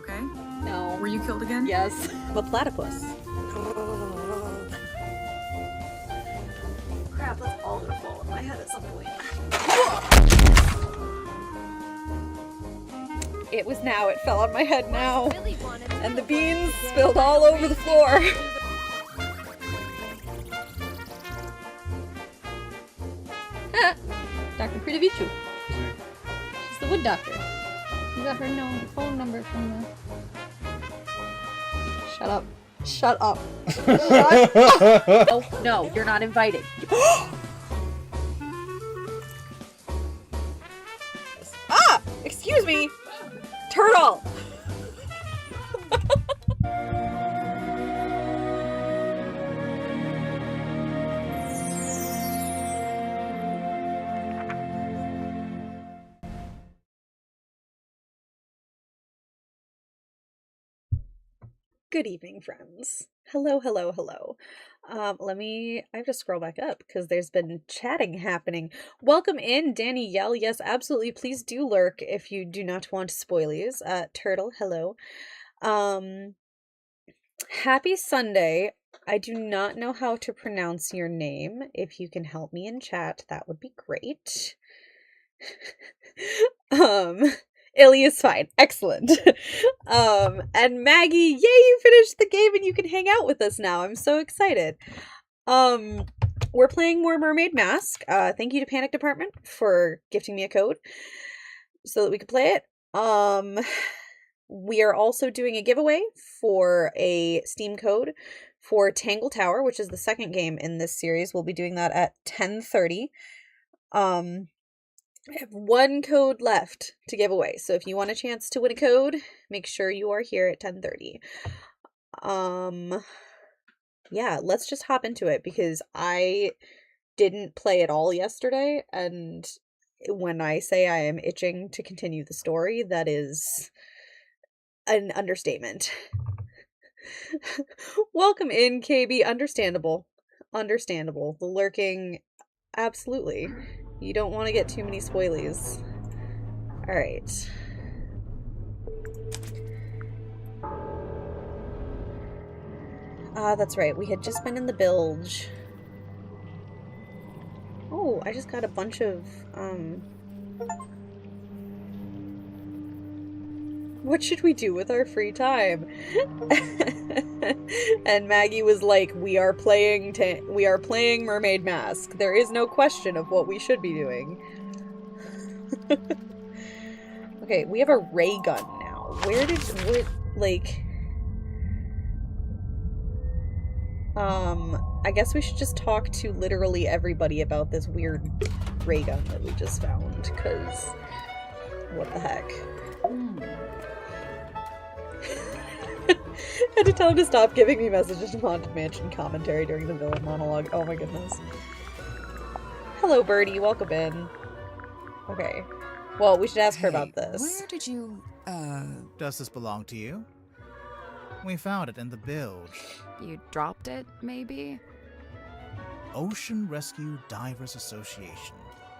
okay? No. Were you killed again? Yes. The platypus. Crap, that's all gonna fall on my head at some point. It was now. It fell on my head now. And the beans spilled all over the floor. Dr. Pridavichu. She's the wood doctor. You got her phone number from the... Shut up. Shut up. Shut up. Oh, no, you're not invited. Ah! Excuse me! Turtle! Good evening, friends. Hello, hello, hello. I have to scroll back up because there's been chatting happening. Welcome in, Danny Yell. Yes, absolutely. Please do lurk if you do not want spoilies. Turtle, hello. Happy Sunday. I do not know how to pronounce your name. If you can help me in chat, that would be great. Illy is fine. Excellent. And Maggie, yay, you finished the game and you can hang out with us now. I'm so excited. We're playing more Mermaid Mask. Thank you to Panic Department for gifting me a code so that we could play it. We are also doing a giveaway for a Steam code for Tangle Tower, which is the second game in this series. We'll be doing that at 10:30. I have one code left to give away, so if you want a chance to win a code, make sure you are here at 10:30. Yeah, let's just hop into it because I didn't play at all yesterday, and when I say I am itching to continue the story, that is an understatement. Welcome in, KB. Understandable. Understandable. The lurking, absolutely. You don't want to get too many spoilies. Alright. That's right. We had just been in the bilge. Oh, I just got a bunch of, what should we do with our free time? And Maggie was like, we are playing Mermaid Mask. There is no question of what we should be doing. Okay, we have a ray gun now. I guess we should just talk to literally everybody about this weird ray gun that we just found, because what the heck. I had to tell him to stop giving me messages of Haunted Mansion commentary during the villain monologue. Oh my goodness. Hello, Birdie. Welcome in. Okay. Well, we should ask her about this. Where did you, Does this belong to you? We found it in the bilge. You dropped it, maybe? Ocean Rescue Divers Association.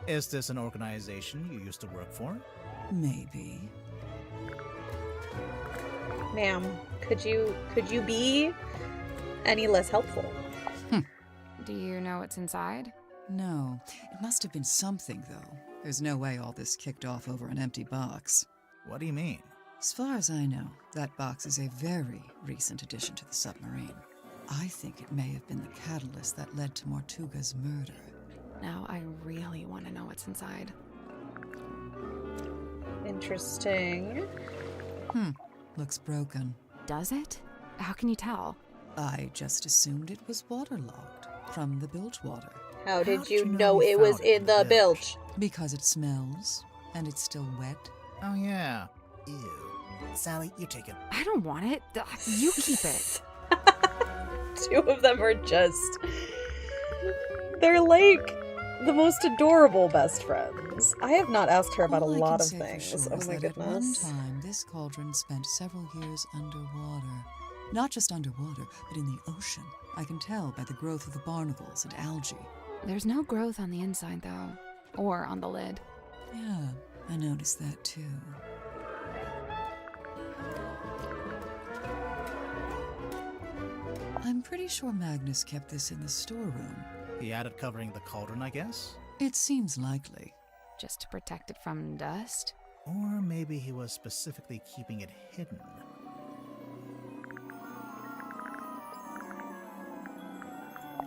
Is this an organization you used to work for? Maybe. Ma'am, could you be any less helpful? Do you know what's inside? No. It must have been something, though. There's no way all this kicked off over an empty box. What do you mean? As far as I know, that box is a very recent addition to the submarine. I think it may have been the catalyst that led to Mortuga's murder. Now I really want to know what's inside. Interesting. Looks broken. Does it? How can you tell? I just assumed it was waterlogged from the bilge water. How did you you know know you it was found it in the bilge? Because it smells, and it's still wet. Oh yeah. Ew. Sally, you take it. I don't want it. You keep it. Two of them are just... They're like the most adorable best friends. I have not asked her about All a I lot can of say for things. sure Oh is my that goodness. At one time, this cauldron spent several years underwater. Not just underwater, but in the ocean. I can tell by the growth of the barnacles and algae. There's no growth on the inside, though. Or on the lid. Yeah, I noticed that too. I'm pretty sure Magnus kept this in the storeroom. He had it covering the cauldron, I guess? It seems likely. Just to protect it from dust? Or maybe he was specifically keeping it hidden.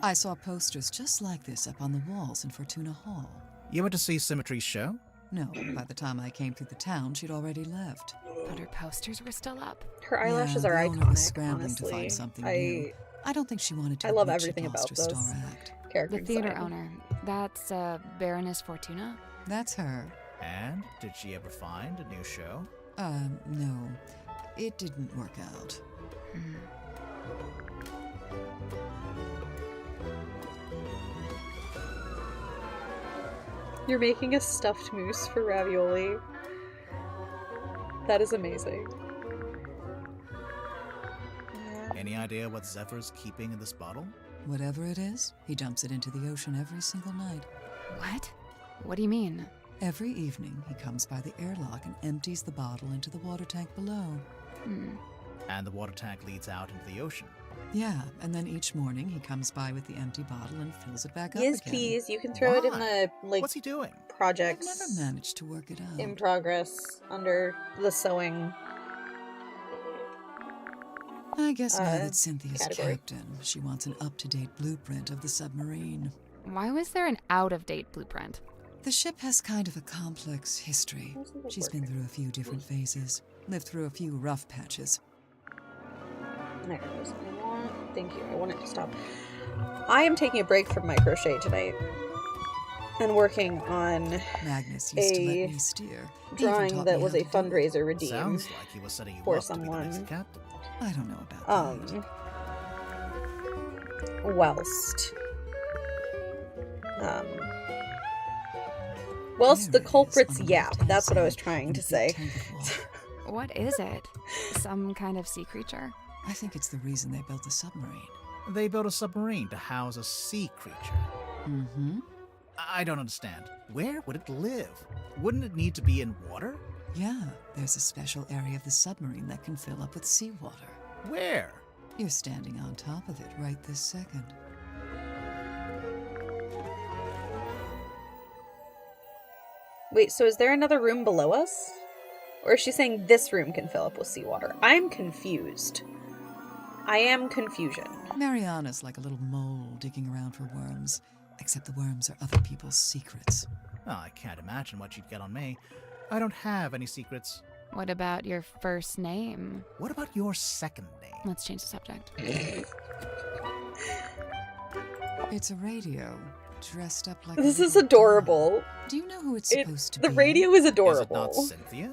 I saw posters just like this up on the walls in Fortuna Hall. You went to see Symmetry's show? No, by the time I came through the town, she'd already left. But her posters were still up. Her eyelashes Yeah, are the owner was iconic, scrambling honestly. to find something new. I don't think she wanted to I love admit she'd everything lost about her this star act. character The theater design. owner. That's Baroness Fortuna? That's her. And did she ever find a new show? No. It didn't work out. Hmm. You're making a stuffed moose for ravioli. That is amazing. Any idea what Zephyr's keeping in this bottle? Whatever it is, he dumps it into the ocean every single night. What? What do you mean? Every evening, he comes by the airlock and empties the bottle into the water tank below. Hmm. And the water tank leads out into the ocean. Yeah, and then each morning he comes by with the empty bottle and fills it back up Yes, again. please. You can throw it in Why? the like What's he doing? I've projects never managed to work it out. in progress under the sewing. I guess now that Cynthia's category. captain, she wants an up-to-date blueprint of the submarine. Why was there an out-of-date blueprint? The ship has kind of a complex history. She's been through a few different phases, lived through a few rough patches. There it is. Thank you. I want it to stop. I am taking a break from my crochet tonight and working on Magnus used to a let me steer. He even drawing taught that me was how a to do it. fundraiser redeem Sounds like he was setting you for up to be the someone. next captain. I don't know about that. Whilst the There it is culprits on the yap. left-hand That's what I was side trying in to a big say. tank of water. What is it? Some kind of sea creature? I think it's the reason they built the submarine. They built a submarine to house a sea creature. Mm-hmm. I don't understand. Where would it live? Wouldn't it need to be in water? Yeah, there's a special area of the submarine that can fill up with seawater. Where? You're standing on top of it right this second. Wait, so is there another room below us? Or is she saying this room can fill up with seawater? I'm confused. I am confusion. Mariana's like a little mole digging around for worms, except the worms are other people's secrets. Oh, I can't imagine what you'd get on me. I don't have any secrets. What about your first name? What about your second name? Let's change the subject. It's a radio, dressed up like This a is little adorable. doll. Do you know who it's supposed to The be? radio is Is it adorable. not Cynthia?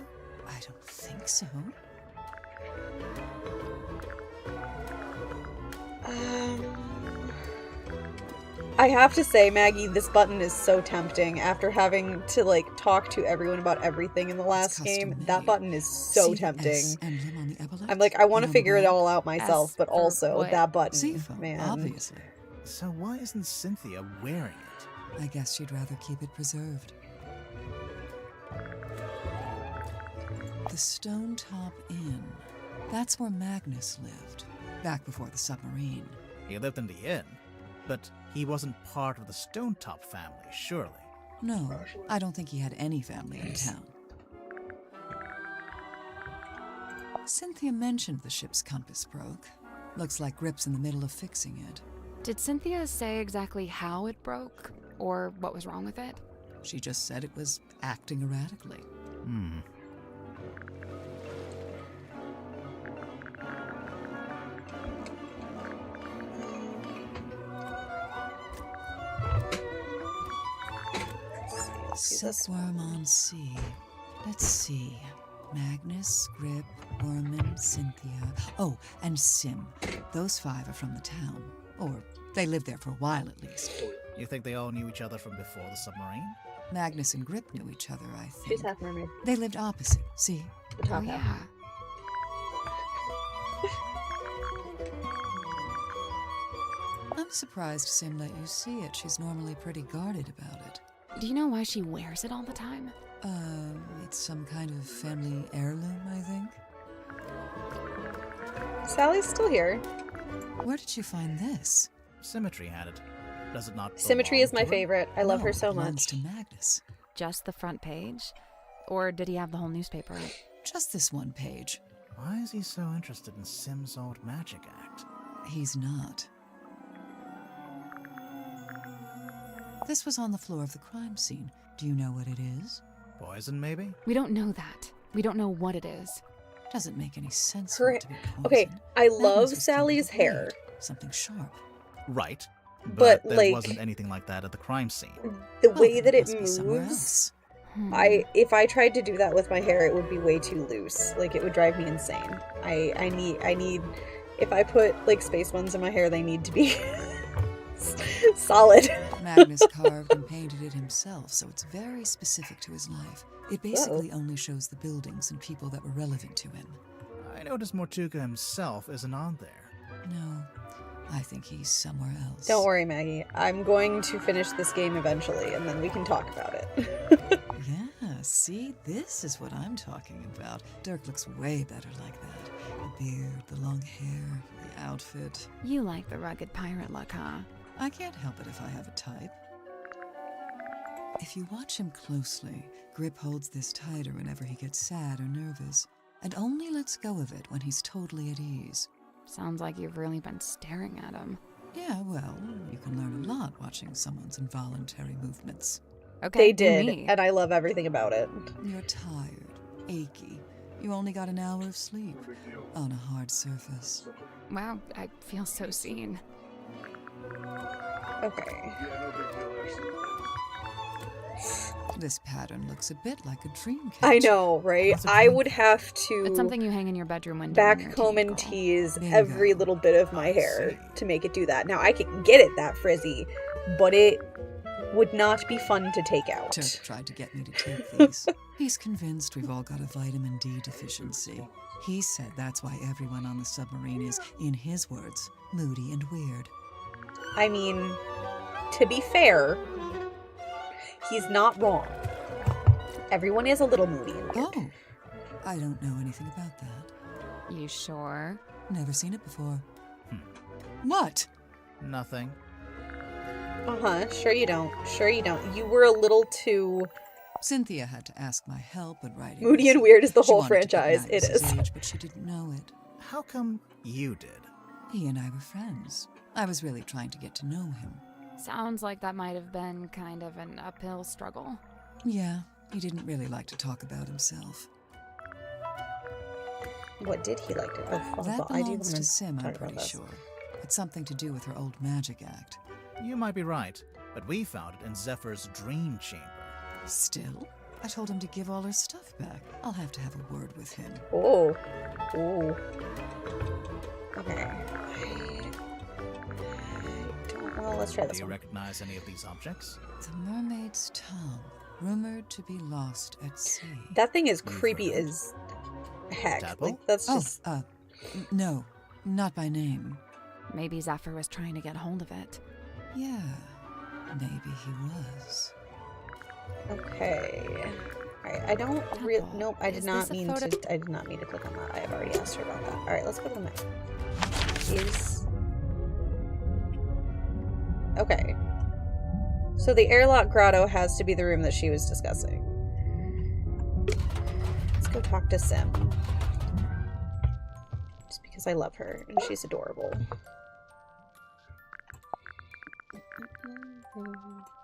I don't think so. I have to say, Maggie, this button is so tempting after having to, like, talk to everyone about everything in the last It's game. custom That made. button is so See the tempting. S emblem on the epaulette? I'm like, I want to And on the figure it back? all out myself, S but for also what? that button, Seafoam, man. obviously. So why isn't Cynthia wearing it? I guess she'd rather keep it preserved. The Stone Top Inn. That's where Magnus lived, back before the submarine. He lived in the inn, but he wasn't part of the Stonetop family, surely. No, I don't think he had any family in town. Cynthia mentioned the ship's compass broke. Looks like Grip's in the middle of fixing it. Did Cynthia say exactly how it broke? Or what was wrong with it? She just said it was acting erratically. Silkworm on sea. Let's see. Magnus, Grip, Worman, Cynthia. Oh, and Sim. Those 5 are from the town. Or they lived there for a while at least. You think they all knew each other from before the submarine? Magnus and Grip knew each other, I think. She's half mermaid. They lived opposite, see? The top Oh, half. yeah. I'm surprised Sim let you see it. She's normally pretty guarded about it. Do you know why she wears it all the time? It's some kind of family heirloom, I think. Sally's still here. Where did you find this? Symmetry had it. Does it not Symmetry belong is my to her? favorite. I love No, her so it belongs much. to Magnus. Just the front page? Or did he have the whole newspaper? Just this one page. Why is he so interested in Sim's old magic act? He's not. This was on the floor of the crime scene. Do you know what it is? Poison, maybe? We don't know that. We don't know what it is. Doesn't make any sense Her- for it to be poison. Okay, I Magnus love was killed with Sally's a blade, hair. Something sharp. Right. But, there like- wasn't anything like that at the crime scene. The Well, way then that it must be somewhere moves, else. if I tried to do that with my hair, it would be way too loose. Like, it would drive me insane. I need if I put like space buns in my hair, they need to be solid. Magnus carved and painted it himself, so it's very specific to his life. It basically only shows the buildings and people that were relevant to him. I noticed Mortuga himself isn't on there. No, I think he's somewhere else. Don't worry, Maggie. I'm going to finish this game eventually, and then we can talk about it. Yeah, see, this is what I'm talking about. Dirk looks way better like that. The beard, the long hair, the outfit. You like the rugged pirate look, huh? I can't help it if I have a type. If you watch him closely, Grip holds this tighter whenever he gets sad or nervous, and only lets go of it when he's totally at ease. Sounds like you've really been staring at him. Yeah, well, you can learn a lot watching someone's involuntary movements. Okay, They do did, me. and I love everything about it. You're tired, achy. You only got an hour of sleep on a hard surface. Wow, I feel so seen. Okay. This pattern looks a bit like a dream catcher. I know, right? What's it I from? would have to It's something you hang in your bedroom window. when you're a backcomb teen and girl. tease Bingo. every little bit of my I hair see. to make it do that. Now, I can get it that frizzy, but it would not be fun to take out. Dirk tried to get me to take these. He's convinced we've all got a vitamin D deficiency. He said that's why everyone on the submarine is, in his words, moody and weird. I mean, to be fair, he's not wrong. Everyone is a little moody and weird. Oh, I don't know anything about that. You sure? Never seen it before. What? Nothing. Sure you don't. Sure you don't. You were a little too Cynthia had to ask my help with writing. moody this. and weird is the She whole wanted to put franchise. It Magnus's is. age, but she didn't know it. How come you did? He and I were friends. I was really trying to get to know him. Sounds like that might have been kind of an uphill struggle. Yeah, he didn't really like to talk about himself. What did he like to? Oh, That I do belongs want to Sim, talk I'm about pretty this. sure. It's something to do with her old magic act. You might be right, but we found it in Zephyr's dream chamber. Still, I told him to give all her stuff back. I'll have to have a word with him. Oh. Oh. Okay. Well, let's try Do this you one. recognize any of these objects? The mermaid's tongue, rumored to be lost at sea. That thing is You've creepy heard. as heck. Tadpole? Like, that's just. No, not by name. Maybe Zephyr was trying to get hold of it. Yeah, maybe he was. Okay. Alright, I don't really. Tadpole. Nope, I did Is not this a mean photo- to. I did not mean to click on that. I have already asked her about that. Alright, let's go to the map. Okay. So the airlock grotto has to be the room that she was discussing. Let's go talk to Sim. Just because I love her and she's adorable.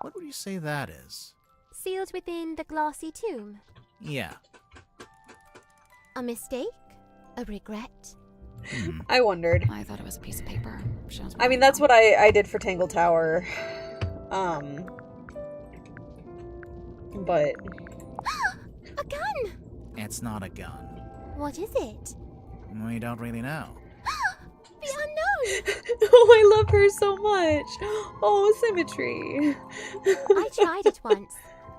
What would you say that is? Sealed within the glassy tomb. Yeah. A mistake? A regret? I wondered. I thought it was a piece of paper. Shows I mean, that's what I did for Tangle Tower. But A gun! It's not a gun. What is it? We don't really know. The unknown! oh, I love her so much. Oh, symmetry. I tried it once.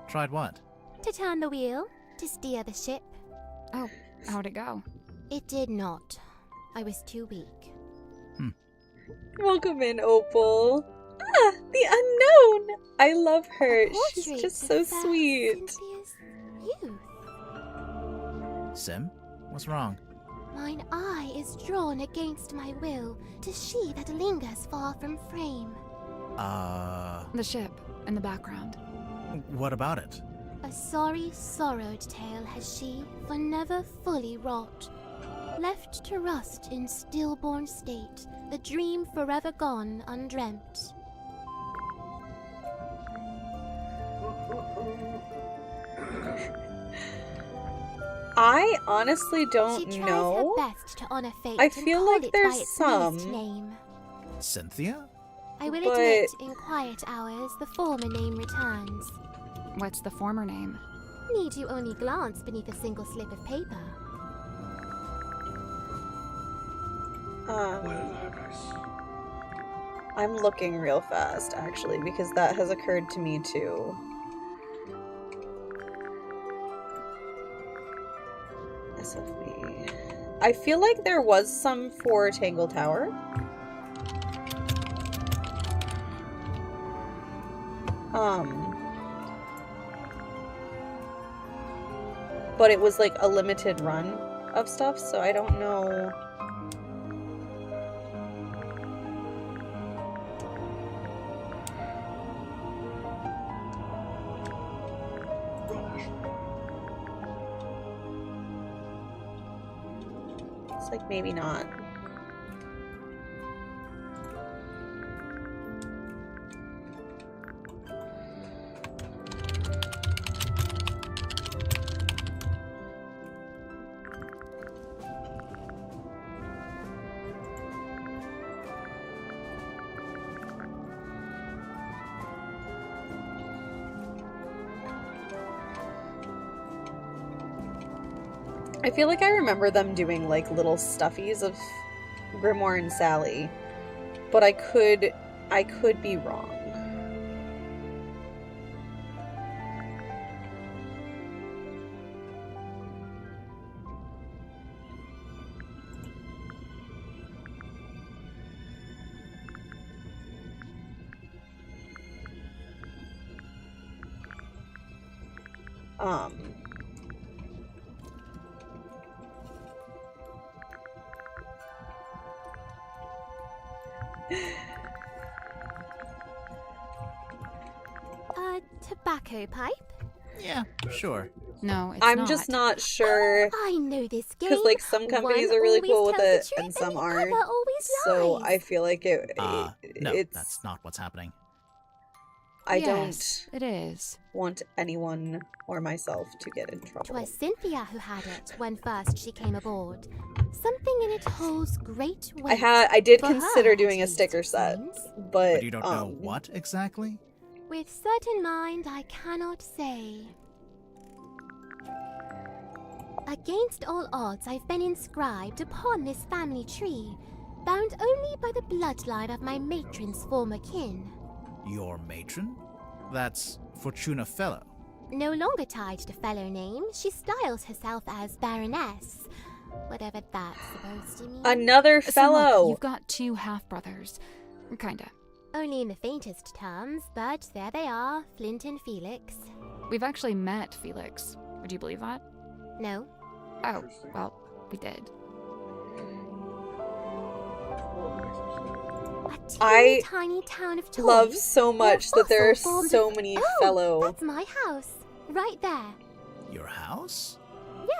Tried what? To turn the wheel, to steer the ship. Oh, how'd it go? It did not. I was too weak. Welcome in, Opal. Ah, the unknown. I love her. A She's portrait just of so fair sweet. Cynthia's youth. Sim? What's wrong? Mine eye is drawn against my will to she that lingers far from frame. The ship in the background. What about it? A sorry, sorrowed tale has she, for never fully wrought. Left to rust in stillborn state, the dream forever gone undreamt. I honestly don't She tries know. her best to honor fate I and feel call like it there's by its some. newest name. Cynthia? I will But- admit, in quiet hours, the former name returns. What's the former name? Need you only glance beneath a single slip of paper? I'm looking real fast, actually, because that has occurred to me too. SFB. I feel like there was some for Tangle Tower. But it was like a limited run of stuff, so I don't know. It's like maybe not. I feel like I remember them doing like little stuffies of Grimoire and Sally, but I could be wrong. A tobacco pipe? Yeah, sure. No, it's I'm not. just not sure I know this game. because like some companies One are really always cool with tells the it truth and some the aren't. other always So lies. I feel like No, it's that's not what's happening. I Yes, it is. don't want anyone or myself to get in trouble. 'Twas Cynthia who had it when first she came aboard. Something in it holds great weight. I did For her, consider at doing a least, sticker it set, seems. but But you don't know what exactly? With certain mind I cannot say. Against all odds I've been inscribed upon this family tree, bound only by the bloodline of my matron's former kin. Your matron? That's Fortuna Fellow. No longer tied to fellow name, she styles herself as Baroness. Whatever that's supposed to mean. Another So look, fellow. you've got two half-brothers. Kinda. Only in the faintest terms, but there they are, Flint and Felix. We've actually met Felix. Would you believe that? No? Oh, well, we did. A teeny I tiny town of toys. love so much that there are also formed so of- many Oh, fellow. that's my house. Right there. Your house?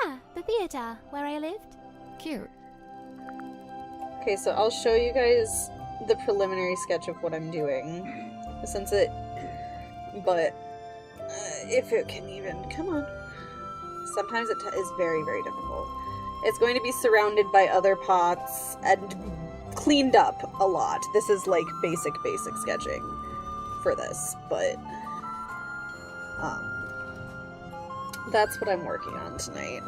Yeah, the theater where I lived. Cute. Okay, so I'll show you guys the preliminary sketch of what I'm doing, since it. But if it can even come on, sometimes it is very, very difficult. It's going to be surrounded by other pots and cleaned up a lot. This is like basic sketching for this, but that's what I'm working on tonight.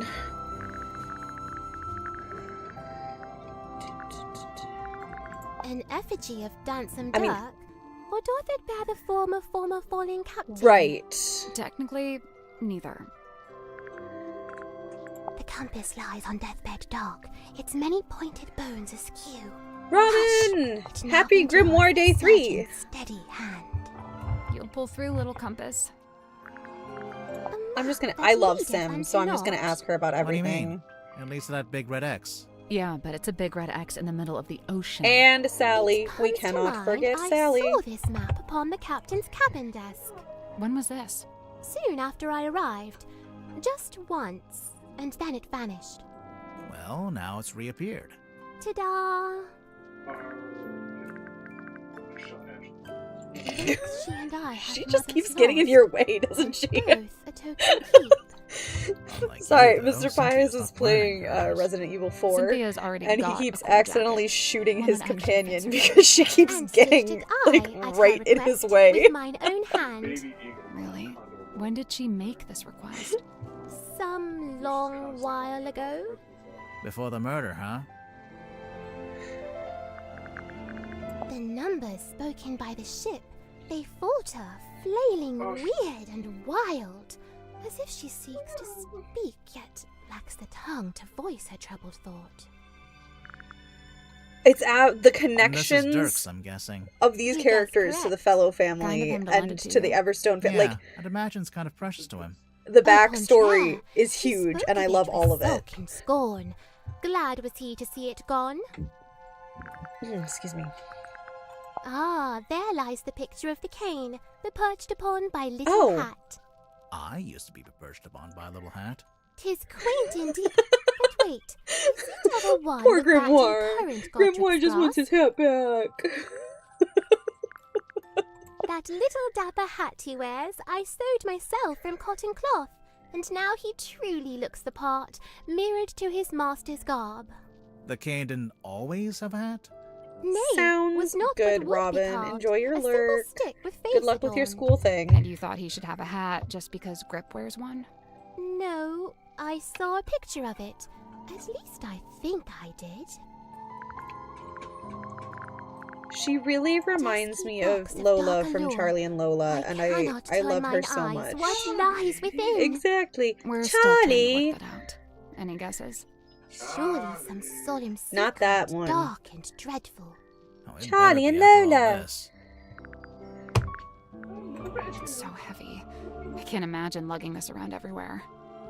An effigy of Dansome I mean- Dirk? Or doth it bear the form of former fallen captain? Right. Technically, neither. The compass lies on deathbed dark, its many pointed bones askew. Robin! It now Happy endures Grimoire Day the 3! surgeon's steady hand. You'll pull through, little compass. A I'm just gonna. map I that love leadeth Sim, unto so I'm just gonna naught. ask her about What do you everything. mean? It leads to that big red X. Yeah, but it's a big red X in the middle of the ocean. And Sally. It We comes to cannot mind forget I Sally. saw this map upon the captain's cabin desk. When was this? Soon after I arrived. Just once. And then it vanished. Well, now it's reappeared. Ta-da! She and I have She just mother's keeps getting in loss. your way, doesn't she? Both a token keep. Unlike Sorry, you, though, Mr. Pius Cynthia's is not playing wearing hers. Resident Evil 4. Cynthia's already And he got keeps a cool accidentally jacket. shooting One his that actually companion fits her. because she keeps And getting, stitched like, it I, at right her in his request, way. With mine own hand. Really? When did she make this request? Some long while ago. Before the murder, huh? The numbers spoken by the ship, they falter, flailing weird and wild, as if she seeks to speak, yet lacks the tongue to voice her troubled thought. It's the And this is connections Dirk's, I'm guessing. of these That's characters to the correct. fellow Kind family of him to and lend it to to the you. Everstone Yeah, family. Like, I'd imagine it's kind of precious to him. the Au backstory contraire, is he huge, spoke and I of love with all of it. sulk and scorn. Glad was he to see it gone. Excuse me. Ah, there lies the picture of the cane, perched upon by little Oh. hat. I used to be perched upon by a little hat. 'Tis quaint indeed. But wait, is it ever one Poor of that Grimoire. current Grimoire Godric's just wants glass? his hat back. That little dapper hat he wears, I sewed myself from cotton cloth, and now he truly looks the part, mirrored to his master's garb. The cane didn't always have a hat? Nay, Sounds was not good, but would Robin. be carved, Enjoy your a simple lurk. stick with face Good luck with your adorned. school thing. And you thought he should have a hat just because Grip wears one? No, I saw a picture of it. At least I think I did. She really reminds Dusty me of box of Lola dark from allure. Charlie and Lola, and cannot I turn love her mine so eyes. much. What lies within? Exactly. We're still trying to Charlie. work that out. Any guesses? Surely some solemn secret, Not that one. dark and dreadful. Oh, it Charlie better and be after all Lola. this. It's so heavy. I can't imagine lugging this around everywhere.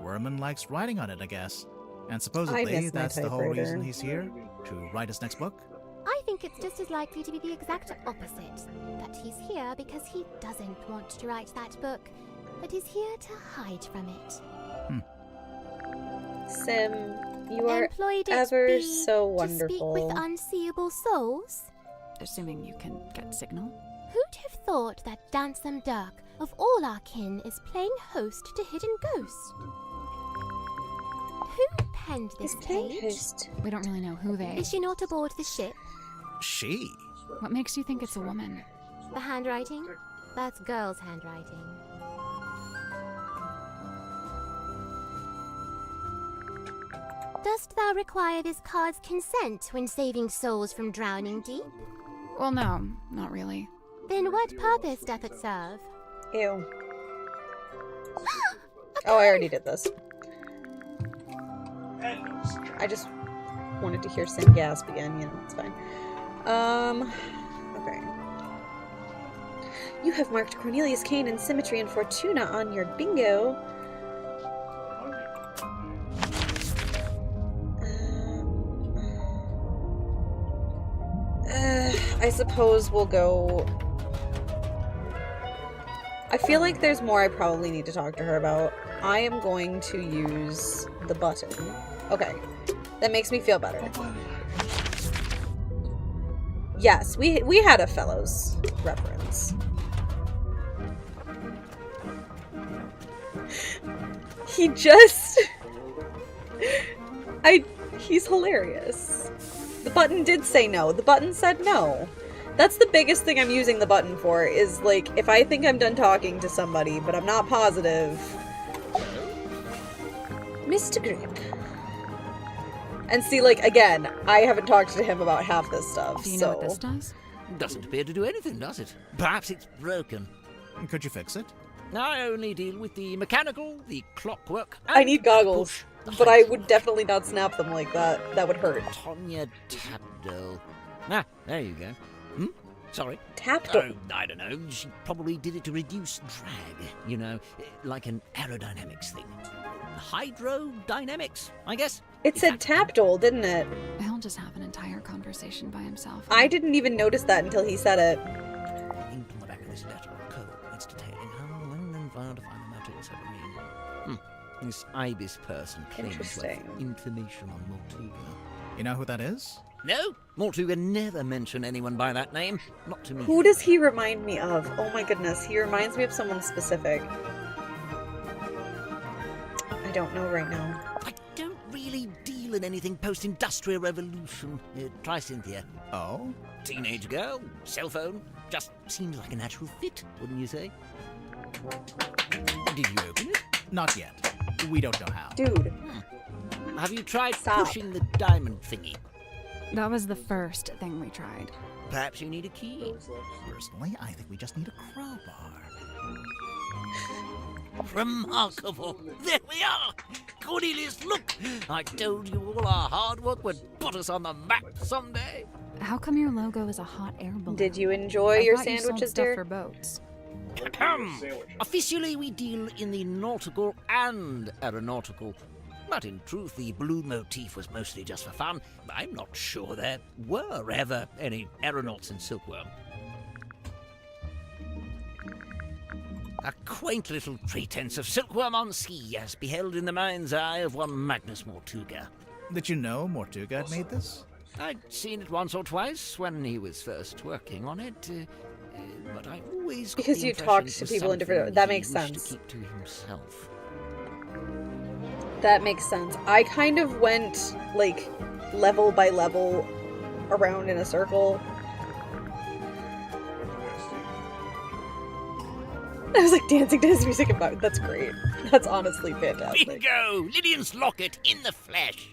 Werman likes writing on it, I guess. And I supposedly miss my that's the whole typewriter. reason he's here? To write his next book? I think it's just as likely to be the exact opposite. That he's here because he doesn't want to write that book, but is here to hide from it. Sim, you are Employed it ever be so to speak wonderful. with unseeable souls? Assuming you can get signal. Who'd have thought that Dansome Dirk, of all our kin, is playing host to hidden ghosts? Who penned this He's playing page? host. We don't really know who they. Is she not aboard the ship? She? What makes you think it's a woman? The handwriting? That's girl's handwriting. Dost thou require this card's consent when saving souls from drowning deep? Well, no, not really. Then what purpose doth it serve? Ew. Oh, I already did this. I just wanted to hear Sim gasp again, you know, it's fine. Okay. You have marked Cornelius Kane and Symmetry and Fortuna on your bingo. I suppose we'll go... I feel like there's more I probably need to talk to her about. I am going to use the button. Okay. That makes me feel better. Yes, we had a Fellows reference. He just... He's hilarious. The button did say no. The button said no. That's the biggest thing I'm using the button for, is like, if I think I'm done talking to somebody, but I'm not positive. Mr. Grip. And see, like, again, I haven't talked to him about half this stuff, Do you so... know what this does? Doesn't appear to do anything, does it? Perhaps it's broken. Could you fix it? I only deal with the mechanical, the clockwork. I and need goggles, push the but I heights. would definitely not snap them like that. That would hurt. Tonya Tabdell. Ah, there you go. Sorry. Tapped Oh, I don't know. She probably did it to reduce drag, you know, like an aerodynamics thing. Hydrodynamics, I guess. It said Tapdole, didn't it? He'll just have an entire conversation by himself. I didn't even notice that until he said it. Inked on the back of this letter of code. It's detailing how, when, and where to find the motive of submarine. This Ibis person claims to have Interesting. information on Mortuga. You know who that is? No, Mortuga never mentioned anyone by that name. Not to me. Who does he remind me of? Oh my goodness, he reminds me of someone specific. I don't know right now. I don't really deal in anything post-industrial revolution. Try Cynthia. Oh? Teenage girl, cell phone. Just seems like a natural fit, wouldn't you say? Did you open it? Not yet. We don't know how. Dude, Have you tried Stop. pushing the diamond thingy? That was the first thing we tried. Perhaps you need a key. Personally, I think we just need a crowbar. Remarkable. There we are. Cornelius, look. I told you all our hard work would put us on the map someday. How come your logo is a hot air balloon? did you enjoy I your thought you sold sandwiches, stuff dear? for boats. Officially, we deal in the nautical and aeronautical. But in truth, the blue motif was mostly just for fun. I'm not sure there were ever any aeronauts in Silkworm. A quaint little pretense of Silkworm on sea, as beheld in the mind's eye of one Magnus Mortuga. Did you know Mortuga had made this? I'd seen it once or twice when he was first working on it, but I always got Because the you impression talked it to was people in different- something that he makes wished sense. to keep to himself. That makes sense. I kind of went, like, level by level around in a circle. I was like dancing to his music about that's great. That's honestly fantastic. Bingo! Lydian's locket in the flesh.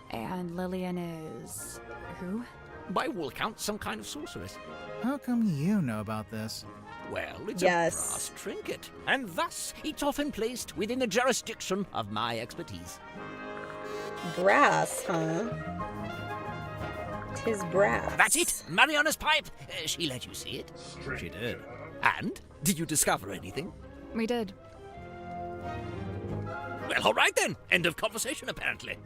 And Lillian is... who? By all accounts, some kind of sorceress. How come you know about this? Well, it's Yes. a brass trinket, and thus it's often placed within the jurisdiction of my expertise. Brass, huh? 'Tis brass. That's it! Mariana's pipe! She let you see it. She did. And? Did you discover anything? We did. Well, all right then. End of conversation, apparently.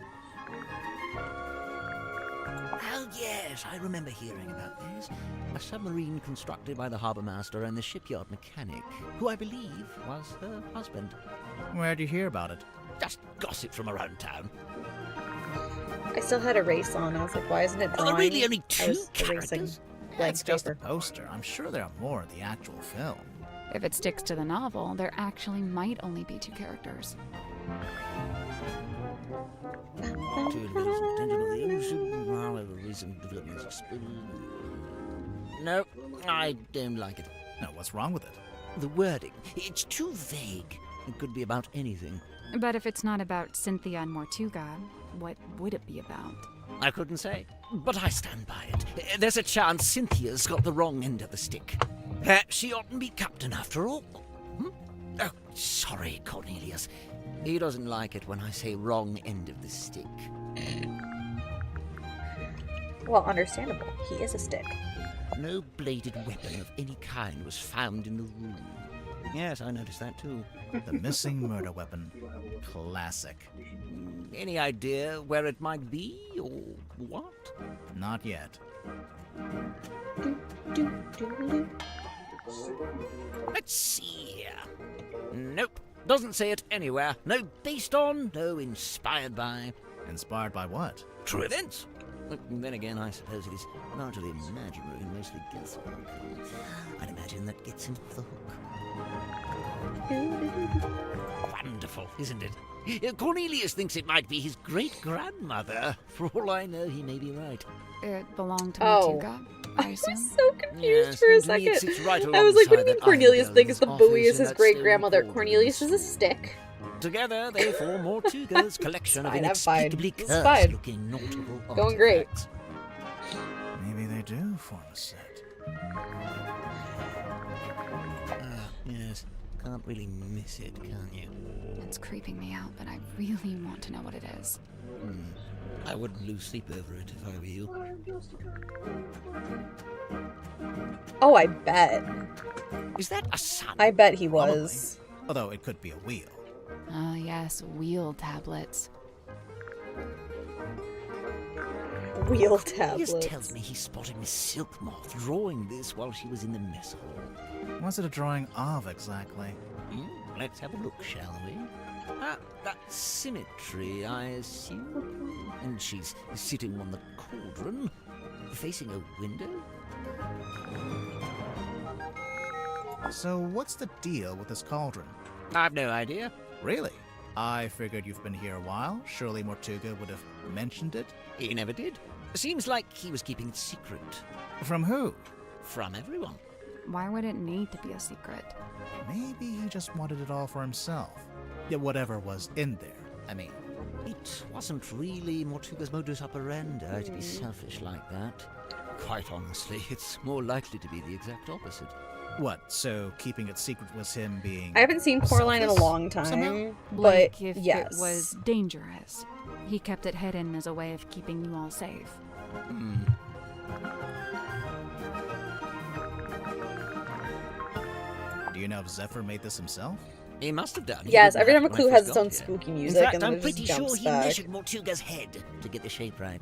Oh, yes, I remember hearing about this. A submarine constructed by the harbour master and the shipyard mechanic, who I believe was her husband. Where'd you hear about it? Just gossip from around town. I still had a race on. I was like, why isn't it Are drawing? there really only I two was erasing characters? blank That's just a paper. poster. I'm sure there are more in the actual film. If it sticks to the novel, there actually might only be 2 characters. No, I don't like it. Now, what's wrong with it? The wording, it's too vague. It could be about anything. But if it's not about Cynthia and Mortuga, what would it be about? I couldn't say, but I stand by it. There's a chance Cynthia's got the wrong end of the stick. Perhaps she oughtn't be captain after all. Oh, sorry, Cornelius. He doesn't like it when I say wrong end of the stick. Well, understandable. He is a stick. No bladed weapon of any kind was found in the room. Yes, I noticed that too. The missing murder weapon. Classic. Any idea where it might be, or what? Not yet. Let's see here. Nope. Doesn't say it anywhere. No based on, no inspired by. Inspired by what? True events. But then again, I suppose it is largely imaginary and mostly guesswork. I'd imagine that gets him off the hook. Wonderful, isn't it? Cornelius thinks it might be his great-grandmother. For all I know, he may be right. It belonged to Oh. Mortuga, I I assume. was so confused Yes, for a and to me it second. sits right I was like, what do you alongside mean that Cornelius iron thinks the girl's buoy office is and his that great-grandmother? stone Cornelius is a cauldron. stick? Together, they form Mortuga's collection of Fine, I'm fine. inexplicably It's fine. cursed-looking nautical Going great. artifacts. Maybe they do form a set. Yes, can't really miss it, can you? It's creeping me out, but I really want to know what it is. I wouldn't lose sleep over it if I were you. Oh, I bet. Is that a sun? I bet he was. Although it could be a wheel. Ah, yes, wheel tablets. Wheel Cornelius tablets. tells me he spotted Miss Silk Moth drawing this while she was in the mess hall. What's it a drawing of exactly? Let's have a look, shall we? Ah, that's symmetry, I assume. And she's sitting on the cauldron, facing a window. So what's the deal with this cauldron? I've no idea. Really? I figured you've been here a while. Surely Mortuga would have mentioned it. He never did. Seems like he was keeping it secret. From who? From everyone. Why would it need to be a secret? Maybe he just wanted it all for himself. Yeah, whatever was in there, I mean. It wasn't really Mortuga's modus operandi to be selfish like that. Quite honestly, it's more likely to be the exact opposite. What, so keeping it secret was him being... I haven't seen Coraline in a selfless long time, somehow? but Like if yes. it was dangerous. He kept it hidden as a way of keeping you all safe. Do you know if Zephyr made this himself? He must have done. He Yes, didn't every have time a it when clue I has first its own got here. spooky In music, fact, and then I'm it just pretty sure jumps he back. measured Mortuga's head to get the shape right.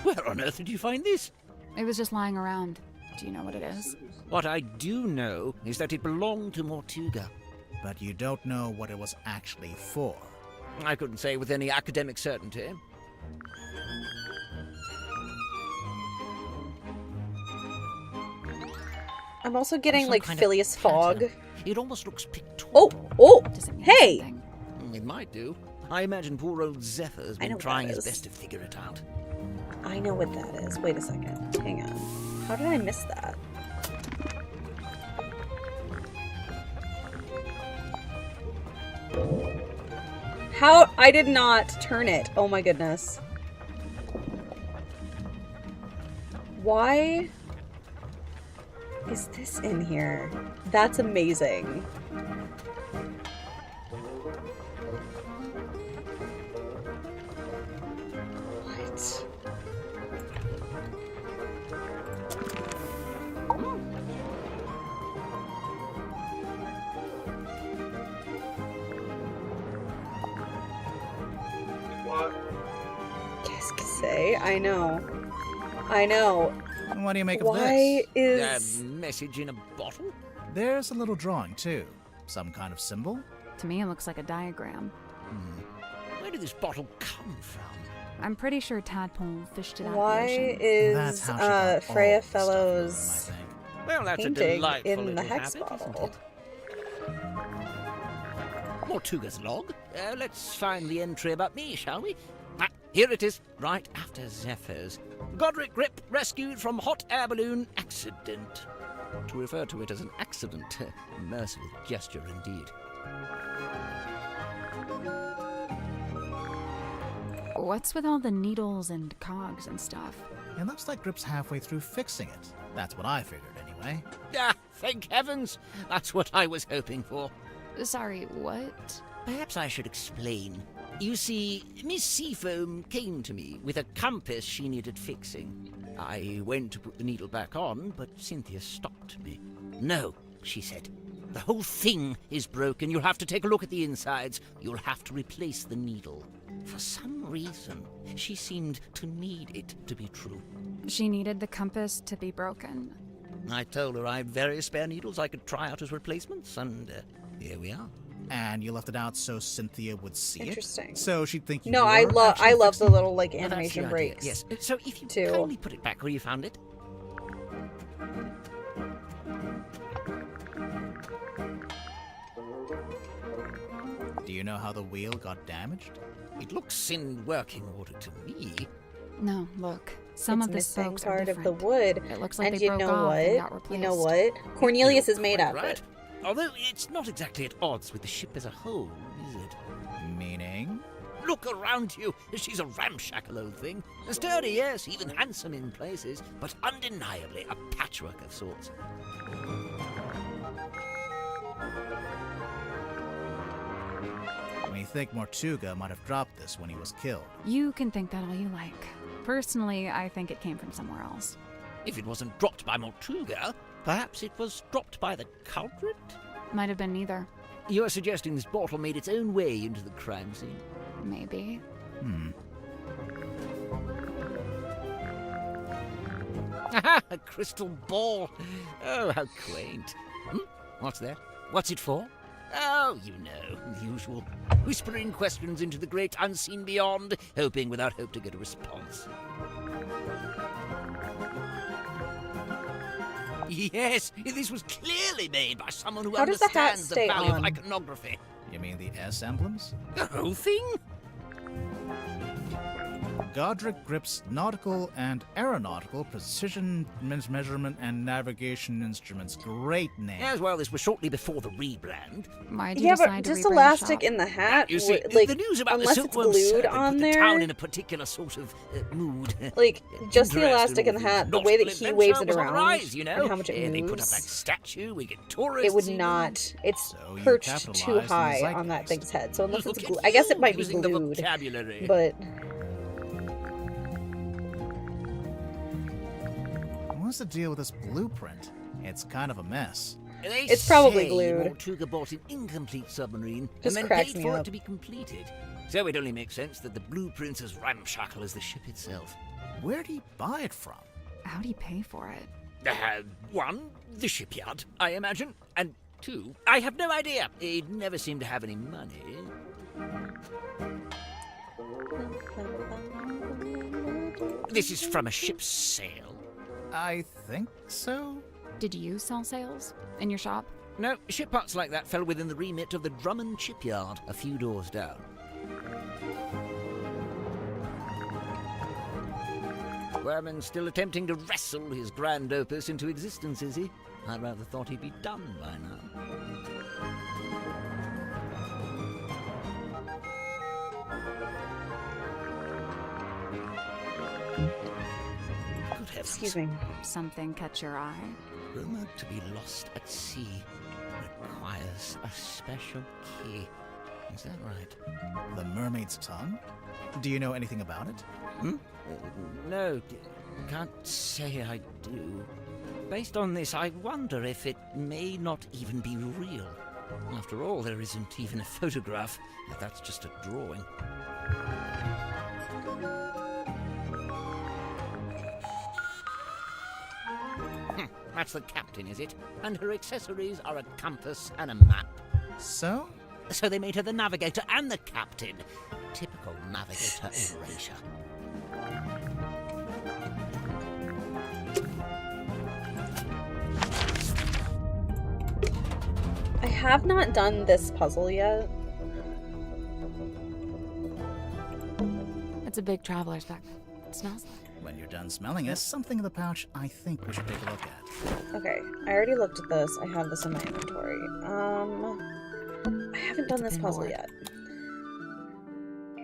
Where on earth did you find this? It was just lying around. Do you know what it is? What I do know is that it belonged to Mortuga. But you don't know what it was actually for. I couldn't say with any academic certainty. I'm also getting Some like kind of Phileas Fogg. pattern. It almost looks pictorial. Oh, Does it mean hey! something? It might do. I imagine poor old Zephyr's I know been what trying that his is. best to figure it out. I know what that is. Wait a second. Hang on. How did I miss that? How? I did not turn it. Oh my goodness. Why is this in here? That's amazing. What? Qu'est-ce que c'est? I know. I know. And what do you make of Why this? is... A message in a bottle? There's a little drawing, too. Some kind of symbol? To me, it looks like a diagram. Where did this bottle come from? I'm pretty sure Tadpole fished it out Why of the ocean. That's is how she got all Freya the stuff in the room, I Fellow's think. Well, that's a painting delightful in the little hex habit, bottle? isn't it? Mortuga's log. Let's find the entry about me, shall we? Ah, here it is, right after Zephyr's. Godric Grip rescued from hot air balloon accident. To refer to it as an accident, merciful gesture indeed. What's with all the needles and cogs and stuff? It looks like Grip's halfway through fixing it. That's what I figured, anyway. Ah, thank heavens! That's what I was hoping for. Sorry, what? Perhaps I should explain. You see, Miss Seafoam came to me with a compass she needed fixing. I went to put the needle back on, but Cynthia stopped me. No, she said. The whole thing is broken. You'll have to take a look at the insides. You'll have to replace the needle. For some reason, she seemed to need it to be true. She needed the compass to be broken. I told her I had various spare needles I could try out as replacements, and here we are. And you left it out so Cynthia would see Interesting. it? So she'd think you No, were I love actually the fixing it? little like Well, that's the animation idea, breaks. Yes. So if you too. kindly put it back where you found it. Do you know how the wheel got damaged? It looks in working order to me. No, look. Some It's of the missing spokes are part of the different. wood. It looks like And they you broke know off and got what? replaced. You know what? Cornelius You're is made quite out of right. it. Although it's not exactly at odds with the ship as a whole, is it? Meaning? Look around you. She's a ramshackle old thing. Sturdy, yes, even handsome in places, but undeniably a patchwork of sorts. We think Mortuga might have dropped this when he was killed. You can think that all you like. Personally, I think it came from somewhere else. If it wasn't dropped by Mortuga, perhaps it was dropped by the culprit? Might have been neither. You're suggesting this bottle made its own way into the crime scene? Maybe. A crystal ball. Oh, how quaint. What's that? What's it for? Oh, you know, the usual. Whispering questions into the great unseen beyond, hoping without hope to get a response. Yes, this was clearly made by someone who How does the hat understands the stay value on? of iconography. You mean the S emblems? The whole thing? Godric Grip's nautical and aeronautical precision measurement and navigation instruments. Great name. As well, this was shortly before the rebrand. Why'd you Yeah, decide but to just rebrand the elastic shop? in the hat, You see, like the news about unless the it's silkworm glued serpent on put the there, town in a particular sort of mood. like just the Interesting elastic in the all these hat, the way that nautical he waves it adventure was on the around, rise, you know? and how much it They put up that moves, statue, we get tourists. it would even. not. It's So you perched too capitalized on the high on that zeitgeist. thing's head. So unless Look it's at glued, I guess it you might be using the glued, vocabulary. but What's the deal with this blueprint? It's kind of a mess. They It's probably say glued. Mortuga bought an incomplete submarine Just and then cracks paid me for up. it to be completed. So it only makes sense that the blueprint's as ramshackle as the ship itself. Where'd he buy it from? How'd he pay for it? One, the shipyard, I imagine. And two, I have no idea. He never seemed to have any money. This is from a ship's sale. I think so. Did you sell sails in your shop? No, ship parts like that fell within the remit of the Drummond shipyard, a few doors down. Werman's still attempting to wrestle his grand opus into existence, is he? I rather thought he'd be done by now. Good heavens. excuse me. Something catch your eye? Rumored to be lost at sea requires a special key. Is that right? The mermaid's tongue? Do you know anything about it? No, can't say I do. Based on this, I wonder if it may not even be real. After all, there isn't even a photograph. That's just a drawing. That's the captain, is it? And her accessories are a compass and a map. So? So they made her the navigator and the captain. Typical navigator erasure. I have not done this puzzle yet. It's a big traveler's bag. It smells like. When you're done smelling it, something in the pouch I think we should take a look at. Okay, I already looked at this. I have this in my inventory. I haven't done It's a this puzzle pinboard. yet.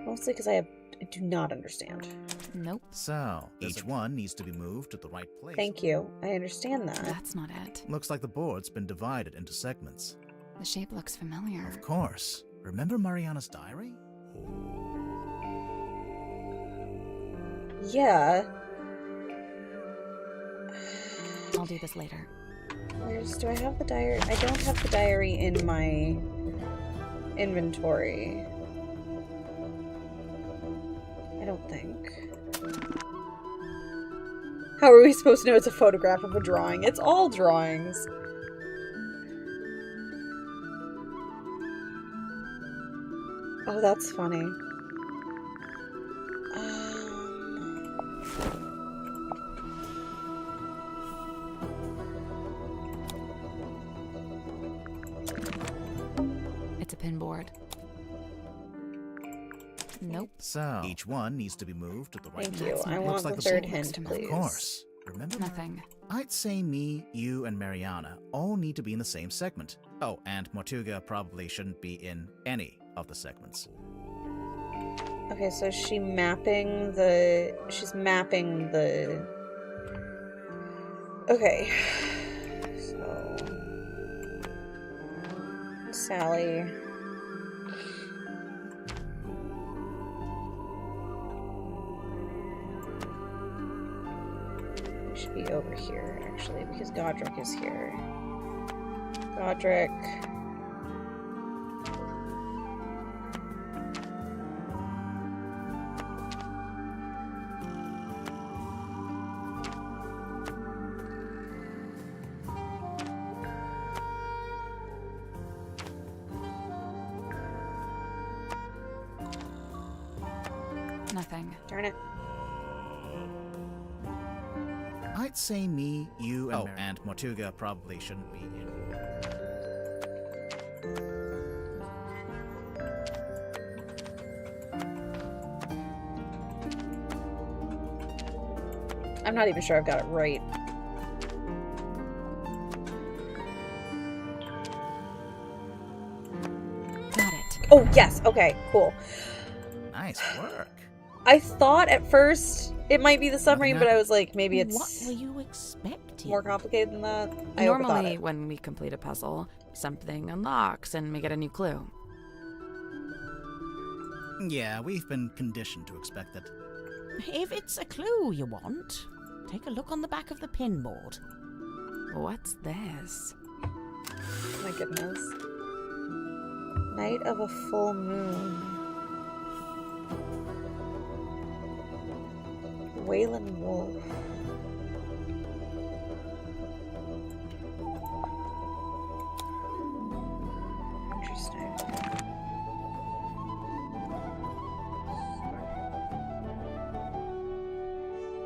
Mostly because I do not understand. Nope, So, each one needs to be moved to the right place. Thank you. I understand that. that's not it. Looks like the board's been divided into segments. The shape looks familiar. Of course. Remember Mariana's diary? Yeah. I'll do this later. Do I have the diary? I don't have the diary in my inventory. I don't think. How are we supposed to know it's a photograph of a drawing? It's all drawings. Oh, that's funny. It's a pinboard. Nope. So, each one needs to be moved to the right Thank place. you. That's I not want Looks like the the third board hint, next to me. please. Of course. Remember? Nothing. I'd say me, you, and Mariana all need to be in the same segment. Oh, and Mortuga probably shouldn't be in any of the segments. Okay, so she's mapping the... Okay. So... Sally... We should be over here, actually, because Godric is here. Godric... anything. Darn it. I'd say me, you, and Mortuga probably shouldn't be in. I'm not even sure I've got it right. Got it. Oh, yes. Okay, cool. Nice work. I thought at first it might be the submarine, but I was like, maybe What it's were you expecting? more complicated than that. I Normally, overthought it. when we complete a puzzle, something unlocks and we get a new clue. Yeah, we've been conditioned to expect it. If it's a clue you want, take a look on the back of the pinboard. What's this? Oh my goodness. Night of a full moon. Wailing Wolf. Interesting.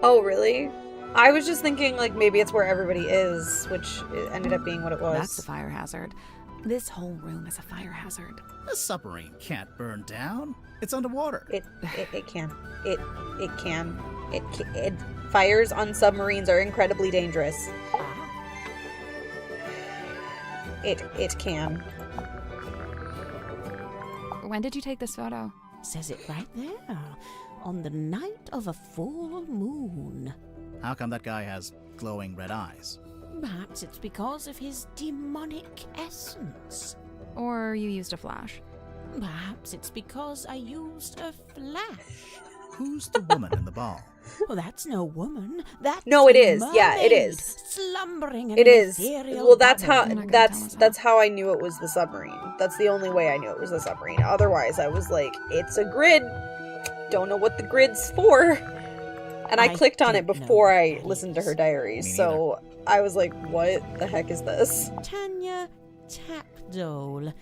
Oh, really? I was just thinking, like, maybe it's where everybody is, which it ended up being what it was. That's a fire hazard. This whole room is a fire hazard. A submarine can't burn down. It's underwater. It can. It can. Fires on submarines are incredibly dangerous. It can. When did you take this photo? Says it right there. On the night of a full moon. How come that guy has glowing red eyes? Perhaps it's because of his demonic essence. Or you used a flash? Perhaps it's because I used a flash. Who's the woman in the ball? Well, that's no woman. That's No, it a is. Yeah, it mermaid, is. Slumbering in It an is. ethereal Well, that's bubble. how You're not gonna tell us that's how I knew it was the submarine. That's the only way I knew it was the submarine. Otherwise, I was like, it's a grid. Don't know what the grid's for. And I clicked on it don't know before what I that listened to is. her diary. Me So I was like, what the heck is this? Tanya Tapdole.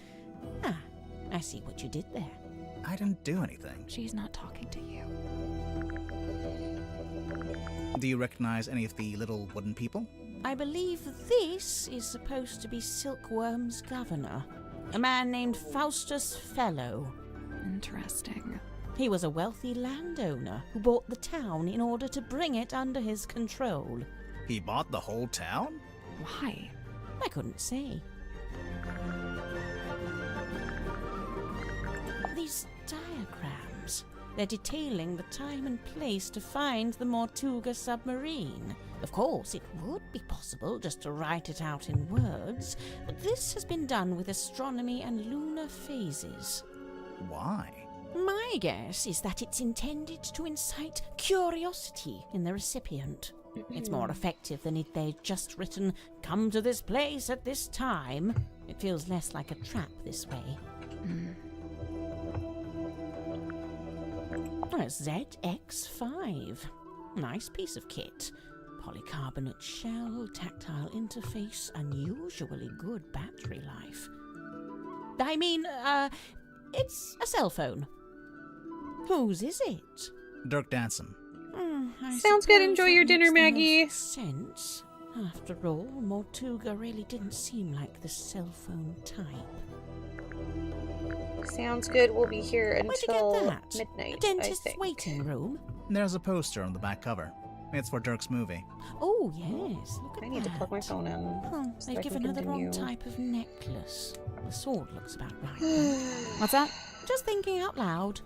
Ah, I see what you did there. I didn't do anything. She's not talking to you. Do you recognize any of the little wooden people? I believe this is supposed to be Silkworm's governor, a man named Faustus Fellow. Interesting. He was a wealthy landowner who bought the town in order to bring it under his control. He bought the whole town? Why? I couldn't say. These diagrams, they're detailing the time and place to find the Mortuga submarine. Of course, it would be possible just to write it out in words, but this has been done with astronomy and lunar phases. Why? My guess is that it's intended to incite curiosity in the recipient. It's more effective than if they'd just written, "Come to this place at this time." It feels less like a trap this way. A ZX5. Nice piece of kit. Polycarbonate shell, tactile interface, unusually good battery life. I mean, it's a cell phone. Whose is it? Dirk Danson. I Sounds good. suppose Enjoy that your makes dinner, the Maggie. most sense. After all, Mortuga really didn't seem like the cell phone type. Sounds good. We'll be here Where'd you until get that? midnight. A I dentist's think. waiting room? There's a poster on the back cover. It's for Dirk's movie. Oh, yes. Look at I need to that. plug my phone in. Oh, so I they've can given her the wrong continue. type of necklace. The sword looks about right. though. What's that? Just thinking out loud.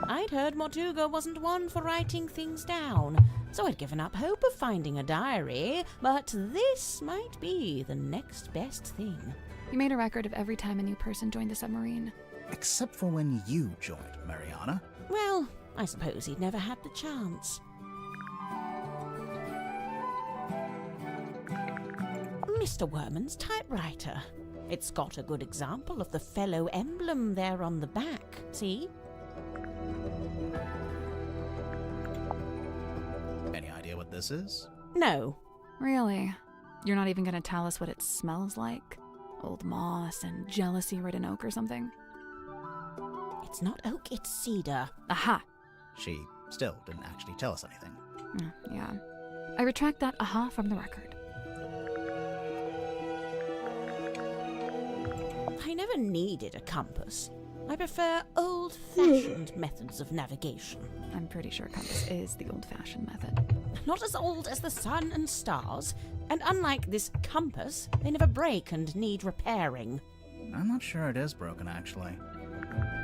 I'd heard Mortuga wasn't one for writing things down, so I'd given up hope of finding a diary, but this might be the next best thing. You made a record of every time a new person joined the submarine. Except for when you joined, Mariana. Well, I suppose he'd never had the chance. Mr. Werman's typewriter. It's got a good example of the fellow emblem there on the back, see? Any idea what this is? No. Really? You're not even gonna tell us what it smells like? Old moss and jealousy-ridden oak or something? It It's not oak, it's cedar. Aha. She still didn't actually tell us anything. Yeah. I retract that aha from the record. I never needed a compass. I prefer old-fashioned methods of navigation. I'm pretty sure compass is the old-fashioned method. Not as old as the sun and stars, and unlike this compass, they never break and need repairing. I'm not sure it is broken, actually.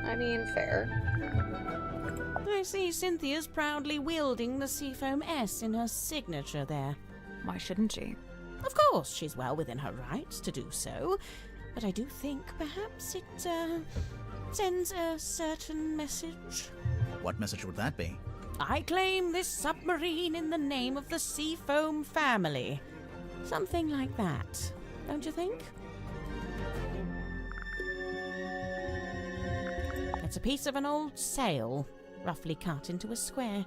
I mean, fair. I see Cynthia's proudly wielding the Seafoam S in her signature there. Why shouldn't she? Of course, she's well within her rights to do so, but I do think perhaps it, sends a certain message. What message would that be? I claim this submarine in the name of the Seafoam family. Something like that, don't you think? It's a piece of an old sail, roughly cut into a square.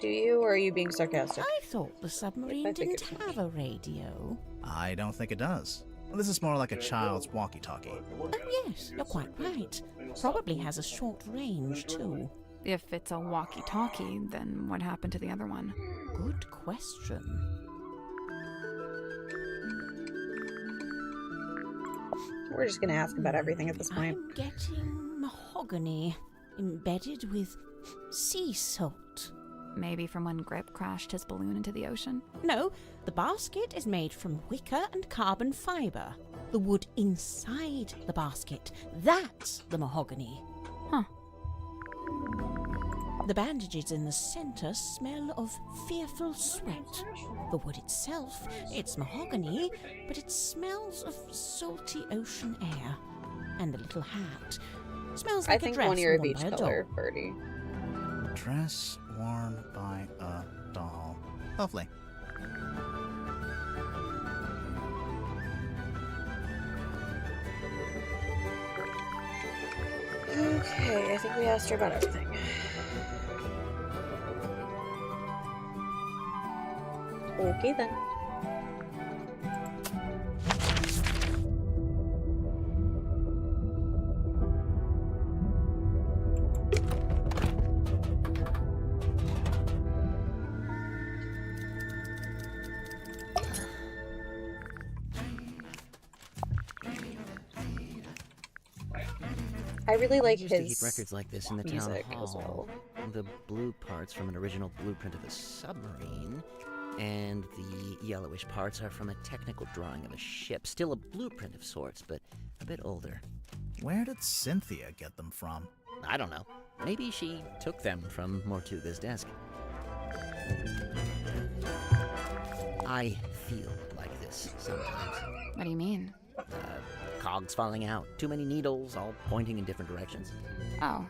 Do you, or are you being sarcastic? I thought the submarine I figured didn't so. have a radio. I don't think it does. This is more like a child's walkie-talkie. Oh yes, you're quite right. Probably has a short range too. If it's a walkie-talkie, then what happened to the other one? Good question. We're just gonna ask about everything at this point. I'm getting mahogany embedded with sea salt. Maybe from when Grip crashed his balloon into the ocean? No, the basket is made from wicker and carbon fibre. The wood inside the basket, that's the mahogany. Huh. The bandages in the centre smell of fearful sweat. The wood itself, it's mahogany, but it smells of salty ocean air. And the little hat smells I like think a dress one year of worn each by a color, doll. Birdie. Dress worn by a doll. Lovely. Okay, I think we asked her about everything. Okay then. I really like used to his keep records like this in the town music hall. as well. The blue parts from an original blueprint of a submarine, and the yellowish parts are from a technical drawing of a ship. Still a blueprint of sorts, but a bit older. Where did Cynthia get them from? I don't know. Maybe she took them from Mortuga's desk. I feel like this sometimes. What do you mean? Cogs falling out, too many needles, all pointing in different directions. Oh.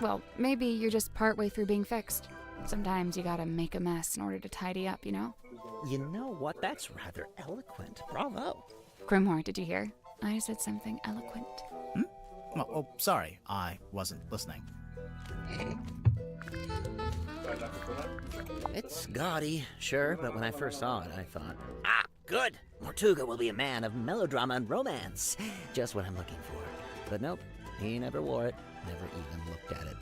Well, maybe you're just partway through being fixed. Sometimes you gotta make a mess in order to tidy up, you know? You know what? That's rather eloquent. Bravo. Grimhor, did you hear? I said something eloquent. Oh, sorry. I wasn't listening. It's gaudy, sure, but when I first saw it, I thought, ah, good! Mortuga will be a man of melodrama and romance. Just what I'm looking for. But nope, he never wore it, never even looked at it.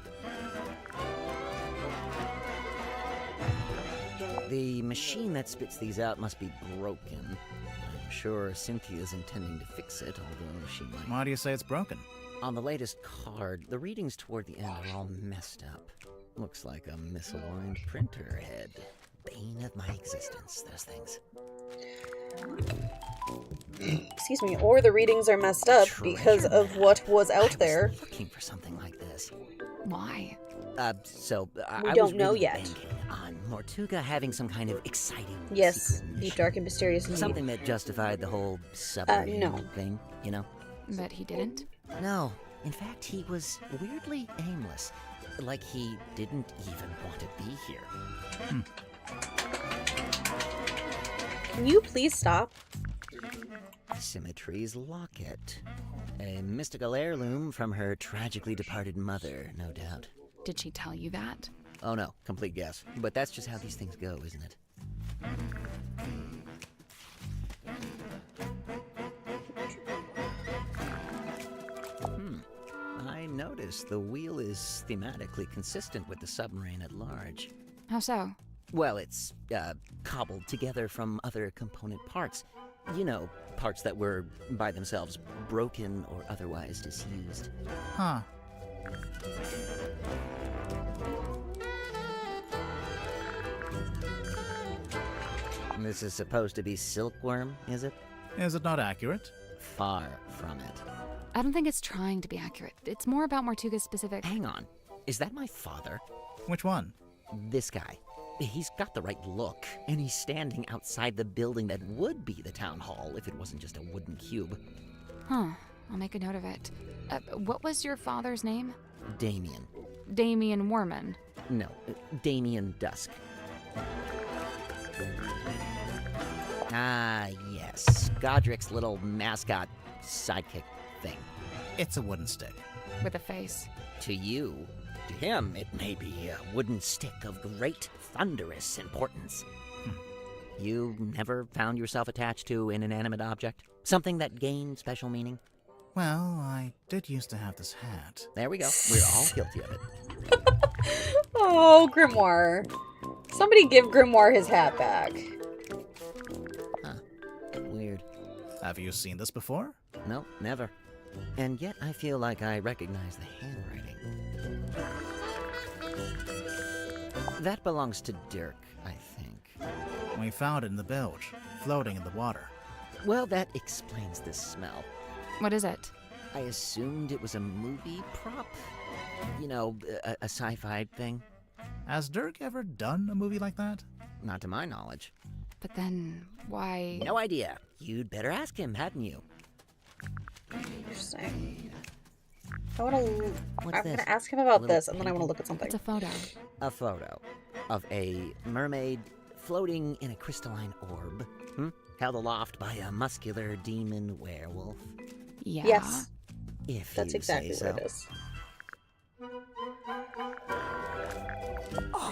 The machine that spits these out must be broken. I'm sure Cynthia's intending to fix it, although she might... Why do you say it's broken? On the latest card, the readings toward the end are all messed up. Looks like a misaligned printer head. Bane of my existence, those things. Excuse me, or the readings are messed up because of what was out there. Looking for something like this. Why? I We was don't know really yet. banking on Mortuga having some kind of exciting Yes, secret deep, mission. dark, and mysterious indeed. Something that justified the whole submarine no. thing, you know? But he didn't? No. In fact, he was weirdly aimless. Like he didn't even want to be here. Can you please stop? Symmetry's locket. A mystical heirloom from her tragically departed mother, no doubt. Did she tell you that? Oh no, complete guess. But that's just how these things go, isn't it? notice the wheel is thematically consistent with the submarine at large. How so? Well, it's cobbled together from other component parts. You know, parts that were, by themselves, broken or otherwise disused. Huh. This is supposed to be silkworm, is it? Is it not accurate? Far from it. I don't think it's trying to be accurate. It's more about Mortuga's specific... Hang on. Is that my father? Which one? This guy. He's got the right look, and he's standing outside the building that would be the town hall if it wasn't just a wooden cube. Huh. I'll make a note of it. What was your father's name? Damien. Damien Warman. No, Damien Dusk. Ah, yes. Godric's little mascot sidekick thing. It's a wooden stick. With a face. To you, to him, it may be a wooden stick of great, thunderous importance. You never found yourself attached to an inanimate object? Something that gained special meaning? Well, I did used to have this hat. There we go. We're all guilty of it. Oh, Grimoire. Somebody give Grimoire his hat back. Huh. Weird. Have you seen this before? No, never. And yet I feel like I recognize the handwriting. That belongs to Dirk, I think. We found it in the bilge, floating in the water. Well, that explains the smell. What is it? I assumed it was a movie prop. You know, a sci-fi thing. Has Dirk ever done a movie like that? Not to my knowledge. But then, why... No idea. You'd better ask him, hadn't you? Interesting. I'm gonna this? ask him about Little this, and then I want to painting? look at something. It's a photo. A photo of a mermaid floating in a crystalline orb, held aloft by a muscular demon werewolf. Yeah. Yes, If that's you exactly say what so. it is.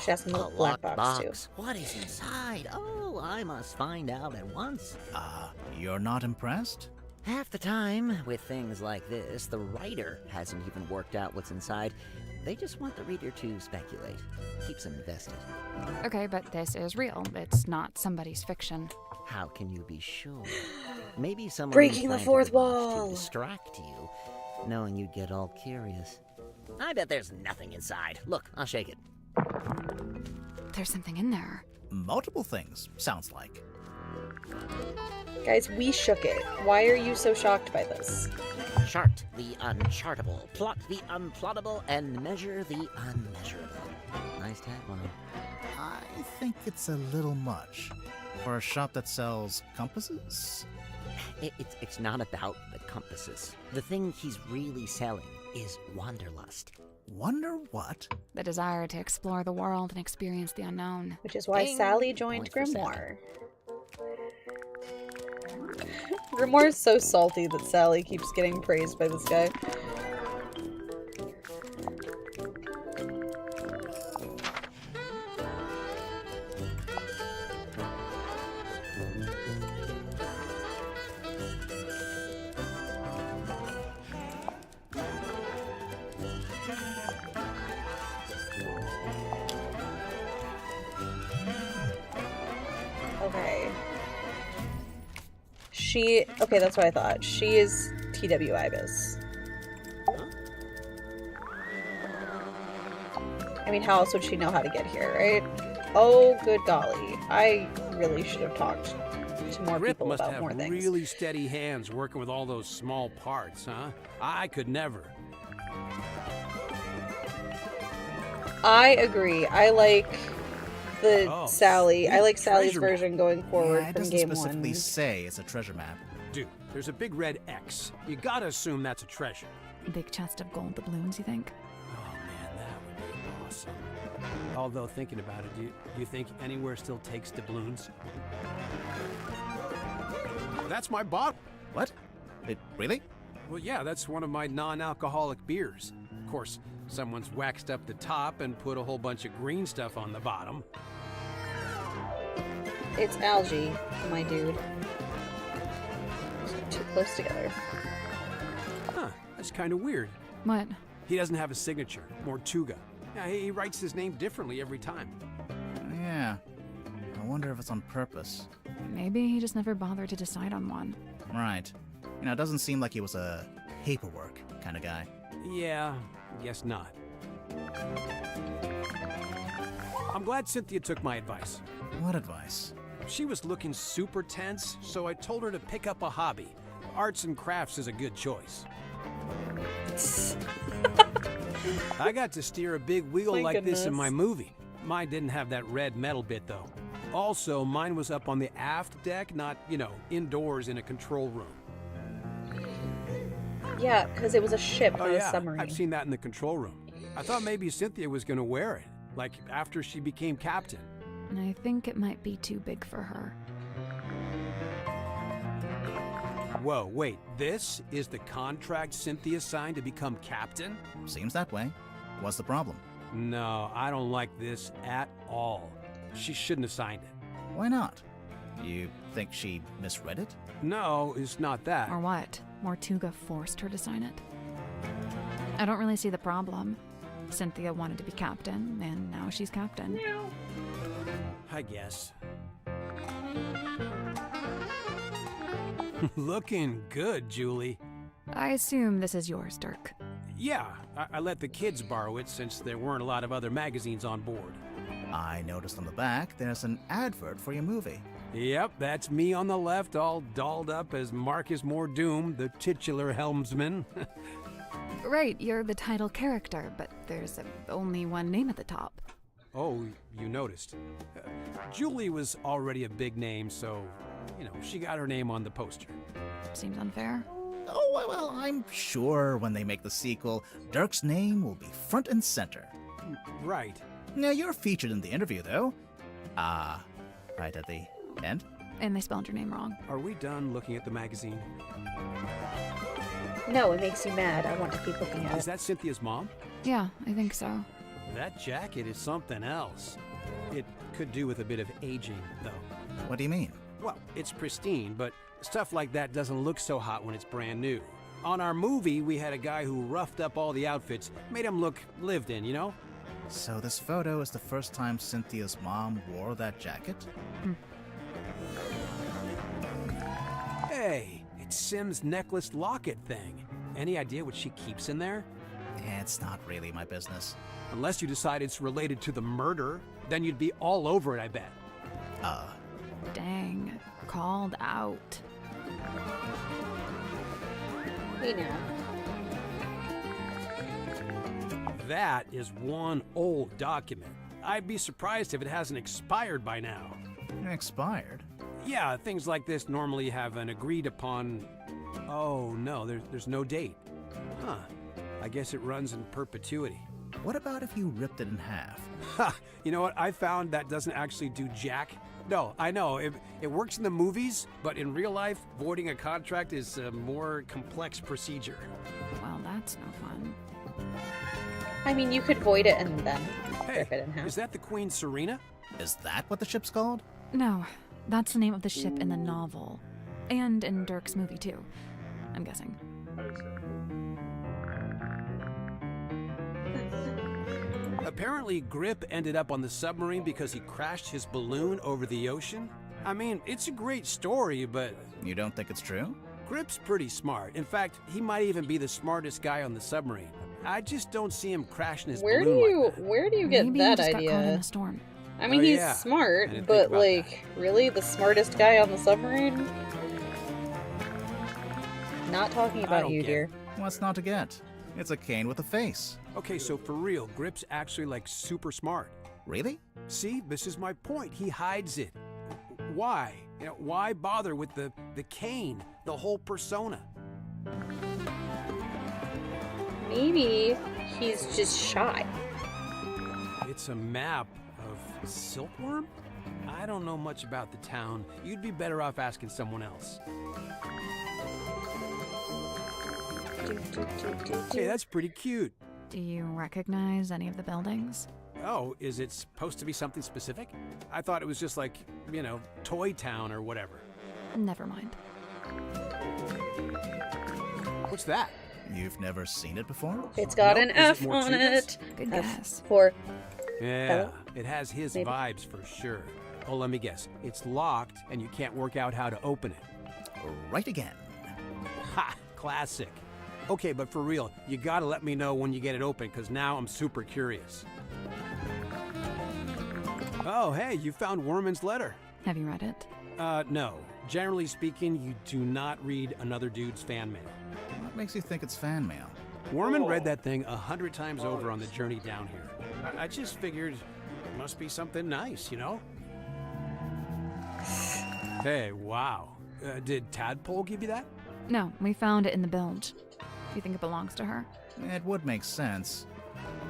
She has a little A black locked box, too. What is inside? Oh, I must find out at once. You're not impressed? Half the time, with things like this, the writer hasn't even worked out what's inside. They just want the reader to speculate. Keeps them invested. Okay, but this is real. It's not somebody's fiction. How can you be sure? Maybe someone Breaking the planted fourth the box wall. to distract you, knowing you'd get all curious. I bet there's nothing inside. Look, I'll shake it. There's something in there. Multiple things, sounds like. Guys, we shook it. Why are you so shocked by this? Chart the unchartable, plot the unplottable, and measure the unmeasurable. Nice tagline. I think it's a little much. For a shop that sells compasses? It's not about the compasses. The thing he's really selling is wanderlust. Wonder what? The desire to explore the world and experience the unknown. Which is why Ding. Sally joined Point for Grimoire. Grimoire is so salty that Sally keeps getting praised by this guy. Okay. Okay, that's what I thought. She is TW Ibis. I mean, how else would she know how to get here, right? Oh, good golly. I really should have talked to more Rip people must about have more things. really steady hands working with all those small parts, huh? I could never. I agree. I like the Oh, Sally. I like Sally's treasure map. version going forward Yeah, it from doesn't game specifically one. say it's a treasure map. Dude, there's a big red X. You gotta assume that's a treasure. Big chest of gold doubloons, you think? Oh man, that would be awesome. Although thinking about it, do you think anywhere still takes doubloons? That's my bottle. What? Really? Well, yeah, that's one of my non-alcoholic beers. Of course, someone's waxed up the top and put a whole bunch of green stuff on the bottom. It's algae, my dude. Too close together. Huh, that's kind of weird. What? He doesn't have a signature, Mortuga. Yeah, he writes his name differently every time. Yeah. I wonder if it's on purpose. Maybe he just never bothered to decide on one. Right. It doesn't seem like he was a paperwork kind of guy. Yeah, guess not. I'm glad Cynthia took my advice. What advice? She was looking super tense, so I told her to pick up a hobby. Arts and crafts is a good choice. I got to steer a big wheel My like this in goodness. my movie. Mine didn't have that red metal bit, though. Also, mine was up on the aft deck, not, indoors in a control room. Yeah, because it was a ship, Oh, not a yeah, submarine. I've seen that in the control room. I thought maybe Cynthia was going to wear it, like after she became captain. I think it might be too big for her. Whoa, wait, this is the contract Cynthia signed to become captain? Seems that way. What's the problem? No, I don't like this at all. She shouldn't have signed it. Why not? You think she misread it? No, it's not that. Or what? Mortuga forced her to sign it? I don't really see the problem. Cynthia wanted to be captain, and now she's captain. I guess. Looking good, Julie. I assume this is yours, Dirk. Yeah, I let the kids borrow it since there weren't a lot of other magazines on board. I noticed on the back there's an advert for your movie. Yep, that's me on the left, all dolled up as Marcus Mordoom, the titular helmsman. Right, you're the title character, but there's only one name at the top. Oh, you noticed. Julie was already a big name, so, she got her name on the poster. Seems unfair. Oh, well, I'm sure when they make the sequel, Dirk's name will be front and center. Right. Now, you're featured in the interview, though. Right at the end. And they spelled your name wrong. Are we done looking at the magazine? No, it makes you mad. I want to keep looking at Is it. that Cynthia's mom? Yeah, I think so. That jacket is something else. It could do with a bit of aging, though. What do you mean? Well, it's pristine, but stuff like that doesn't look so hot when it's brand new. On our movie, we had a guy who roughed up all the outfits, made them look lived in, So this photo is the first time Cynthia's mom wore that jacket? Hey, it's Sim's necklace locket thing. Any idea what she keeps in there? It's not really my business. Unless you decide it's related to the murder, then you'd be all over it, I bet. Dang, called out. Hey now. That is one old document. I'd be surprised if it hasn't expired by now. Expired? Yeah, things like this normally have an agreed upon... Oh, no, there's no date. Huh. I guess it runs in perpetuity. What about if you ripped it in half? Ha! You know what? I found that doesn't actually do jack. No, I know. It works in the movies, but in real life, voiding a contract is a more complex procedure. Well, that's no fun. I mean, you could void it and then Hey, rip it in half. is that the Queen Serena? Is that what the ship's called? No, that's the name of the ship in the novel. And in Dirk's movie, too. I'm guessing. Apparently, Grip ended up on the submarine because he crashed his balloon over the ocean. I mean, it's a great story, but You don't think it's true? Grip's pretty smart. In fact, he might even be the smartest guy on the submarine. I just don't see him crashing his Where balloon like that. do you get Maybe that he just got caught in idea? a storm. I mean, Oh, he's yeah. I smart, didn't think but about like, really, the smartest guy on the submarine? Not talking I about don't you, get dear. it. What's not to get? It's a cane with a face. Okay, so for real, Grip's actually like super smart. Really? See, this is my point. He hides it. Why? Why bother with the cane, the whole persona? Maybe he's just shy. It's a map of Silkworm? I don't know much about the town. You'd be better off asking someone else. Hey, that's pretty cute. Do you recognize any of the buildings? Oh, is it supposed to be something specific? I thought it was just like, Toy Town or whatever. Never mind. What's that? You've never seen it before? It's got Nope. an Is it F more on Tugas? it. Good F guess. for Yeah, Oh. it has his Maybe. vibes for sure. Oh, let me guess. It's locked and you can't work out how to open it. Right again. Ha! Classic. Okay, but for real, you gotta let me know when you get it open, because now I'm super curious. Oh, hey, you found Worman's letter. Have you read it? No. Generally speaking, you do not read another dude's fan mail. What makes you think it's fan mail? Worman read that thing 100 times over on the journey down here. I just figured it must be something nice, you know? Hey, wow. Did Tadpole give you that? No, we found it in the bilge. You think it belongs to her? It would make sense.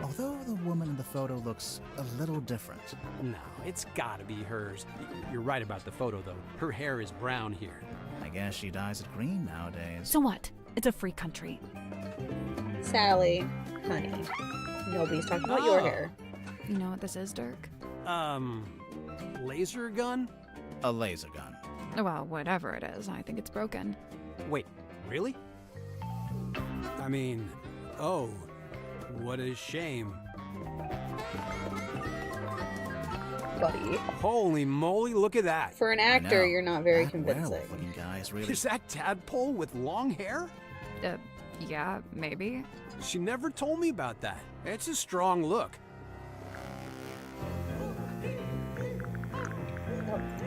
Although the woman in the photo looks a little different. No, it's gotta be hers. You're right about the photo, though. Her hair is brown here. I guess she dyes it green nowadays. So what? It's a free country. Sally, honey. Nobody's talking about your Oh. hair. You know what this is, Dirk? Laser gun? A laser gun. Well, whatever it is, I think it's broken. Wait, really? I mean, oh, what a shame. Buddy. Holy moly, look at that. For an I actor, know. you're not very That convincing. werewolf-looking guy is really... Is that Tadpole with long hair? Yeah, maybe. She never told me about that. It's a strong look.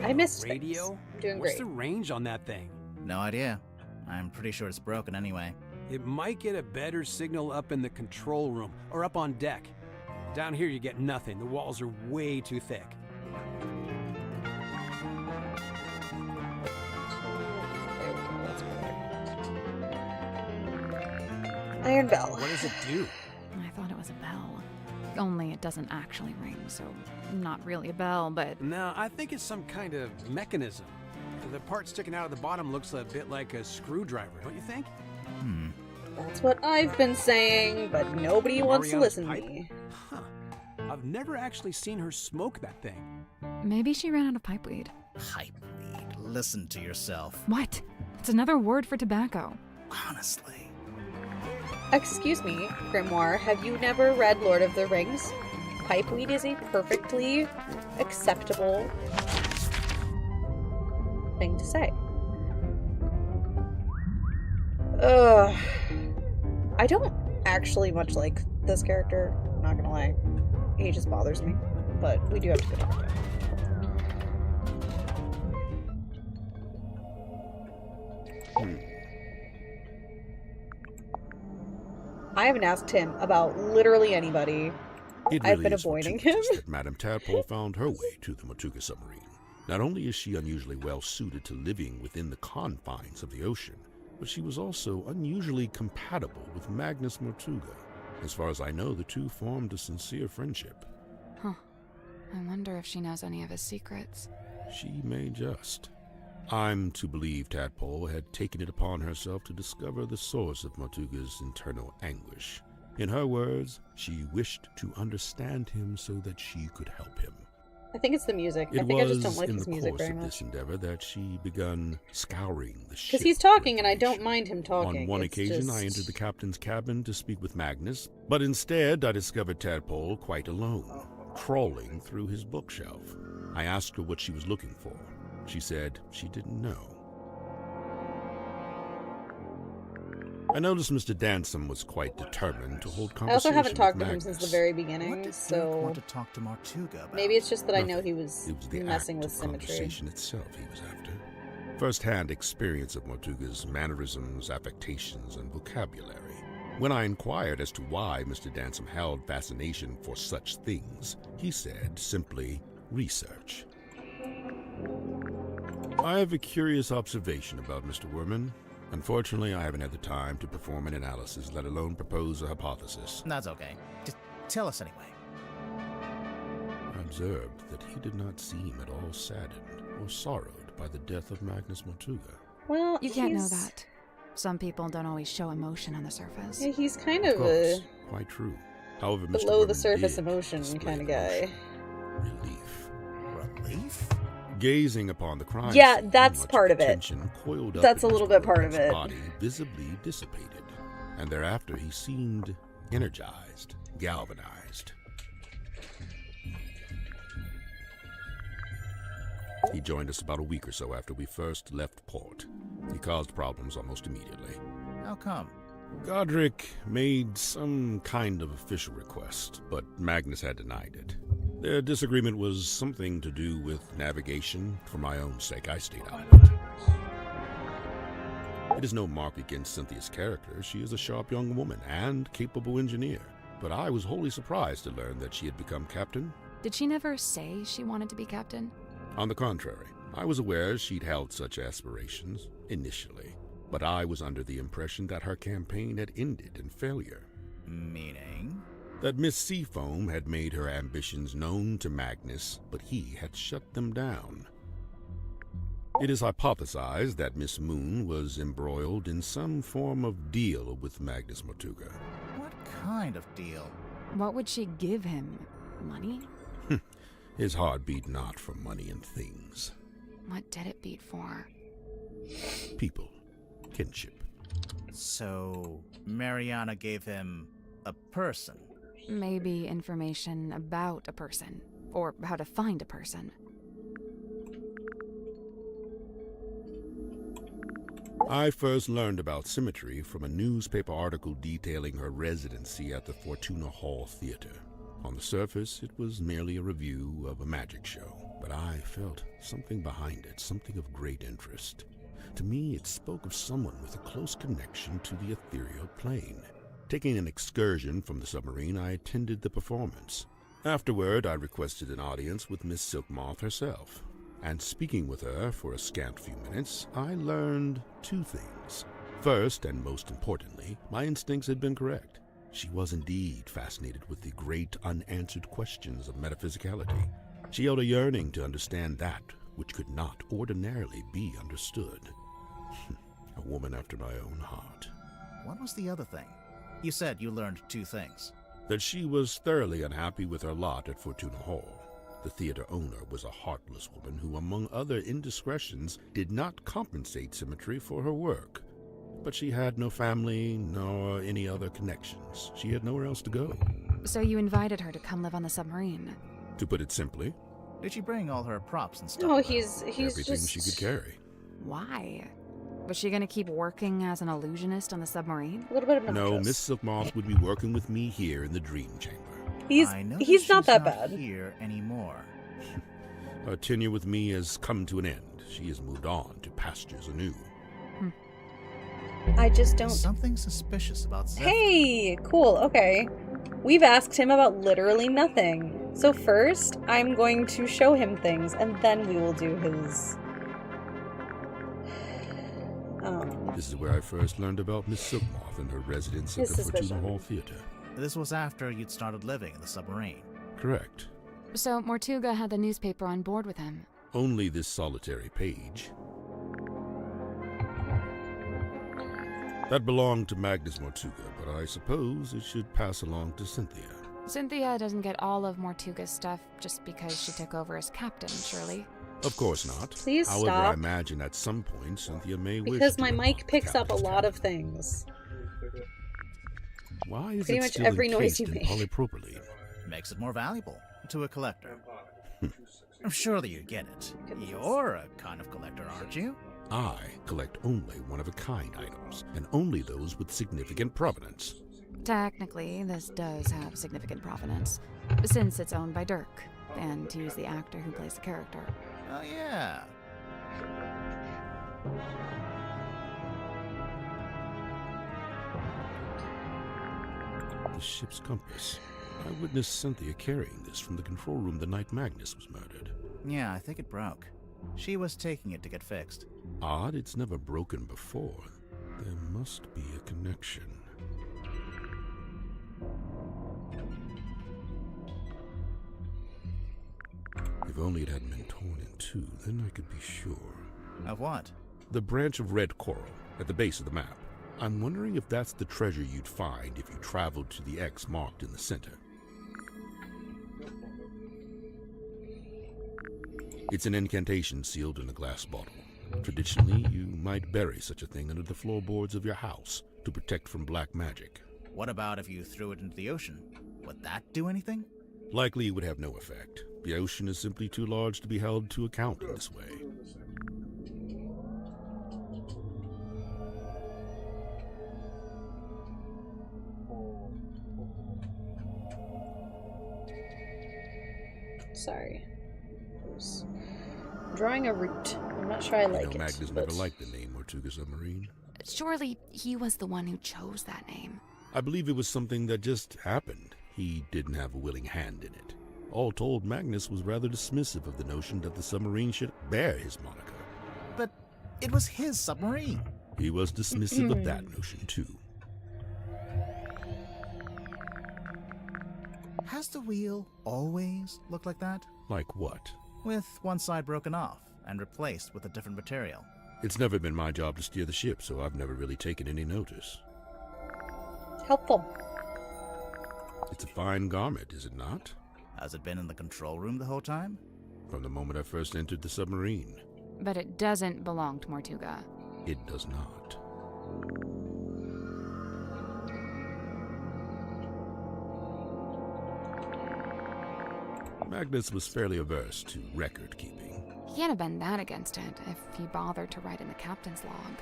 I missed Radio? things. Doing What's great. the range on that thing? No idea. I'm pretty sure it's broken anyway. It might get a better signal up in the control room or up on deck. Down here you get nothing. The walls are way too thick. Iron Bell. What does it do? I thought it was a bell. Only it doesn't actually ring, so not really a bell, but No, I think it's some kind of mechanism. The part sticking out of the bottom looks a bit like a screwdriver, don't you think? That's what I've been saying, but nobody wants to Mariana's listen to pipe? me. Huh. I've never actually seen her smoke that thing. maybe she ran out of pipeweed. Hype weed. Listen to yourself. What? It's another word for tobacco. Honestly. Excuse me, Grimoire, have you never read Lord of the Rings? Pipeweed is a perfectly acceptable thing to say. Ugh. I don't actually much like this character, not gonna lie. He just bothers me. But we do have to go talk to him. I haven't asked him about literally anybody. It I've really been is avoiding fortuitous him. that Madame Tadpole found her way to the Matuga submarine. Not only is she unusually well suited to living within the confines of the ocean, but she was also unusually compatible with Magnus Mortuga. As far as I know, the two formed a sincere friendship. Huh. I wonder if she knows any of his secrets. She may just. I'm to believe Tadpole had taken it upon herself to discover the source of Mortuga's internal anguish. In her words, she wished to understand him so that she could help him. I think it's the music. I It think I was just don't like in his the music course very of much. this endeavor that she begun scouring the ship. Because he's for talking and I don't information. mind him talking. On one It's occasion, just... I entered the captain's cabin to speak with Magnus, but instead I discovered Tadpole quite alone, crawling through his bookshelf. I asked her what she was looking for. She said she didn't know. I noticed Mr. Dansom was quite determined to hold I conversation also haven't talked with to him Magnus. since the very What beginning, did Dirk so want to talk to Mortuga about? maybe it's just that I know Nothing. he was It was the messing act with of symmetry. conversation itself he was after. First-hand experience of Mortuga's mannerisms, affectations, and vocabulary. When I inquired as to why Mr. Dansom held fascination for such things, he said simply, research. I have a curious observation about Mr. Worman. Unfortunately, I haven't had the time to perform an analysis, let alone propose a hypothesis. That's okay. Just tell us anyway. I observed that he did not seem at all saddened or sorrowed by the death of Magnus Mortuga. Well, You can't know he's- that. Some people don't always show emotion on the surface. Yeah, he's kind Of of course, a quite true. However, Mr. below the Worman surface did emotion display kind of guy. emotion. Relief. Relief? Gazing upon the crime Yeah, scene, that's much part of it. tension coiled up That's in a little Mr. bit part of Worman's it. Body visibly dissipated. and thereafter he seemed energized, galvanized. He joined us about a week or so after we first left port. He caused problems almost immediately. How come? Godric made some kind of official request, but Magnus had denied it. Their disagreement was something to do with navigation. For my own sake, I stayed out of it. It is no mark against Cynthia's character. She is a sharp young woman and capable engineer. But I was wholly surprised to learn that she had become captain. Did she never say she wanted to be captain? On the contrary, I was aware she'd held such aspirations, initially. But I was under the impression that her campaign had ended in failure. Meaning? That Miss Seafoam had made her ambitions known to Magnus, but he had shut them down. It is hypothesized that Miss Moon was embroiled in some form of deal with Magnus Mortuga. What kind of deal? What would she give him? Money? His heart beat not for money and things. What did it beat for? People. Kinship. So, Mariana gave him a person? Maybe information about a person, or how to find a person. I first learned about Symmetry from a newspaper article detailing her residency at the Fortuna Hall Theater. On the surface, it was merely a review of a magic show, but I felt something behind it, something of great interest. To me, it spoke of someone with a close connection to the ethereal plane. Taking an excursion from the submarine, I attended the performance. Afterward, I requested an audience with Miss Silkmoth herself. And speaking with her for a scant few minutes, I learned two things. First, and most importantly, my instincts had been correct. She was indeed fascinated with the great unanswered questions of metaphysicality. She held a yearning to understand that which could not ordinarily be understood. A woman after my own heart. What was the other thing? You said you learned two things. That she was thoroughly unhappy with her lot at Fortuna Hall. The theater owner was a heartless woman who, among other indiscretions, did not compensate Symmetry for her work. But she had no family, nor any other connections. She had nowhere else to go. So you invited her to come live on the submarine? To put it simply, Did she bring all her props and stuff? No, with her? he's everything just... she could carry. Why? Was she gonna keep working as an illusionist on the submarine? A little bit of No, nachos. Miss Silkmoth would be working with me here in the Dream Chamber. I know He's not she's that bad. Here anymore. Her tenure with me has come to an end. She has moved on to pastures anew. I just don't... Something suspicious about Zephyr. Hey, cool, okay. We've asked him about literally nothing. So first, I'm going to show him things, and then we will do his... This is where I first learned about Miss Silkmoth and her residence at His the Fortuna suspicion. Hall Theater. This was after you'd started living in the submarine. Correct. So Mortuga had the newspaper on board with him. Only this solitary page. That belonged to Magnus Mortuga, but I suppose it should pass along to Cynthia. Cynthia doesn't get all of Mortuga's stuff just because she took over as captain, surely. Of course not. Please However, I stop. imagine at some point Cynthia may wish Because to my belong mic to picks up a Captain's lot of cabin. things. Why is Pretty it much still every noise encased you in make. polypropylene? Makes it more valuable to a collector. I'm sure that you get it. You're a kind of collector, aren't you? I collect only one-of-a-kind items, and only those with significant provenance. Technically, this does have significant provenance, since it's owned by Dirk, and he's the actor who plays the character. Oh, yeah. The ship's compass. I witnessed Cynthia carrying this from the control room the night Magnus was murdered. Yeah, I think it broke. She was taking it to get fixed. Odd, it's never broken before. There must be a connection. If only it hadn't been torn in two, then I could be sure. Of what? The branch of red coral at the base of the map. I'm wondering if that's the treasure you'd find if you traveled to the X marked in the center. It's an incantation sealed in a glass bottle. Traditionally, you might bury such a thing under the floorboards of your house, to protect from black magic. What about if you threw it into the ocean? Would that do anything? Likely it would have no effect. The ocean is simply too large to be held to account in this way. Sorry. I was drawing a root. I'm not sure I like it. Magnus but... never liked the name Tortuga Submarine. Surely he was the one who chose that name. I believe it was something that just happened. He didn't have a willing hand in it. All told, Magnus was rather dismissive of the notion that the submarine should bear his moniker. But it was his submarine. He was dismissive of that notion, too. Has the wheel always looked like that? Like what? With one side broken off and replaced with a different material. It's never been my job to steer the ship, so I've never really taken any notice. Helpful. It's a fine garment, is it not? Has it been in the control room the whole time? From the moment I first entered the submarine. But it doesn't belong to Mortuga. It does not. Magnus was fairly averse to record keeping. He can't have been that against it if he bothered to write in the captain's log.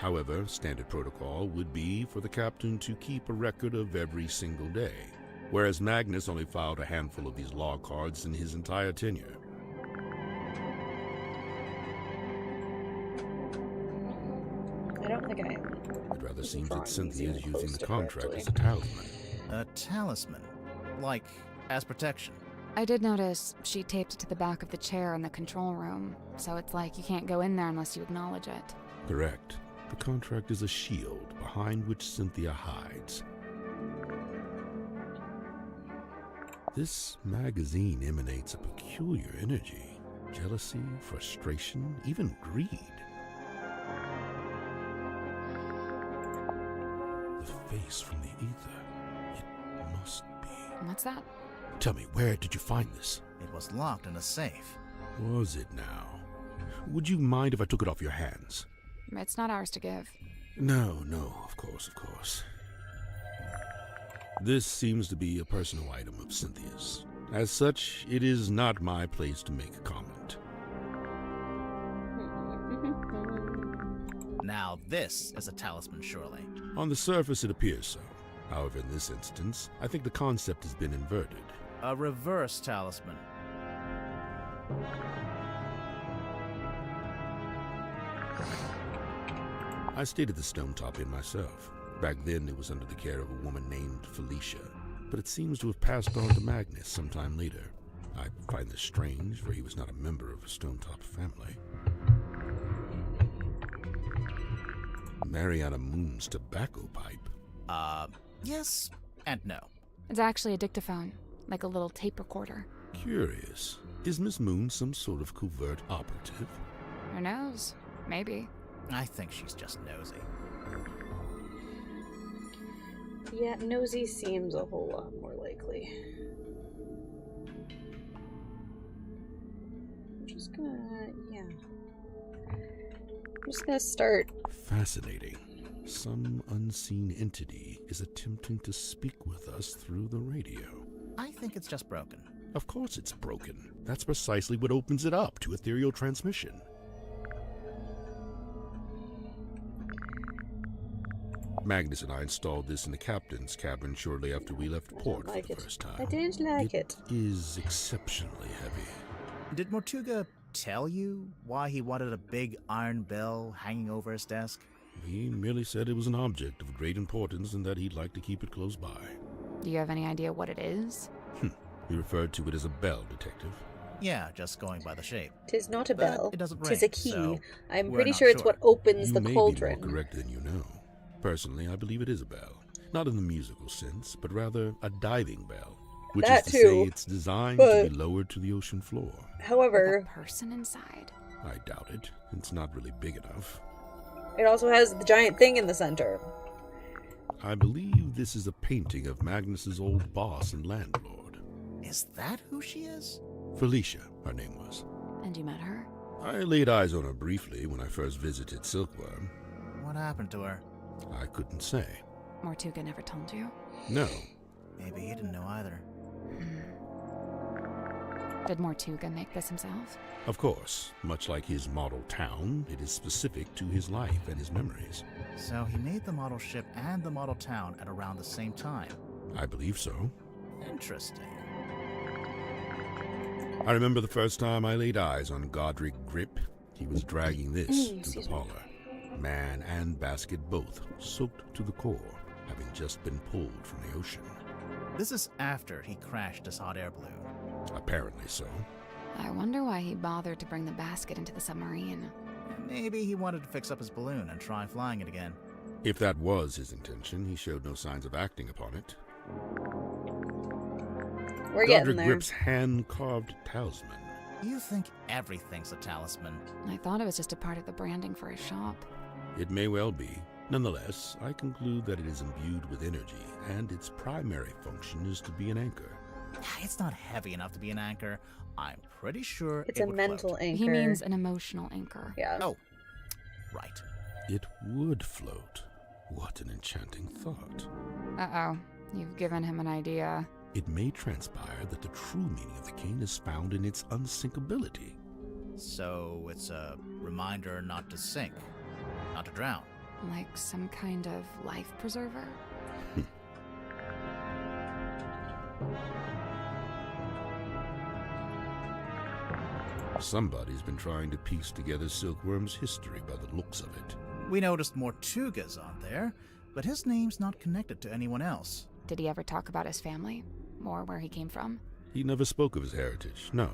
However, standard protocol would be for the captain to keep a record of every single day, whereas Magnus only filed a handful of these log cards in his entire tenure. I don't think I am. It rather seems that Cynthia is using the contract as a talisman. A talisman? Like, as protection? I did notice she taped it to the back of the chair in the control room, so it's like you can't go in there unless you acknowledge it. Correct. The contract is a shield behind which Cynthia hides. This magazine emanates a peculiar energy. Jealousy, frustration, even greed. The face from the ether. It must be. What's that? Tell me, where did you find this? It was locked in a safe. Was it now? Would you mind if I took it off your hands? It's not ours to give. No, of course. This seems to be a personal item of Cynthia's. As such, it is not my place to make a comment. Now this is a talisman, surely. On the surface, it appears so. However, in this instance, I think the concept has been inverted. A reverse talisman. I stayed at the Stone Top Inn myself. Back then, it was under the care of a woman named Felicia, but it seems to have passed on to Magnus sometime later. I find this strange, for he was not a member of a Stone Top family. Mariana Moon's tobacco pipe. Yes and no. It's actually a dictaphone, like a little tape recorder. Curious. Is Miss Moon some sort of covert operative? Who knows? Maybe. I think she's just nosy. Yeah, nosy seems a whole lot more likely. I'm just gonna start. Fascinating. Some unseen entity is attempting to speak with us through the radio. I think it's just broken. Of course it's broken. That's precisely what opens it up to ethereal transmission. Magnus and I installed this in the captain's cabin shortly after we left port for the first time. I didn't like it. It is exceptionally heavy. Did Mortuga tell you why he wanted a big iron bell hanging over his desk? He merely said it was an object of great importance and that he'd like to keep it close by. Do you have any idea what it is? He referred to it as a bell, Detective. Yeah, just going by the shape. Tis not a But bell. it doesn't Tis a ring, key. so I'm we're pretty not sure it's what opens You the may cauldron. be more correct than you know. Personally, I believe it is a bell. Not in the musical sense, but rather a diving bell. Which That is to too, say it's designed but- to be lowered to the ocean floor. However, With a person inside. I doubt it. It's not really big enough. it also has the giant thing in the center. I believe this is a painting of Magnus's old boss and landlord. Is that who she is? Felicia, her name was. And you met her? I laid eyes on her briefly when I first visited Silkworm. What happened to her? I couldn't say. Mortuga never told you? No. Maybe he didn't know either. Did Mortuga make this himself? Of course, much like his model town, it is specific to his life and his memories. So he made the model ship and the model town at around the same time. I believe so. Interesting. I remember the first time I laid eyes on Godric Grip. He was dragging this to the parlor. Man and basket both soaked to the core, having just been pulled from the ocean. This is after he crashed his hot air balloon. Apparently so. I wonder why he bothered to bring the basket into the submarine. Maybe he wanted to fix up his balloon and try flying it again. If that was his intention, he showed no signs of acting upon it. We're getting Godric there. Grip's hand-carved talisman. You think everything's a talisman. I thought it was just a part of the branding for his shop. It may well be. Nonetheless, I conclude that it is imbued with energy, and its primary function is to be an anchor. It's not heavy enough to be an anchor. I'm pretty sure It's it a would mental float. anchor. He means an emotional anchor. Yeah. Oh, right. It would float. What an enchanting thought. Uh-oh. You've given him an idea. It may transpire that the true meaning of the cane is found in its unsinkability. So it's a reminder not to sink, not to drown. Like some kind of life preserver? Somebody's been trying to piece together Silkworm's history by the looks of it. We noticed Mortuga's on there, but his name's not connected to anyone else. Did he ever talk about his family? Or where he came from? He never spoke of his heritage, no.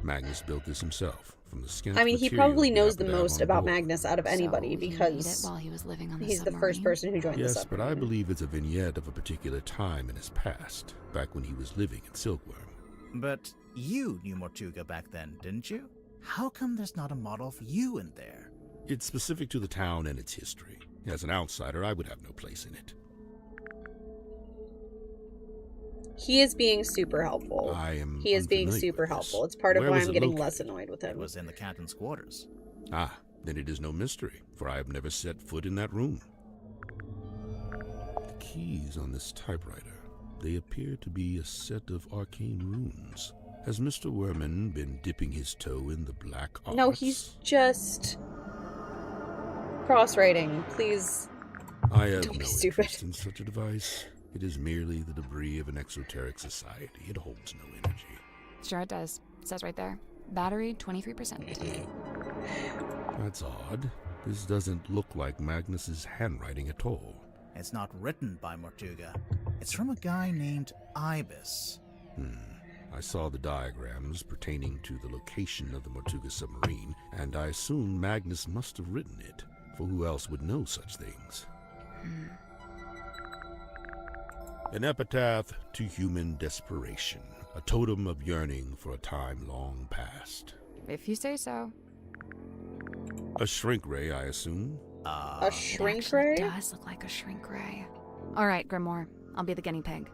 Magnus built this himself, from the scant I mean, he material probably he knows the happened to have most on about board. Magnus out of anybody So he made it because while he was living on the he's the first submarine? person who joined the Yes, submarine. but I believe it's a vignette of a particular time in his past, back when he was living in Silkworm. But you knew Mortuga back then, didn't you? How come there's not a model of you in there? It's specific to the town and its history. As an outsider, I would have no place in it. He is being super helpful. I am He is being unfamiliar super with this. helpful. It's part of Where why was I'm it getting located? less annoyed with It him. was in the captain's quarters. Ah, then it is no mystery, for I have never set foot in that room. The keys on this typewriter, they appear to be a set of arcane runes. Has Mr. Werman been dipping his toe in the black arts? No, he's just cross-writing. Please. I have Don't no be stupid. interest in such a device. It is merely the debris of an exoteric society. It holds no energy. Sure it does. It says right there. Battery 23%. That's odd. This doesn't look like Magnus's handwriting at all. It's not written by Mortuga. It's from a guy named Ibis. I saw the diagrams pertaining to the location of the Mortuga submarine, and I assume Magnus must have written it, for who else would know such things? An epitaph to human desperation, a totem of yearning for a time long past. If you say so. A shrink ray, I assume? A shrink It actually ray? does look like a shrink ray. All right, Grimoire. I'll be the guinea pig.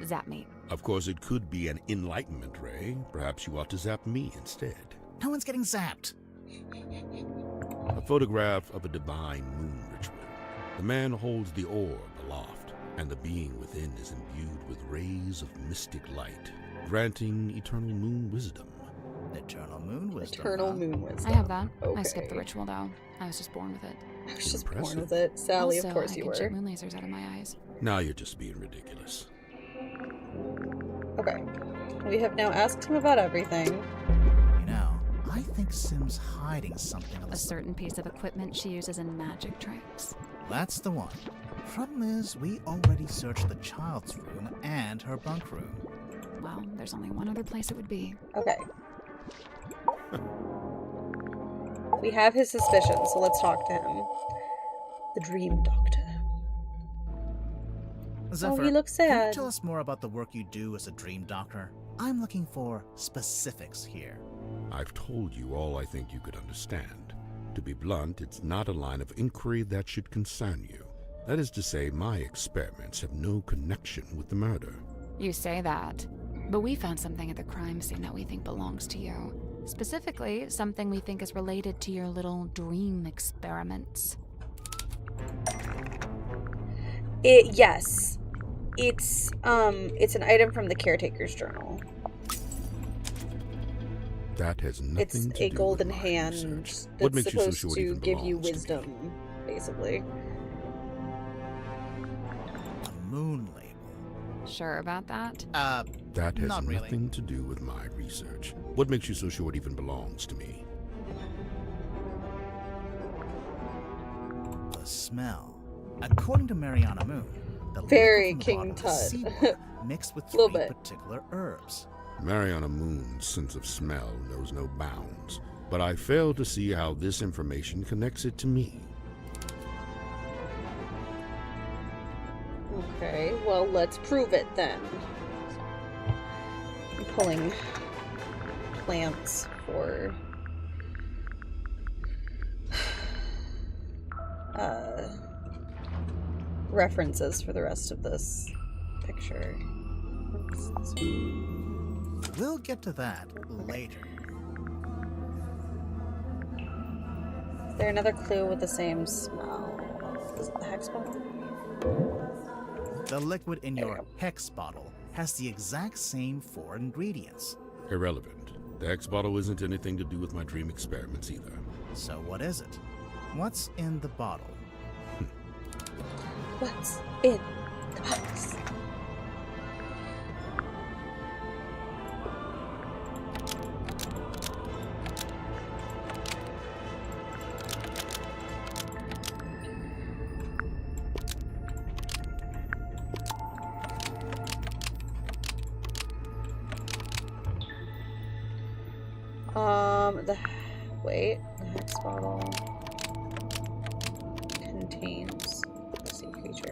Zap me. Of course, it could be an enlightenment ray. Perhaps you ought to zap me instead. No one's getting zapped. A photograph of a divine moon ritual. The man holds the orb aloft, and the being within is imbued with rays of mystic light, granting eternal moon wisdom. Eternal moon wisdom. Eternal huh? moon wisdom. I have that. I Okay. skipped the ritual, though. I was just born with it. I was just born Impressive. with it. Sally, also, of course I you can shoot were. moon lasers out of my eyes. Now you're just being ridiculous. Okay. We have now asked him about everything. You know, I think Sim's hiding something on the A certain piece of equipment she uses in magic tricks. That's the one. Problem is, we already searched the child's room and her bunk room. Well, there's only one other place it would be. Okay. We have his suspicions, so let's talk to him. The Dream Doctor. Zephyr, he looks Can sad. you tell us more about the work you do as a dream doctor? I'm looking for specifics here. I've told you all I think you could understand. To be blunt, it's not a line of inquiry that should concern you. That is to say, my experiments have no connection with the murder. You say that, but we found something at the crime scene that we think belongs to you. Specifically, something we think is related to your little dream experiments. Yes. It's an item from the caretaker's journal. That has nothing It's to a do golden with my hand research. that's What makes you so supposed sure it to even give you belongs to me? wisdom, basically. A moon label. Sure about that? That has Not really. nothing to do with my research. What makes you so sure it even belongs to me? The smell. According to Mariana Moon, the Very liquid from the King bottle is Tut. seawater mixed with Little 3 bit. particular herbs. Mariana Moon's sense of smell knows no bounds, but I fail to see how this information connects it to me. Okay, well, let's prove it then. I'm pulling plants for references for the rest of this picture. Oops, this one. We'll get to that later. Is there another clue with the same smell? Is it the hex bottle? The liquid in There your you go. hex bottle has the exact same 4 ingredients. Irrelevant. The X bottle isn't anything to do with my dream experiments either. So what is it? What's in the bottle? What's in the box? The hex bottle contains a sea creature.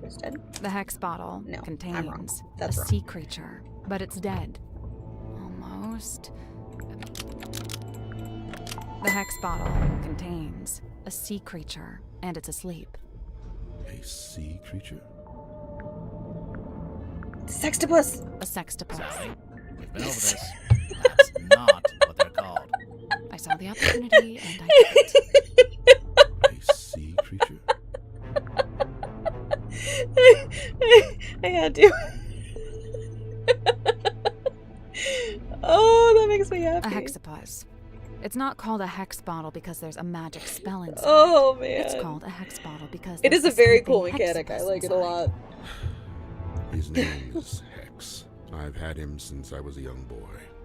It's dead? The hex bottle No, I'm contains wrong. That's a wrong. sea creature, but it's dead. Almost. The hex bottle contains a sea creature, and it's asleep. A sea creature? Sextopus! A sextopus. Sally, we've been over this. That's not what they're called. I saw the opportunity, and I took it. A sea creature? I had to. Oh, that makes me happy. A hexapus. It's not called a hex bottle because there's a magic spell inside. Oh, man. It's called a hex bottle because It is a there's very sleeping cool mechanic. I hexapus like it a inside. lot. His name is Hex. I've had him since I was a young boy.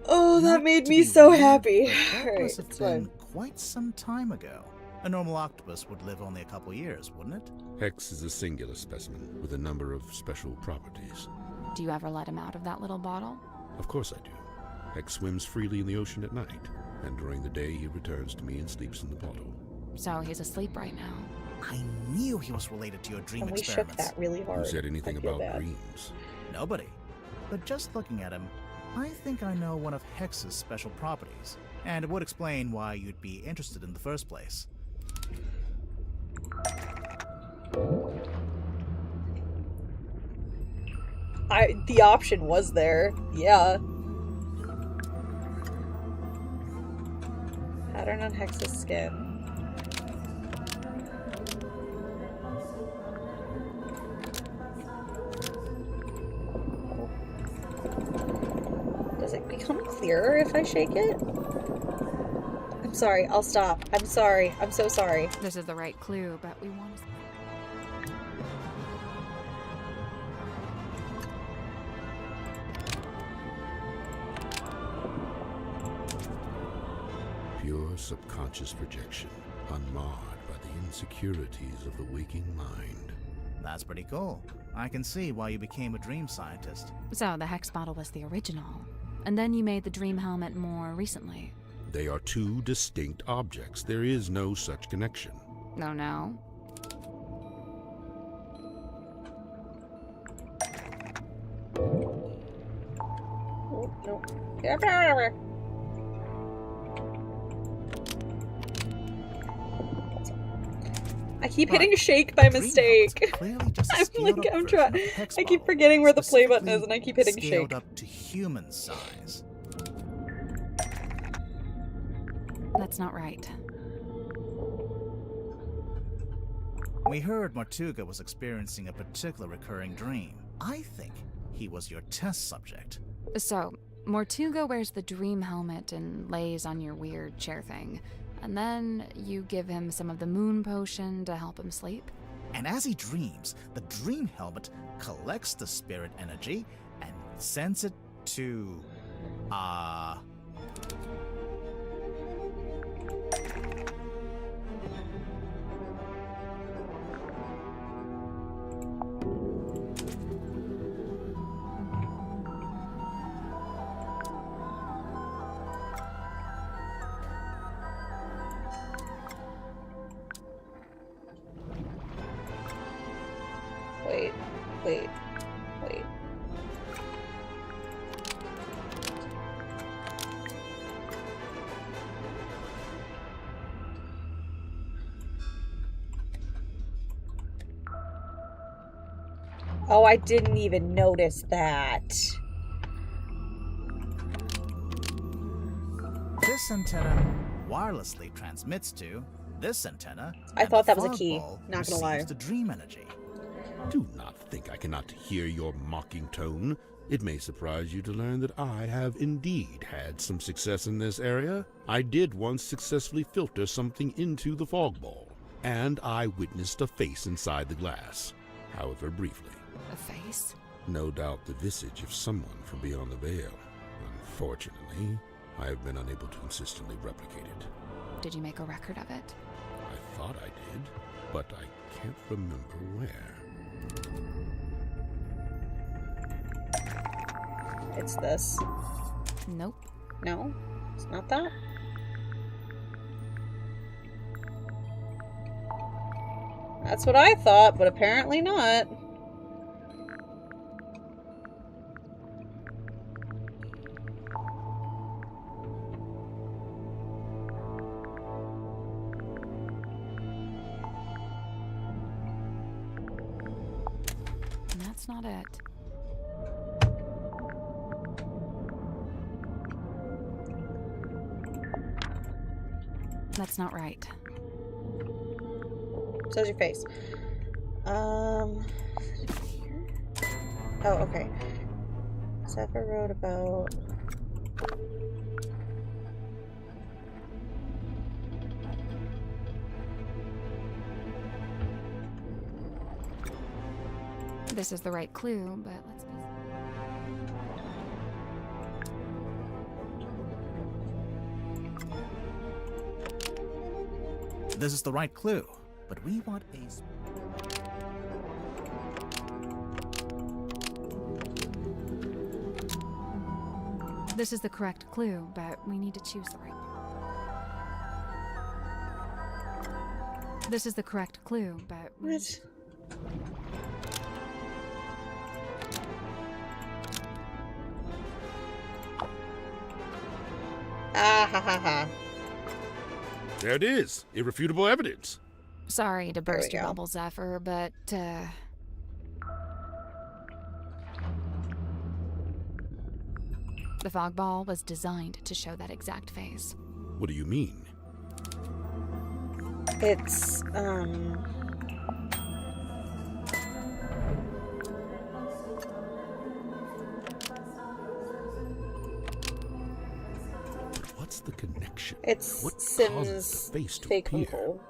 Oh, that Not made to me be so rude, happy. but that Alright, must have it's been fine. quite some time ago. A normal octopus would live only a couple years, wouldn't it? Hex is a singular specimen with a number of special properties. Do you ever let him out of that little bottle? Of course I do. Hex swims freely in the ocean at night, and during the day he returns to me and sleeps in the bottle. So he's asleep right now. I knew he was related to your dream And we shook experiments. that really hard. Who said anything I feel about bad. dreams? Nobody. But just looking at him, I think I know one of Hex's special properties, and it would explain why you'd be interested in the first place. The option was there. Yeah. Pattern on Hex's skin. Does it become clearer if I shake it? I'm sorry, I'll stop. I'm sorry. I'm so sorry. This is the right clue, but we want to... Pure subconscious projection, unmarred by the insecurities of the waking mind. That's pretty cool. I can see why you became a dream scientist. So the hex bottle was the original. And then you made the dream helmet more recently. They are two distinct objects. There is no such connection. No, no. Oh, no. I keep hitting shake by Dream mistake. helmet's clearly just a I'm scaled like, up I'm version trying. of the Hex I keep bottle, forgetting where the play button is, specifically and I keep hitting scaled shake. up to human size. That's not right. We heard Martuga was experiencing a particular recurring dream. I think he was your test subject. So, Mortuga wears the dream helmet and lays on your weird chair thing. And then you give him some of the moon potion to help him sleep. And as he dreams, the dream helmet collects the spirit energy and sends it to... Wait. Oh, I didn't even notice that. This antenna wirelessly transmits to this antenna. I and thought the that was a fog key, ball not gonna lie. receives the dream energy. Do not think I cannot hear your mocking tone. It may surprise you to learn that I have indeed had some success in this area. I did once successfully filter something into the fog ball, and I witnessed a face inside the glass, however briefly. A face? No doubt the visage of someone from beyond the veil. Unfortunately, I have been unable to consistently replicate it. Did you make a record of it? I thought I did, but I can't remember where. It's this. Nope. No? It's not that? That's what I thought, but apparently not. That's not it. That's not right. So's your face. Oh, okay. Zephyr wrote about... This is the right clue, but let's be... This is the right clue, but we want a... This is the correct clue, but we need to choose the right... This is the correct clue, but... What? Ah ha ha ha. There it is. Irrefutable evidence. Sorry to burst your go. bubble, Zephyr, but, the fog ball was designed to show that exact face. What do you mean? It's, What's the connection? It's What causes Sim's the face to fake appear? uncle.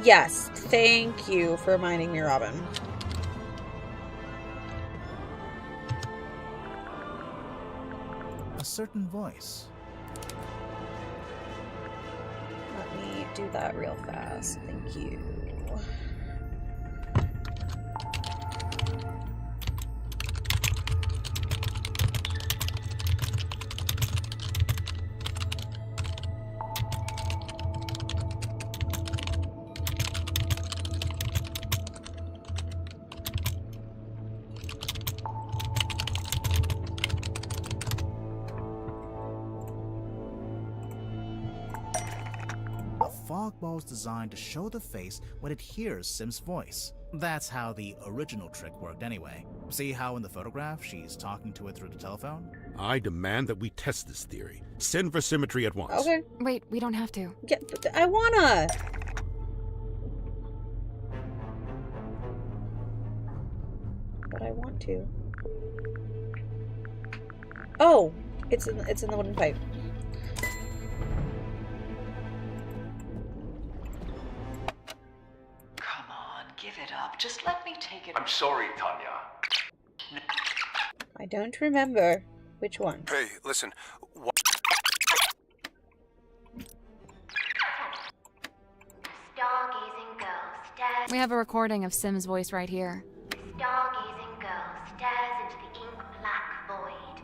Yes, thank you for reminding me, Robin. A certain voice. Let me do that real fast. Thank you. Fog ball is designed to show the face when it hears Sim's voice. That's how the original trick worked anyway. See how in the photograph she's talking to it through the telephone? I demand that we test this theory. Send for symmetry at once. Okay. Wait, we don't have to. Yeah, but I wanna. But I want to. Oh, it's in the wooden pipe. Come on, give it up. Just let me take it. I'm sorry, Tanya. I don't remember which one. Hey, listen. Stargazing girl stares. We have a recording of Sim's voice right here. Stargazing girl stares into the ink-black void.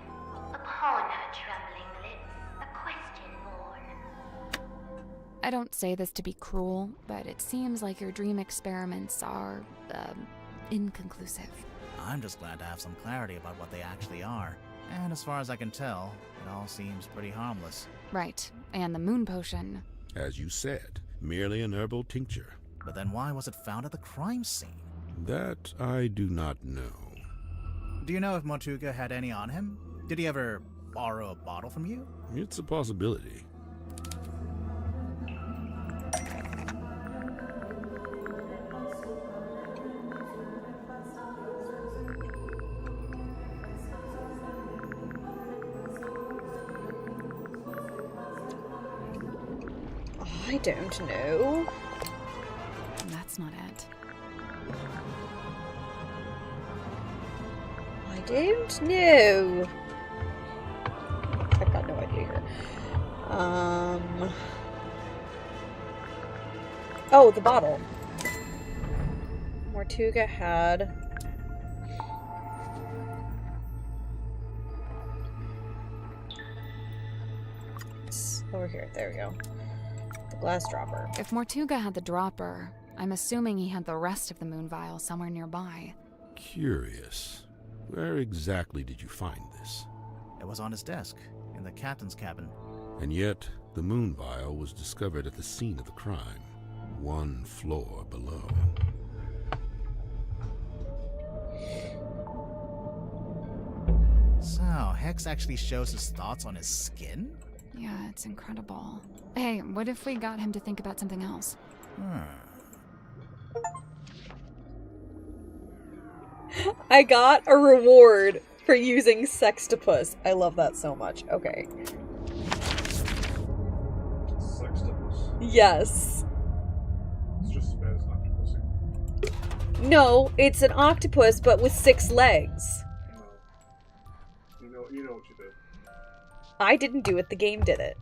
Upon her trembling lips, a question born. I don't say this to be cruel, but it seems like your dream experiments are, inconclusive. I'm just glad to have some clarity about what they actually are. And as far as I can tell, it all seems pretty harmless. Right, and the moon potion. As you said, merely an herbal tincture. But then why was it found at the crime scene? That I do not know. Do you know if Motuga had any on him? Did he ever borrow a bottle from you? It's a possibility. I don't know. That's not it. I don't know. I've got no idea here. Oh, the bottle. Mortuga had. It's over here. There we go. The glass dropper. If Mortuga had the dropper, I'm assuming he had the rest of the moon vial somewhere nearby. Curious. Where exactly did you find this? It was on his desk, in the captain's cabin. And yet, the moon vial was discovered at the scene of the crime, 1 floor below. So, Hex actually shows his thoughts on his skin? Yeah, it's incredible. Hey, what if we got him to think about something else? I got a reward for using Sextopus. I love that so much. Okay. Sextopus? Yes. It's just as bad as octopus. No, it's an octopus, but with 6 legs. No. You know what you did. I didn't do it, the game did it.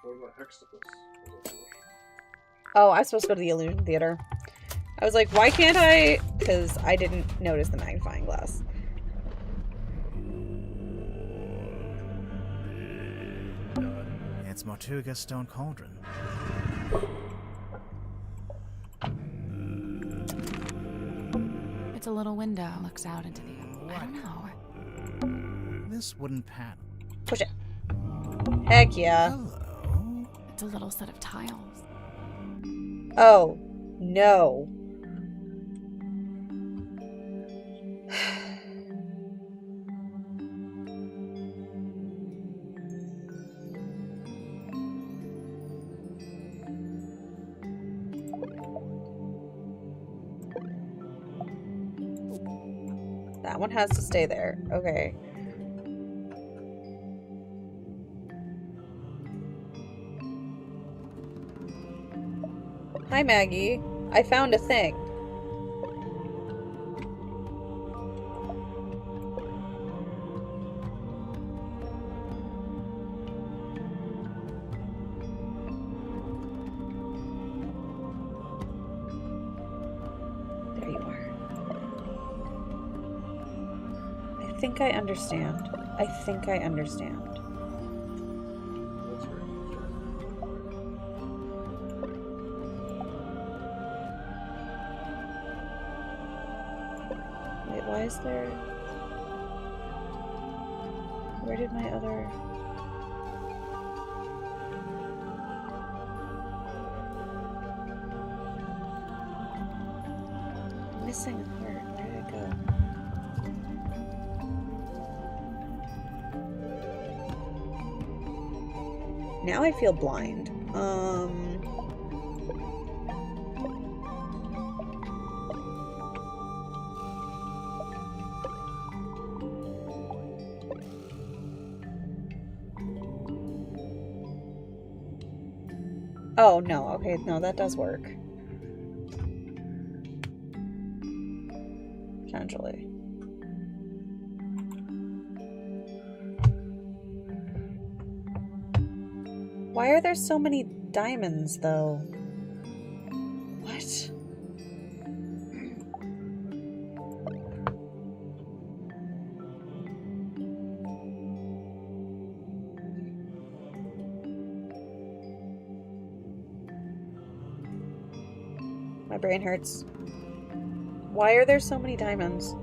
What about hextopus? Oh, I was supposed to go to the Illusion Theater. I was like, why can't I? Because I didn't notice the magnifying glass. It's Mortuga's stone cauldron. It's a little window. Looks out into the... I don't know. This wooden panel. Push it. Heck yeah. Hello? It's a little set of tiles. Oh, no. That one has to stay there. Okay. Hi, Maggie. I found a thing. There you are. I think I understand. I think I understand. That's right. Wait, why is there... Where did my other... missing a heart. Where did it go? Now I feel blind. Oh, no. Okay, no, that does work. Potentially. Why are there so many diamonds, though? What? My brain hurts. Why are there so many diamonds?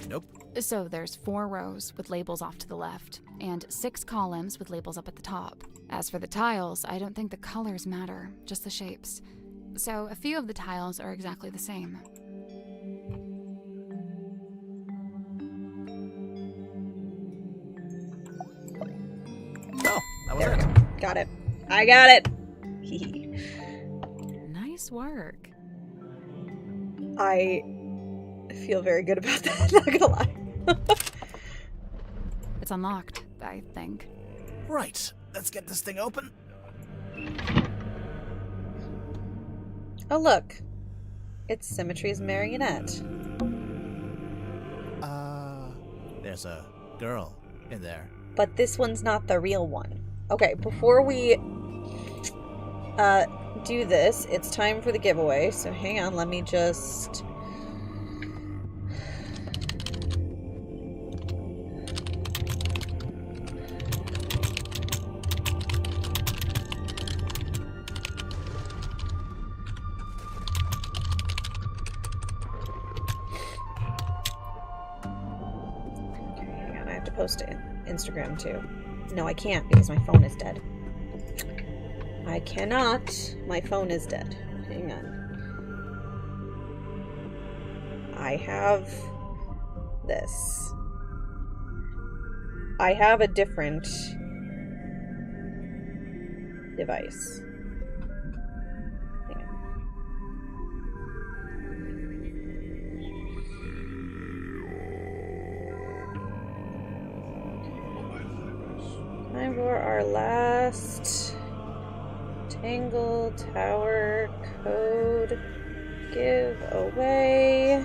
Nope. So there's 4 rows with labels off to the left, and 6 columns with labels up at the top. As for the tiles, I don't think the colors matter, just the shapes. So a few of the tiles are exactly the same. Oh, that was There we it. go. Got it. I got it. Nice work. I feel very good about that, not gonna lie. It's unlocked, I think. Right, let's get this thing open. Oh, look. It's Symmetry's marionette. There's a girl in there. But this one's not the real one. Okay, before we do this, it's time for the giveaway. So hang on, let me just... post to Instagram too. No, I can't because my phone is dead. I cannot. My phone is dead. Hang on. I have this. I have a different device. Hang on. Time for our last Tangle Tower code giveaway.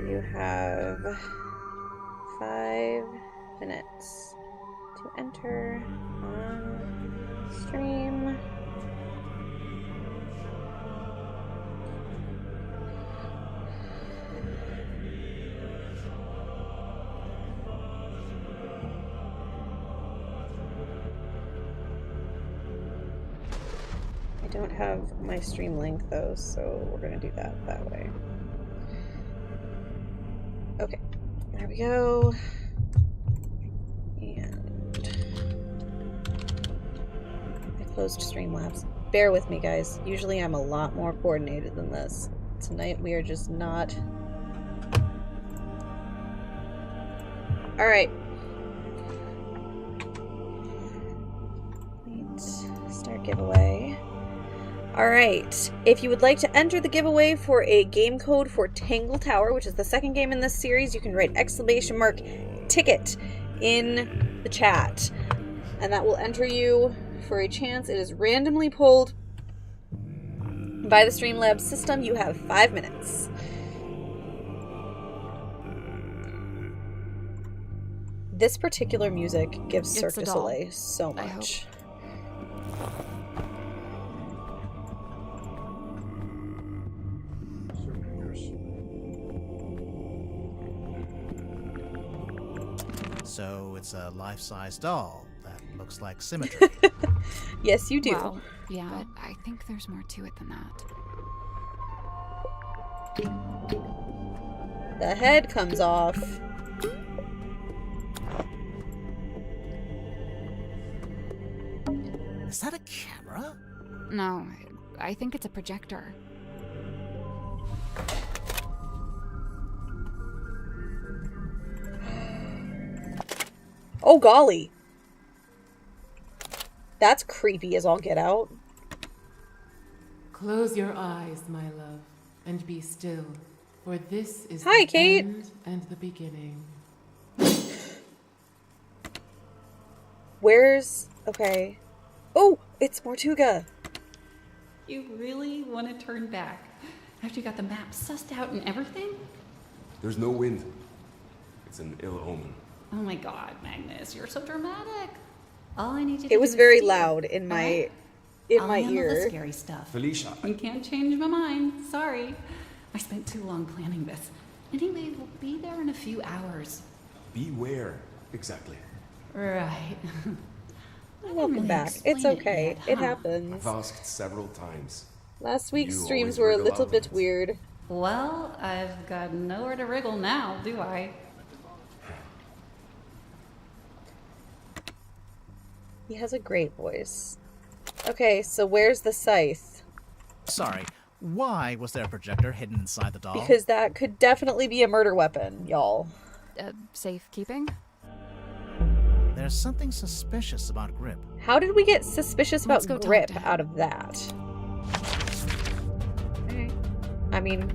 You have 5 minutes to enter on stream. I don't have my stream link though, so we're gonna do that way. Okay, there we go. And I closed Streamlabs. Bear with me, guys. Usually I'm a lot more coordinated than this. Tonight we are just not. Alright. Start giveaway. Alright. If you would like to enter the giveaway for a game code for Tangle Tower, which is the second game in this series, you can write !ticket in the chat. And that will enter you for a chance. It is randomly pulled by the Streamlabs system. You have 5 minutes. This particular music gives Cirque du Soleil so much. So it's a life-size doll that looks like symmetry. Yes, you do. Well, yeah, but I think there's more to it than that. The head comes off. Is that a camera? No, I think it's a projector. Oh, golly. That's creepy as all get out. Close your eyes, my love, and be still, for this is Hi, the Kate. end and the beginning. Where's... Okay. Oh, it's Mortuga. You really want to turn back after you got the map sussed out and everything? There's no wind. It's an ill omen. Oh my god, Magnus, you're so dramatic. All I need you to It was do very is steer. loud in my Alright? I'll handle the scary stuff. Felicia. You can't change my mind. Sorry. I spent too long planning this. Anyway, we'll be there in a few hours. Beware. Exactly. Right. Welcome back. It's okay. It happens. I've asked several times. Last week's You streams always were a wriggle little out of bit it. weird. Well, I've got nowhere to wriggle now, do I? He has a great voice. Okay, so where's the scythe? Sorry, why was there a projector hidden inside the doll? Because that could definitely be a murder weapon, y'all. Safekeeping? There's something suspicious about Grip. How did we get suspicious about Let's go talk Grip to him. out of that? Okay. I mean,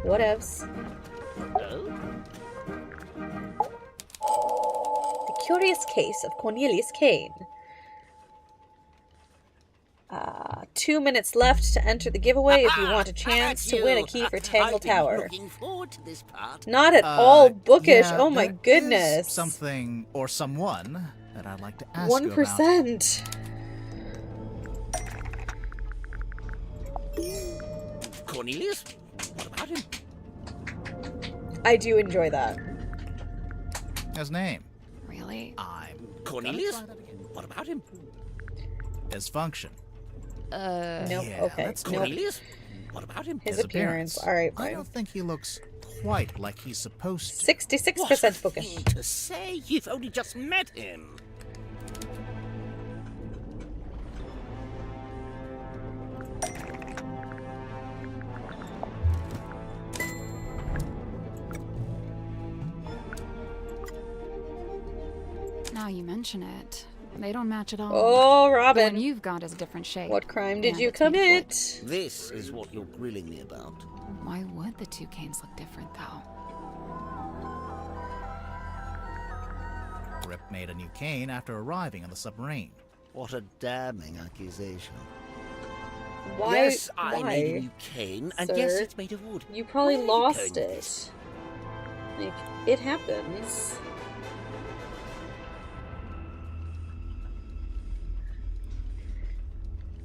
whatevs. The Curious Case of Cornelius Kane. 2 minutes left to enter the giveaway if you want a chance to win a key for Tangle Tower. Looking forward to this part. Not at all bookish. Yeah, Oh my there goodness. is something or someone that I'd like to ask you about. 1%. Cornelius? What about him? I do enjoy that. His name. Really? I'm Cornelius? What about him? His function. Nope. Yeah, Okay. that's Nope. Cornelius? What about him? His appearance. All right, I fine. don't think he looks quite like he's supposed to. 66% bookish. What a thing to say. You've only just met him. Now you mention it. They don't match at all. Oh, The Robin. one you've got is a different shape. What crime did and you it's made of wood. commit? This is what you're grilling me about. Why would the two canes look different, though? Grip made a new cane after arriving on the submarine. What a damning accusation. Why? Yes, I why? made a new cane, and sir? yes, it's made of wood. You probably Where are you lost going with it. this? Like, it happens.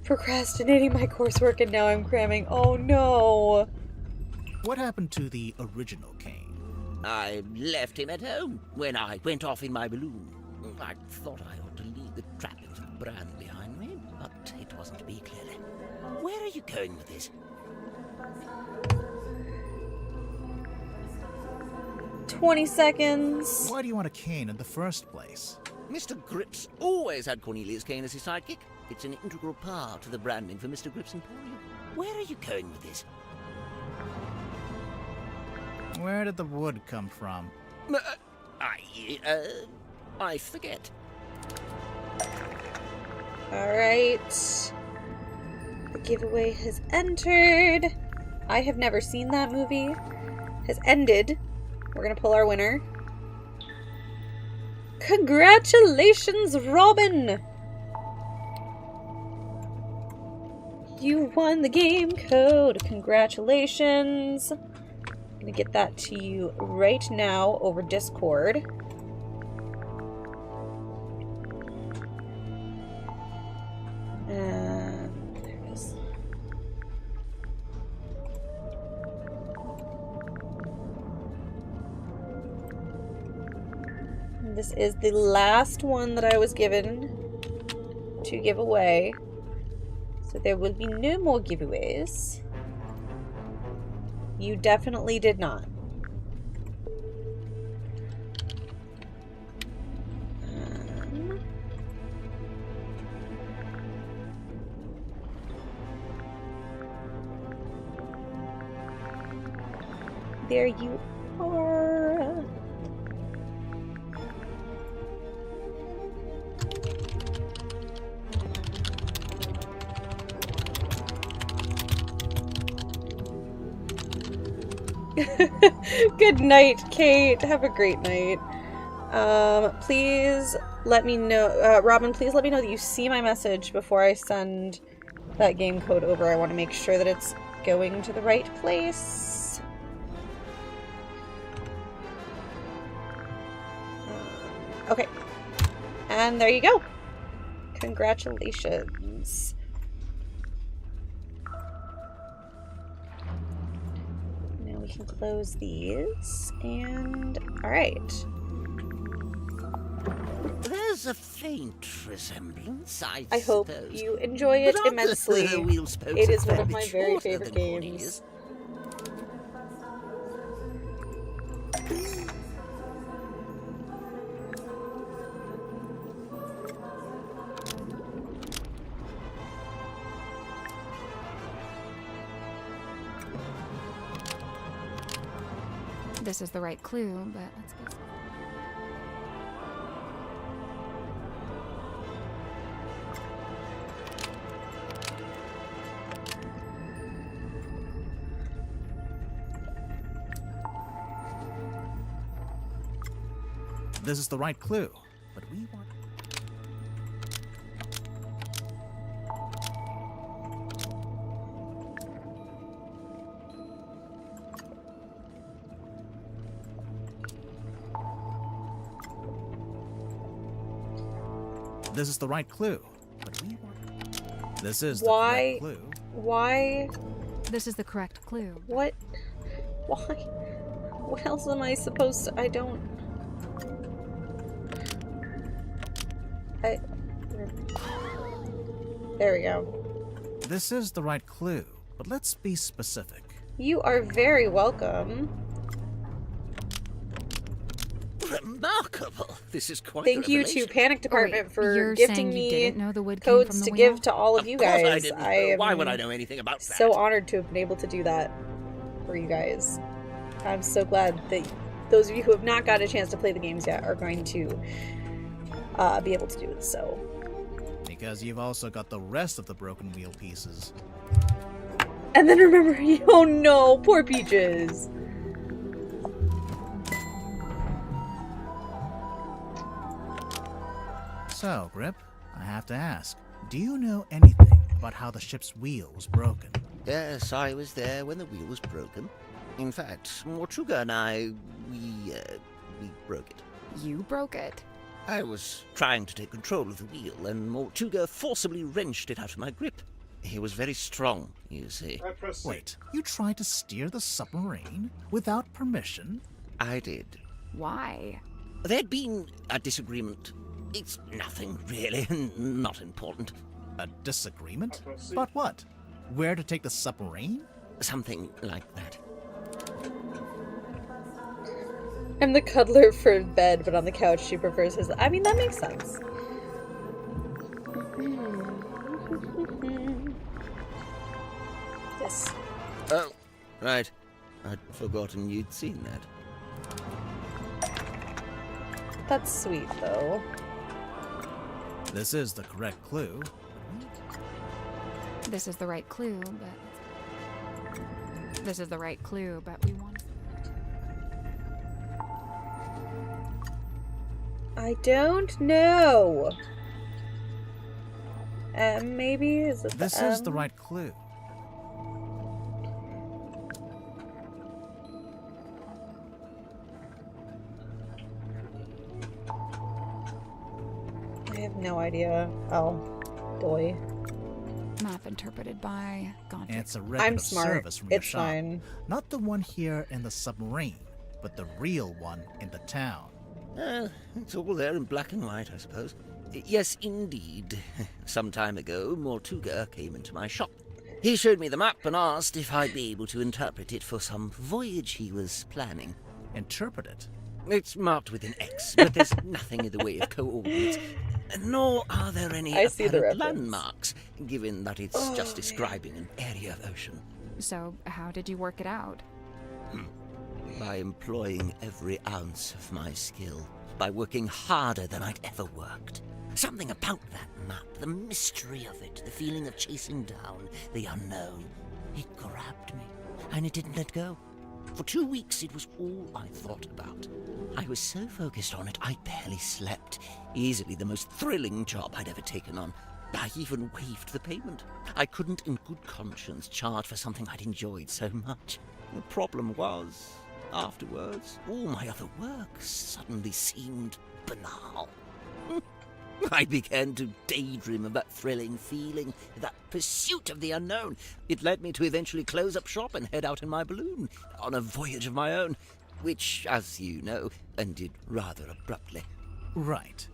Procrastinating my coursework and now I'm cramming. Oh no! What happened to the original cane? I left him at home when I went off in my balloon. I thought I ought to leave the trappings of the brand behind me, but it wasn't to be, clearly. Where are you going with this? 20 seconds. Why do you want a cane in the first place? Mr. Grips always had Cornelius Kane as his sidekick. It's an integral part of the branding for Mr. Grips Emporium. Where are you going with this? Where did the wood come from? I forget. Alright. The giveaway has entered. I have never seen that movie. Has ended. We're gonna pull our winner. Congratulations, Robin! You won the game code. Congratulations. I'm gonna get that to you right now over Discord. And there it is. This is the last one that I was given to give away. So there will be no more giveaways. You definitely did not. There you are. Good night, Kate. Have a great night. Please let me know, Robin, please let me know that you see my message before I send that game code over. I want to make sure that it's going to the right place. Okay. And there you go. Congratulations. We can close these, and alright. There's a faint resemblance, I hope suppose. you enjoy it But aren't immensely. the wheel spokes It a is one fair of bit my very shorter favorite than games. Cornelius? This is the right clue, but let's go. This is the right clue, but we want... This is the right clue, but we want... This is the correct clue. Why? This is the correct clue. What? Why? What else am I supposed to... I don't... There we go. This is the right clue, but let's be specific. You are very welcome. Remarkable. This is quite Thank a you revelation. to Panic Department for you're gifting saying you me didn't know the wood came codes from the to wheel? give to all of you course I guys. didn't. I am Why would I know anything about that? so honored to have been able to do that for you guys. I'm so glad that those of you who have not got a chance to play the games yet are going to be able to do it. So, Because you've also got the rest of the broken wheel pieces. and then remember, oh no, poor Peaches. So, Grip, I have to ask, do you know anything about how the ship's wheel was broken? Yes, I was there when the wheel was broken. In fact, Mortuga and I, we broke it. You broke it? I was trying to take control of the wheel, and Mortuga forcibly wrenched it out of my grip. He was very strong, you see. Wait, you tried to steer the submarine without permission? I did. Why? There'd been a disagreement. It's nothing, really, not important. A disagreement? About what? Where to take the submarine? Something like that. I'm the cuddler for bed, but on the couch she prefers his... I mean, that makes sense. Yes. Oh, right. I'd forgotten you'd seen that. That's sweet, though. This is the correct clue. This is the right clue, but we want. I don't know. Maybe is it This is the right clue. I have no idea. Oh, boy. Map interpreted by Gauntlet. It's a record I'm of smart. service from your It's shop. fine. Not the one here in the submarine, but the real one in the town. It's all there in black and white, I suppose. Yes, indeed. Some time ago, Mortuga came into my shop. He showed me the map and asked if I'd be able to interpret it for some voyage he was planning. Interpret it? It's marked with an X, but there's nothing in the way of coordinates. Nor are there any I see the apparent reference. landmarks, given that it's just describing an area of ocean. So, how did you work it out? By employing every ounce of my skill. By working harder than I'd ever worked. Something about that map, the mystery of it, the feeling of chasing down the unknown. It grabbed me, and it didn't let go. For 2 weeks, it was all I thought about. I was so focused on it, I barely slept. Easily the most thrilling job I'd ever taken on. I even waived the payment. I couldn't in good conscience charge for something I'd enjoyed so much. The problem was, afterwards, all my other work suddenly seemed banal. I began to daydream of that thrilling feeling, that pursuit of the unknown. It led me to eventually close up shop and head out in my balloon, on a voyage of my own, which, as you know, ended rather abruptly. Right.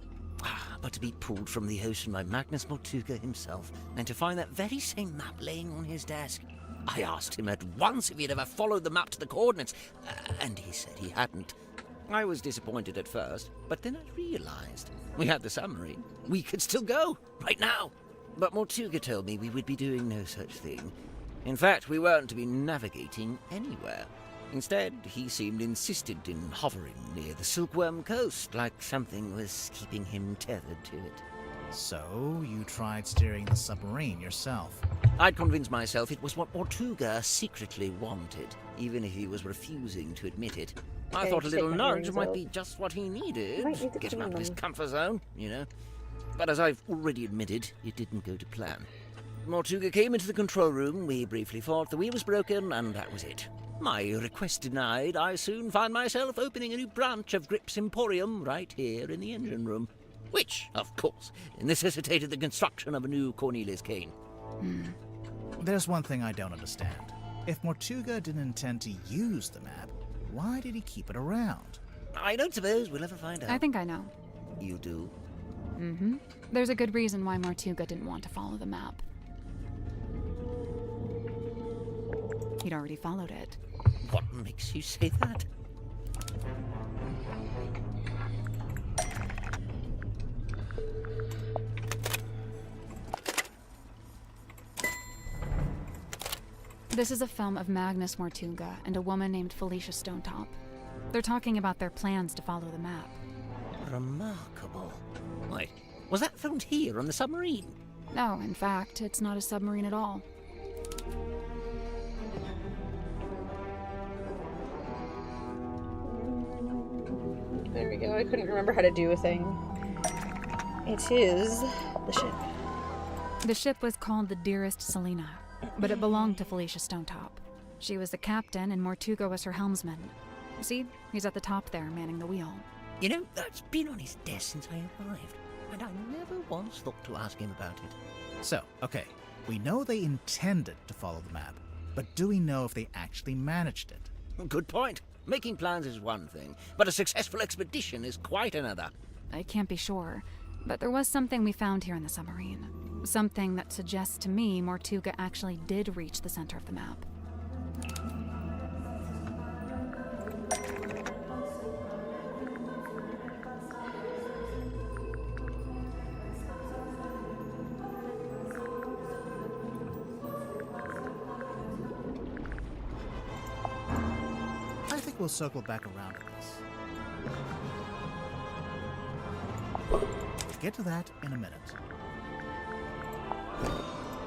But to be pulled from the ocean by Magnus Mortuga himself, and to find that very same map laying on his desk. I asked him at once if he'd ever followed the map to the coordinates, and he said he hadn't. I was disappointed at first, but then I realized we had the submarine. We could still go, right now. But Mortuga told me we would be doing no such thing. In fact, we weren't to be navigating anywhere. Instead, he seemed insistent in hovering near the Silkworm Coast, like something was keeping him tethered to it. So, you tried steering the submarine yourself? I'd convinced myself it was what Mortuga secretly wanted, even if he was refusing to admit it. I thought a little nudge might be just what he needed. Get him out of his comfort zone, you know. But as I've already admitted, it didn't go to plan. Mortuga came into the control room, we briefly thought the wheel was broken, and that was it. My request denied, I soon found myself opening a new branch of Grip's Emporium right here in the engine room. Which, of course, necessitated the construction of a new Cornelius cane. There's one thing I don't understand. If Mortuga didn't intend to use the map, why did he keep it around? I don't suppose we'll ever find out. I think I know. You do? Mm-hmm. There's a good reason why Mortuga didn't want to follow the map. He'd already followed it. What makes you say that? This is a film of Magnus Mortuga and a woman named Felicia Stonetop. They're talking about their plans to follow the map. Remarkable. Wait, was that filmed here on the submarine? No, in fact, it's not a submarine at all. There we go. I couldn't remember how to do a thing. It is the ship. The ship was called the Dearest Selena, but it belonged to Felicia Stonetop. She was the captain and Mortuga was her helmsman. See, he's at the top there, manning the wheel. You know, that's been on his desk since I arrived, and I never once thought to ask him about it. So, okay, we know they intended to follow the map, but do we know if they actually managed it? Good point. Making plans is one thing, but a successful expedition is quite another. I can't be sure, but there was something we found here in the submarine. Something that suggests to me Mortuga actually did reach the center of the map. I think we'll circle back around to this. get to that in a minute.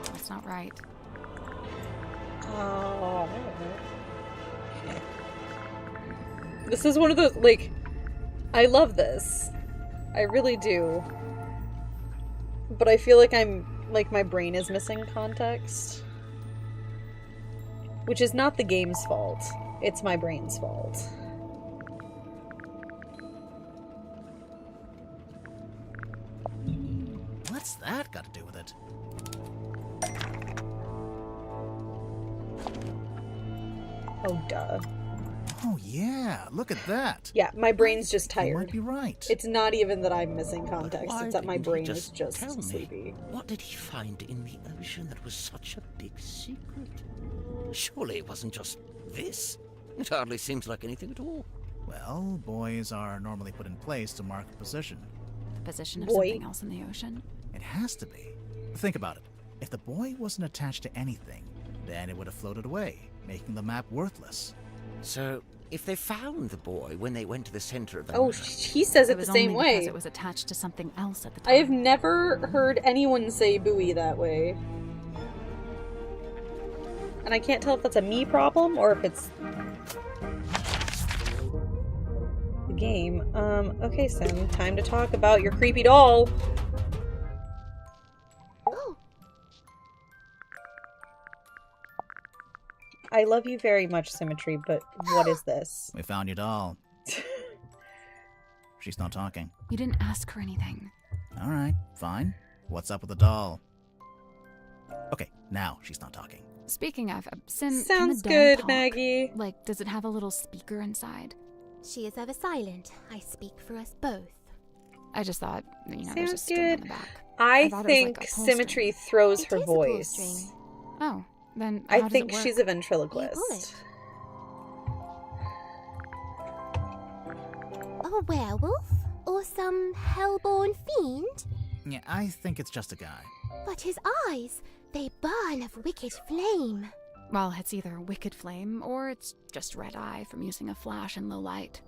That's not right. Oh. This is one of those, like, I love this. I really do. But I feel like my brain is missing context. Which is not the game's fault. It's my brain's fault. What's that got to do with it? Oh, duh. Oh, yeah. Look at that. Yeah, my brain's just tired. You might be right. It's not even that I'm missing context. Why It's that my didn't he brain is just tell me? sleepy. What did he find in the ocean that was such a big secret? Surely it wasn't just this. It hardly seems like anything at all. Well, buoys are normally put in place to mark a position. A position of Boy. something else in the ocean? It has to be. Think about it. If the buoy wasn't attached to anything, then it would have floated away, making the map worthless. So, if they found the boy when they went to the center of the Oh, map, he says it the same only because way. it was attached to something else at the time. I have never heard anyone say buoy that way. And I can't tell if that's a me problem or if it's the game. Okay, Sim, time to talk about your creepy doll. Oh, I love you very much, Symmetry, but what is this? We found your doll. She's not talking. You didn't ask her anything. All right, fine. What's up with the doll? Okay, now she's not talking. Speaking of, Sim, can Sounds the doll good, talk? Maggie. Like, does it have a little speaker inside? she is ever silent. I speak for us both. I just thought, there's a Sounds string good. on the back. I thought it was think like a pull Symmetry throws It her is a pull voice. string. Oh, then I how does think it work? she's a ventriloquist. A werewolf? Or some hellborn fiend? Yeah, I think it's just a guy. But his eyes, they burn of wicked flame. Well, it's either wicked flame or it's just red eye from using a flash in low light.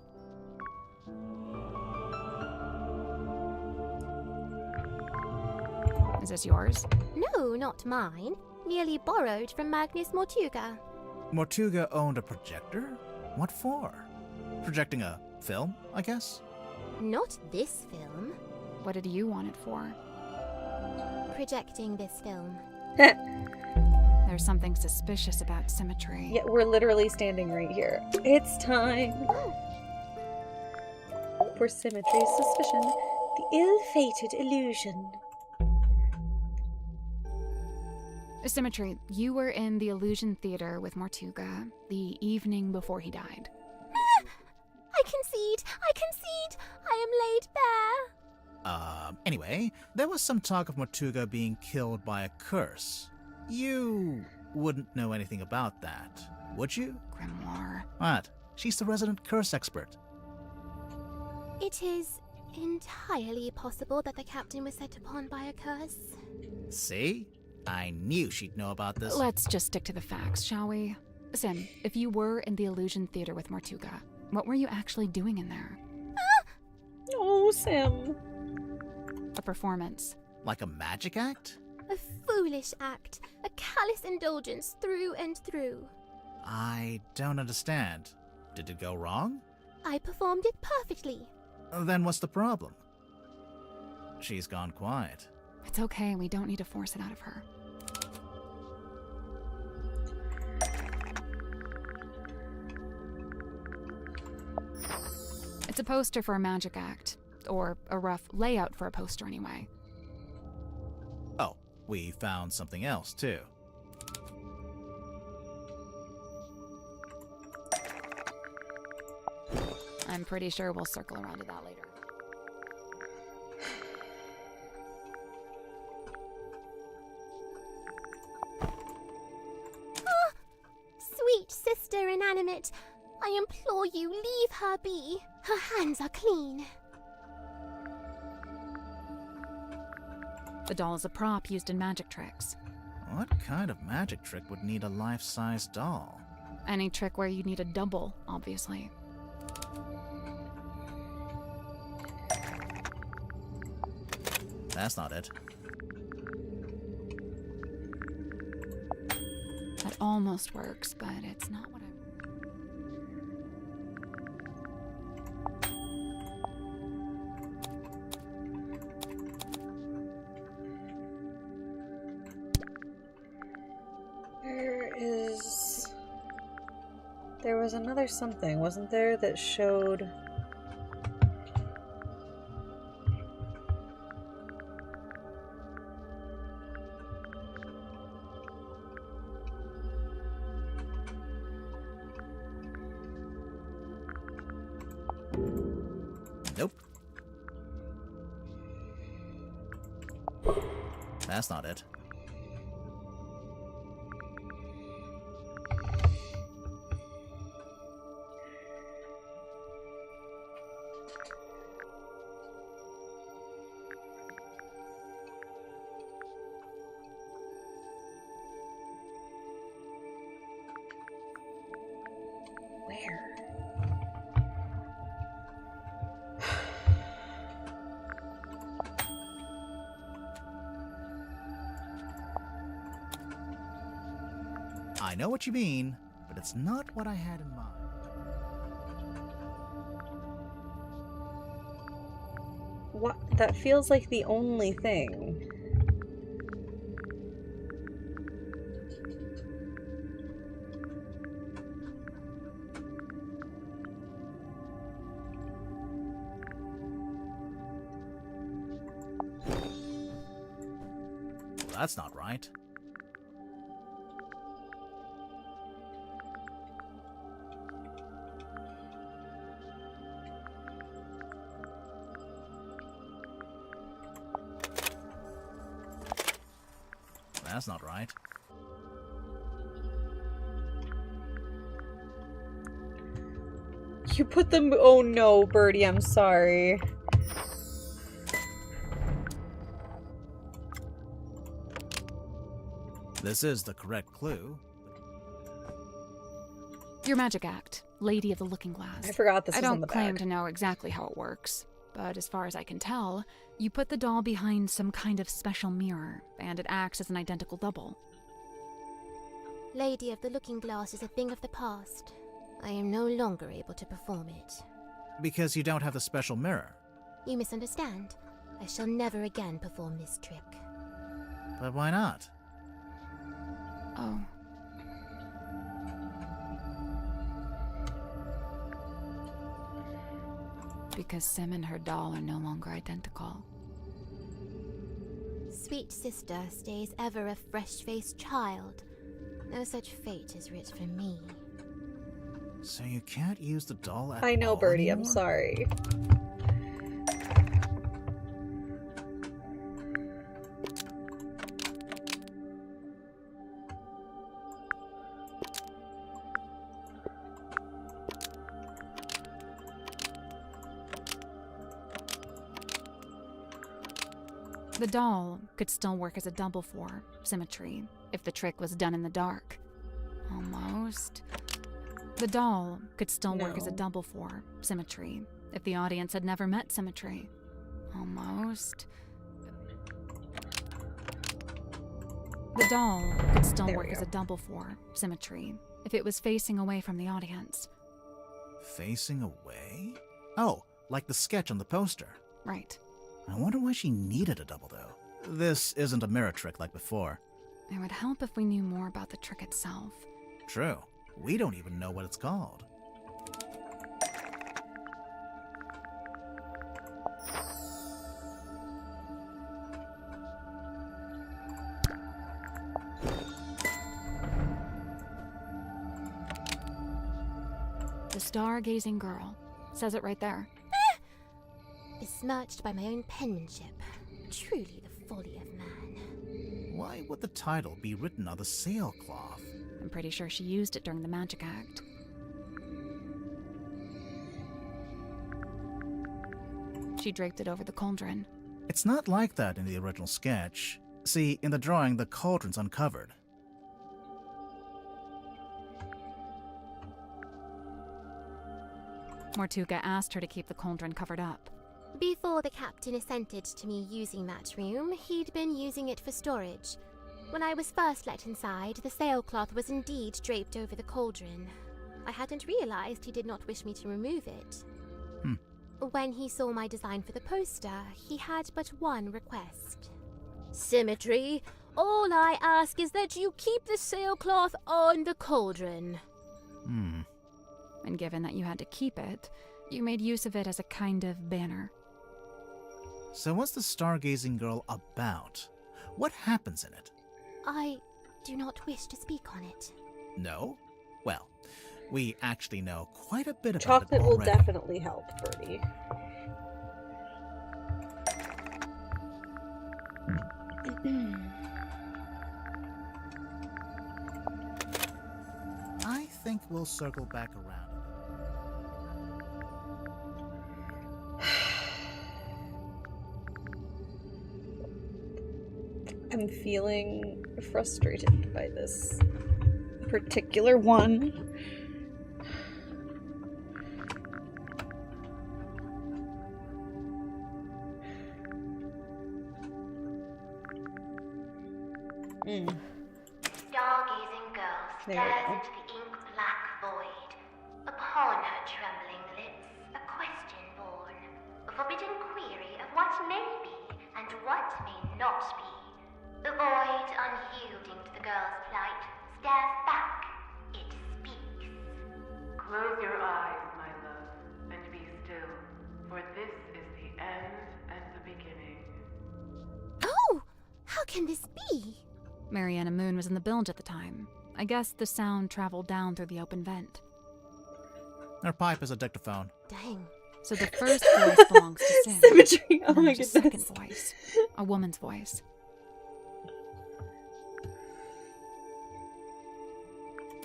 Is this yours? No, not mine. Merely borrowed from Magnus Mortuga. Mortuga owned a projector? What for? Projecting a film, I guess? Not this film. What did you want it for? Projecting this film. There's something suspicious about Symmetry. Yeah, we're literally standing right here. It's time for Symmetry's suspicion. The ill-fated illusion. Symmetry, you were in the Illusion Theater with Mortuga the evening before he died. I concede! I concede! I am laid bare! Anyway, there was some talk of Mortuga being killed by a curse. You wouldn't know anything about that, would you? Grimoire. What? She's the resident curse expert. It is entirely possible that the captain was set upon by a curse. See? I knew she'd know about this. Let's just stick to the facts, shall we? Sim, if you were in the Illusion Theater with Mortuga, what were you actually doing in there? Oh, Sim. A performance. Like a magic act? A foolish act. A callous indulgence through and through. I don't understand. Did it go wrong? I performed it perfectly. Then what's the problem? She's gone quiet. It's okay, we don't need to force it out of her. It's a poster for a magic act. Or a rough layout for a poster, anyway. Oh, we found something else, too. I'm pretty sure we'll circle around to that later. Sweet sister inanimate, I implore you, leave her be. Her hands are clean. The doll is a prop used in magic tricks. What kind of magic trick would need a life-size doll? Any trick where you need a double, obviously. That's not it. That almost works, but it's not what I... There was another something, wasn't there, that showed... Nope. That's not it. Where? I know what you mean, but it's not what I had in mind. What? That feels like the only thing. Well, that's not right. That's not right. You put them. Oh no, Birdie, I'm sorry. This is the correct clue. Your magic act, Lady of the Looking Glass. I forgot this I was on don't the claim back. to know exactly how it works, but as far as I can tell, you put the doll behind some kind of special mirror, and it acts as an identical double. Lady of the Looking Glass is a thing of the past. I am no longer able to perform it. Because you don't have the special mirror. You misunderstand. I shall never again perform this trick. But why not? Oh. Because Sim and her doll are no longer identical. Sweet sister stays ever a fresh-faced child. No such fate is writ for me. So you can't use the doll at I know, all Birdie, I'm anymore? sorry. The doll could still work as a double for symmetry if the trick was done in the dark. Almost. The doll could still work as a No. double for symmetry if the audience had never met symmetry. Almost. The doll could still There we work as go. a double for symmetry if it was facing away from the audience. Facing away? Oh, like the sketch on the poster. Right. I wonder why she needed a double, though. This isn't a mirror trick like before. It would help if we knew more about the trick itself. True. We don't even know what it's called. The Stargazing Girl. Says it right there. Besmirched by my own penmanship. Truly the folly of man. Why would the title be written on the sailcloth? I'm pretty sure she used it during the magic act. She draped it over the cauldron. It's not like that in the original sketch. See, in the drawing, the cauldron's uncovered. Mortuga asked her to keep the cauldron covered up. Before the captain assented to me using that room, he'd been using it for storage. When I was first let inside, the sailcloth was indeed draped over the cauldron. I hadn't realized he did not wish me to remove it. When he saw my design for the poster, he had but one request. Symmetry. All I ask is that you keep the sailcloth on the cauldron. And given that you had to keep it, you made use of it as a kind of banner. So what's the stargazing girl about? What happens in it? I do not wish to speak on it. No? Well, we actually know quite a bit about Chocolate it will already. definitely help, Birdie. I think we'll circle back around. I'm feeling frustrated by this particular one. Stargazing girl There we stares go. into the ink-black void. Upon her trembling lips, a question born. A forbidden query of what may be and what may not be. The void, unyielding to the girl's plight, stares back. It speaks. Close your eyes, my love, and be still, for this is the end and the beginning. Oh! How can this be? Mariana Moon was in the bilge at the time. I guess the sound traveled down through the open vent. Her pipe is a dictaphone. Dang. So the first voice belongs to Sim. Symmetry. Oh And my there's a goodness. second voice. A woman's voice.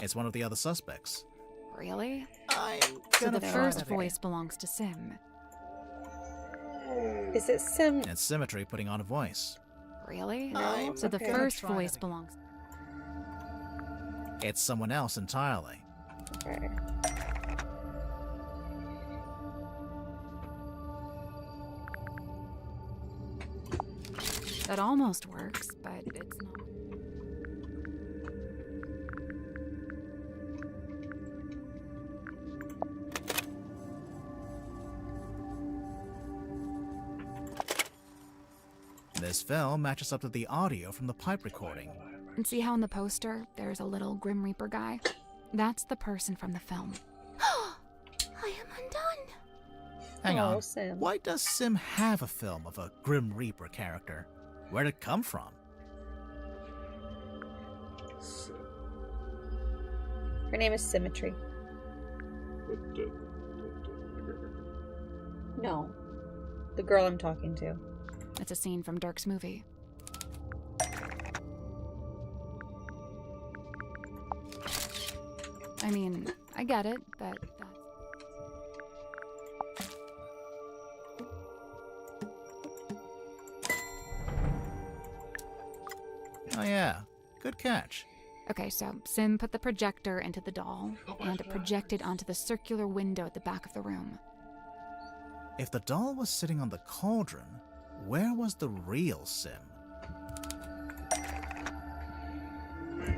It's one of the other suspects. Really? I'm So gonna the try first that voice belongs to Sim. Is it Sim? again. It's Symmetry putting on a voice. Really? No? So the Okay. first Try that voice again. belongs. It's someone else entirely. Okay. That almost works, but it's not. This film matches up to the audio from the pipe recording. And see how in the poster there's a little Grim Reaper guy? That's the person from the film. I am undone. Hang Oh, on. Sim. Why does Sim have a film of a Grim Reaper character? Where'd it come from? Her name is Symmetry. No. The girl I'm talking to. It's a scene from Dirk's movie. I mean, I get it, but that's... Oh yeah, good catch. Okay, so Sim put the projector into the doll, and it projected onto the circular window at the back of the room. If the doll was sitting on the cauldron, where was the real Sim?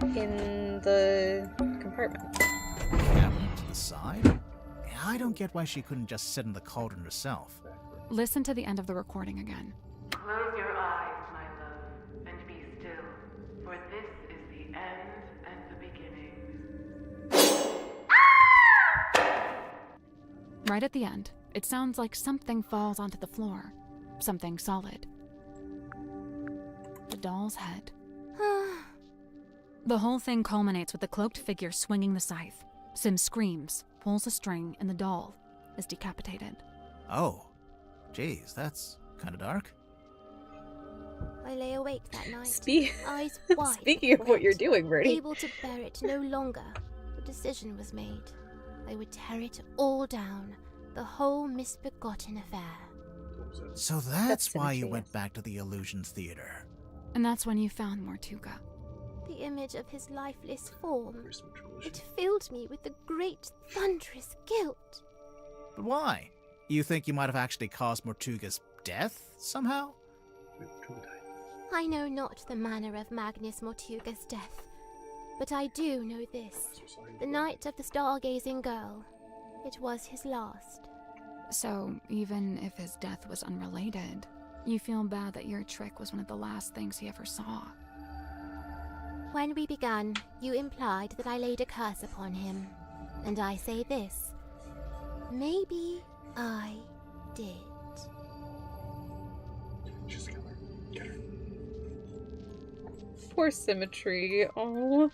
In the compartment. Cabinet to the side? I don't get why she couldn't just sit in the cauldron herself. Listen to the end of the recording again. Close your eyes, my love, and be still, for this is the end and the beginning. Right at the end, it sounds like something falls onto the floor. Something solid. The doll's head. The whole thing culminates with the cloaked figure swinging the scythe. Sim screams, pulls a string, and the doll is decapitated. Oh, geez, that's kind of dark. I lay awake that night, Spe- eyes wide. Speaking of what you're doing, Birdie. Able to bear it no longer, the decision was made. I would tear it all down, the whole misbegotten affair. So that's why you Symmetry, went yes. back to the Illusions Theater. And that's when you found Mortuga. The image of his lifeless form. It filled me with a great thunderous guilt. But why? You think you might have actually caused Mortuga's death somehow? I know not the manner of Magnus Mortuga's death, but I do know this. The night of the stargazing girl, it was his last. So, even if his death was unrelated, you feel bad that your trick was one of the last things he ever saw. When we began, you implied that I laid a curse upon him. And I say this. Maybe I did. Just kill her. Get her. Poor Symmetry. Oh.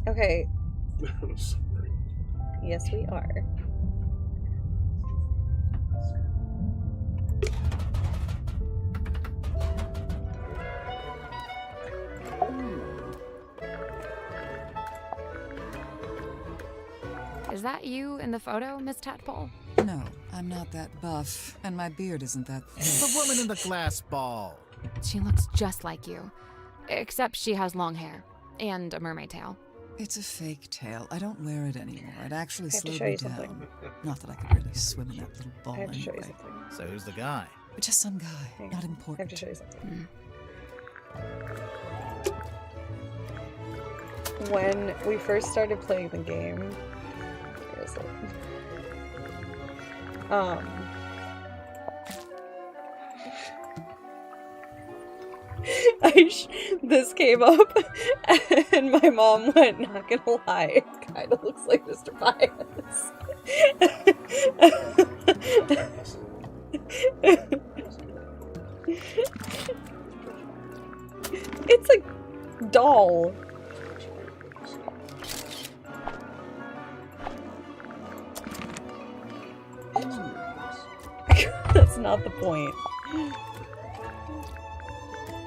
Okay. Yes, we are. Is that you in the photo, Miss Tadpole? No, I'm not that buff, and my beard isn't that thick. The woman in the glass ball. She looks just like you, except she has long hair and a mermaid tail. It's a fake tail. I don't wear it anymore. It actually I have to slowed show me you something. down. Not that I could really swim in that little ball I have to show you anyway. something. So who's the guy? But just some guy, Hang not on. I important. have to show you something. When we first started playing the game, where is it? This came up, and my mom went, "Not gonna lie, it kind of looks like Mr. Pius." It's a doll. That's not the point.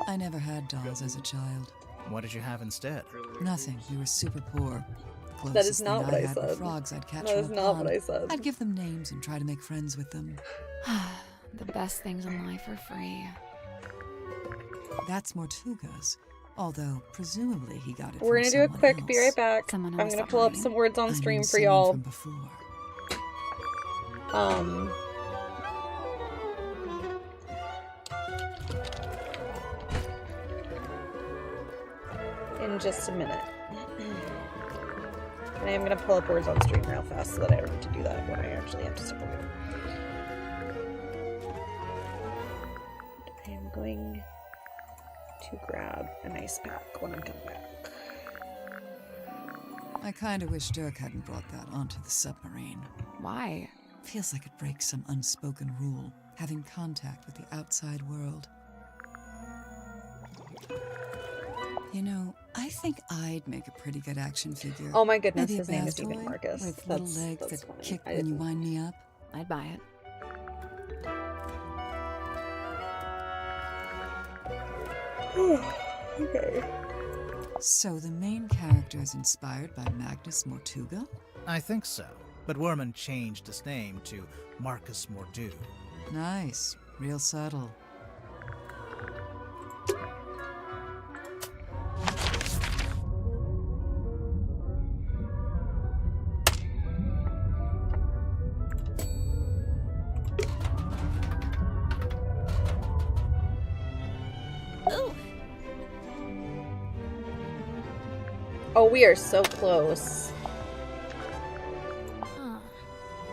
I never had dolls as a child. What did you have instead? Nothing. We were super poor. The That is closest not thing what I had were said. frogs I'd catch That from is a not pond. what I said. I'd give them names and try to make friends with them. The best things in life are free. That's Mortuga's. Although, presumably he got it We're from gonna do a someone quick, else. be right back. Someone on I'm a gonna pull up submarine. some words on I stream knew for someone y'all. from before. In just a minute. And I am gonna pull up words on stream real fast so that I don't have to do that when I actually have to start recording. I am going to grab an ice pack when I come back. I kinda wish Dirk hadn't brought that onto the submarine. Why? Feels like it breaks some unspoken rule, having contact with the outside world. You know, I think I'd make a pretty good action figure. Oh my goodness, Maybe a his name is bath David toy Marcus. with little legs that's that funny. kick I when you didn't- wind me up. I'd buy it. Okay. So the main character is inspired by Magnus Mortuga? I think so. But Werman changed his name to Marcus Mordu. Nice. Real subtle. Ooh, Oh, we are so close. huh.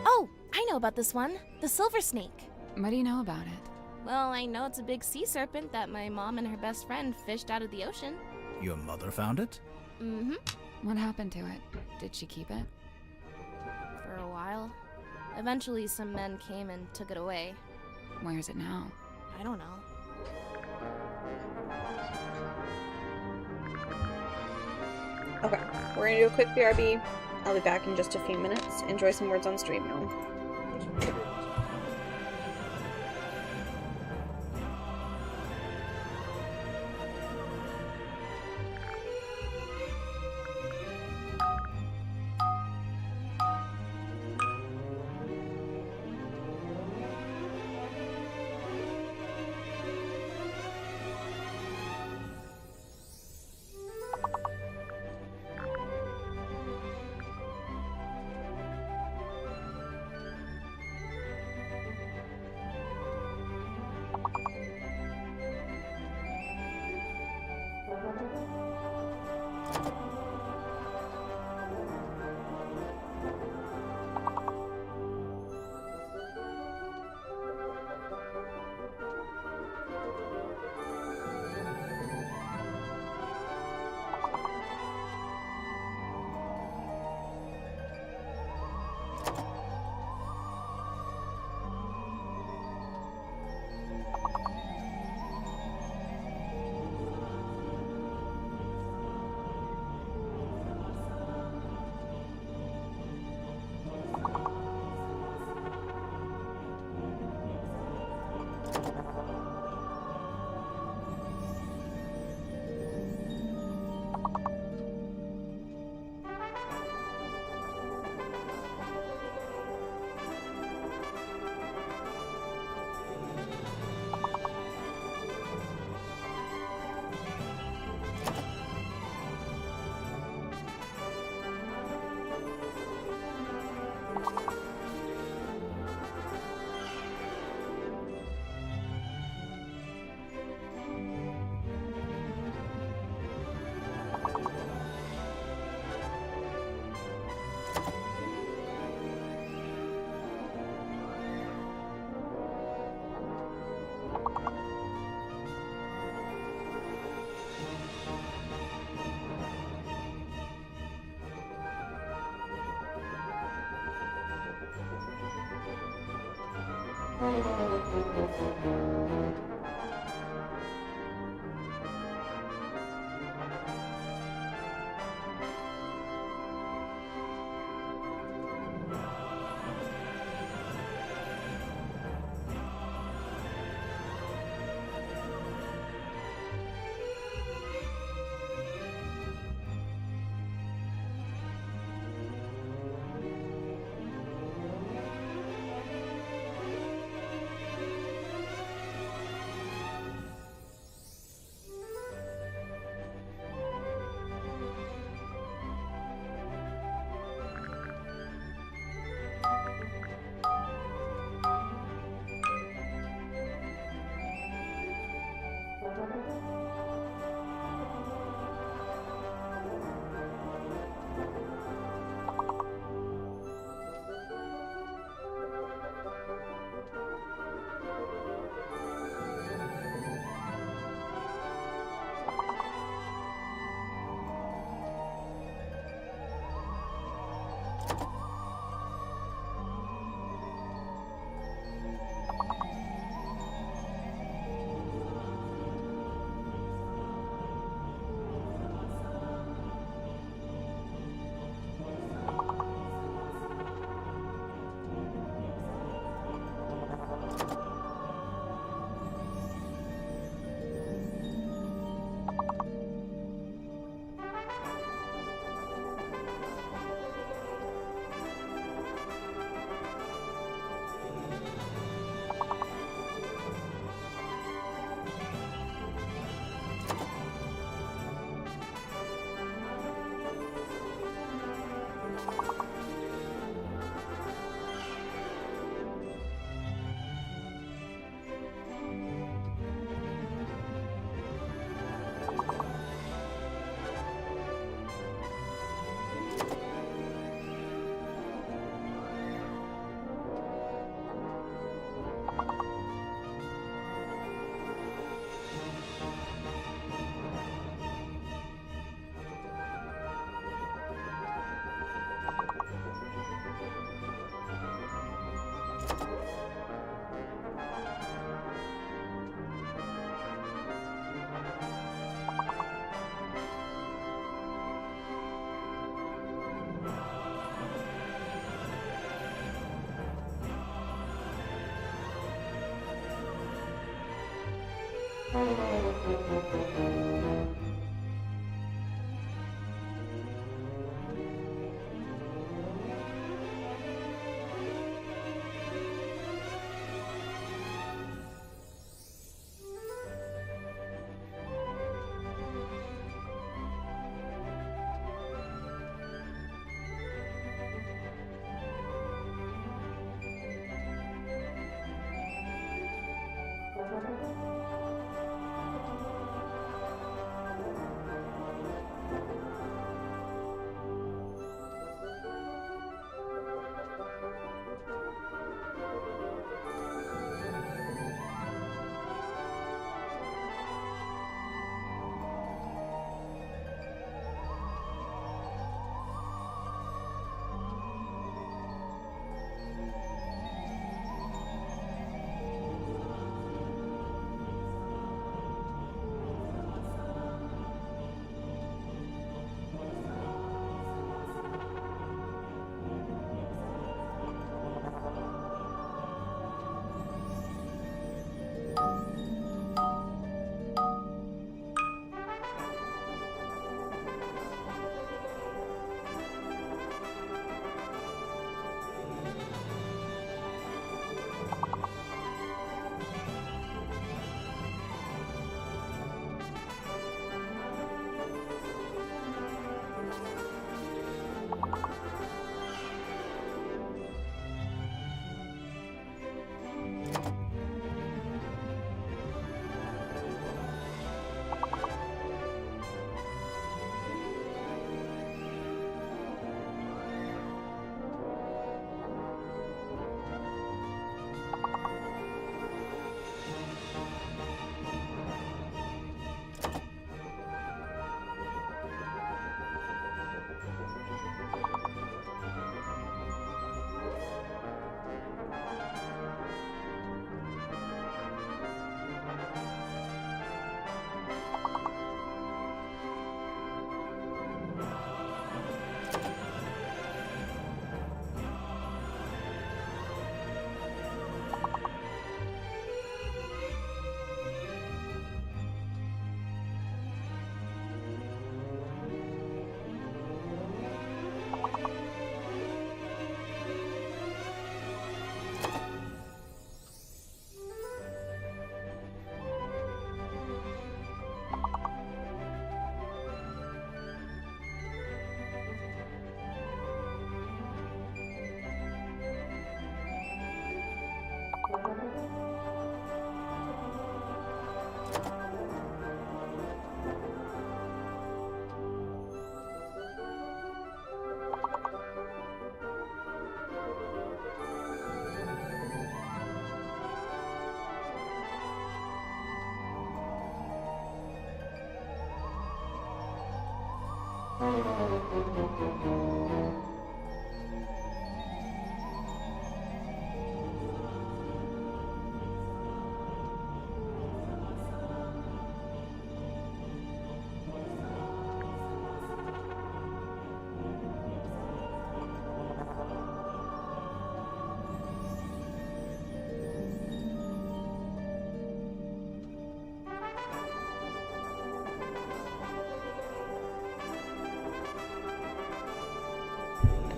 Oh, I know about this one. The silver snake. What do you know about it? Well, I know it's a big sea serpent that my mom and her best friend fished out of the ocean. Your mother found it? Mm-hmm. What happened to it? Did she keep it? For a while. Eventually, some men came and took it away. Where is it now? I don't know. Okay, we're gonna do a quick BRB. I'll be back in just a few minutes. Enjoy some words on stream now.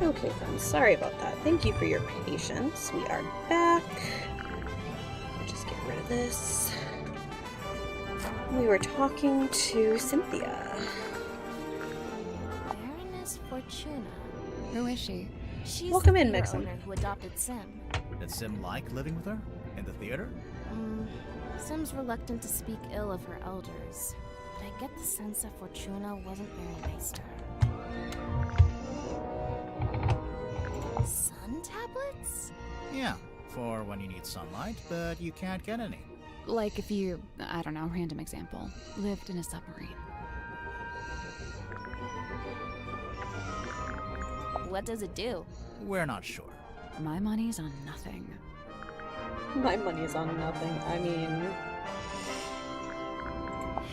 Okay, friends, sorry about that. Thank you for your patience. We are back. Just get rid of this. We were talking to Cynthia. Baroness Fortuna. Who is she? She's Welcome the in, theater Mixon. owner who adopted Sim. Did Sim like living with her? In the theater? Sim's reluctant to speak ill of her elders, but I get the sense that Fortuna wasn't very nice to her. Sun tablets? Yeah, for when you need sunlight, but you can't get any. Like if you, I don't know, random example, lived in a submarine. What does it do? We're not sure. My money's on nothing. My money's on nothing. I mean...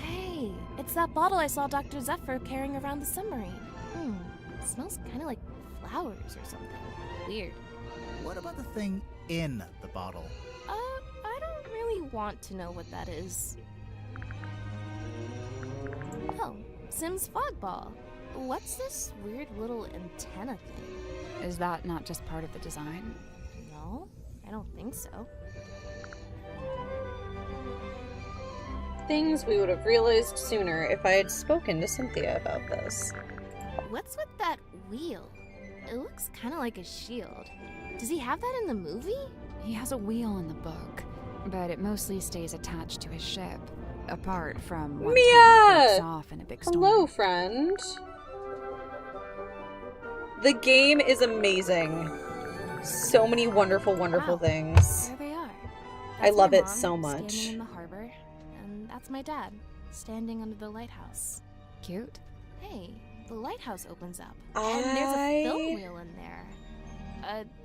Hey, it's that bottle I saw Dr. Zephyr carrying around the submarine. Smells kind of like flowers or something. Weird. What about the thing in the bottle? I don't really want to know what that is. Oh, Sim's fog ball. What's this weird little antenna thing? Is that not just part of the design? No, I don't think so. Things we would have realized sooner if I had spoken to Cynthia about this. What's with that wheel? It looks kind of like a shield. Does he have that in the movie? He has a wheel in the book, but it mostly stays attached to his ship, apart from one time it breaks off in a big storm. Hello, friend. The game is amazing. So many wonderful, wonderful things. There they are. I love my it mom so much. Standing in the harbor, and that's my dad, standing under the lighthouse. Cute. Hey, the lighthouse opens up, and there's a film reel in there.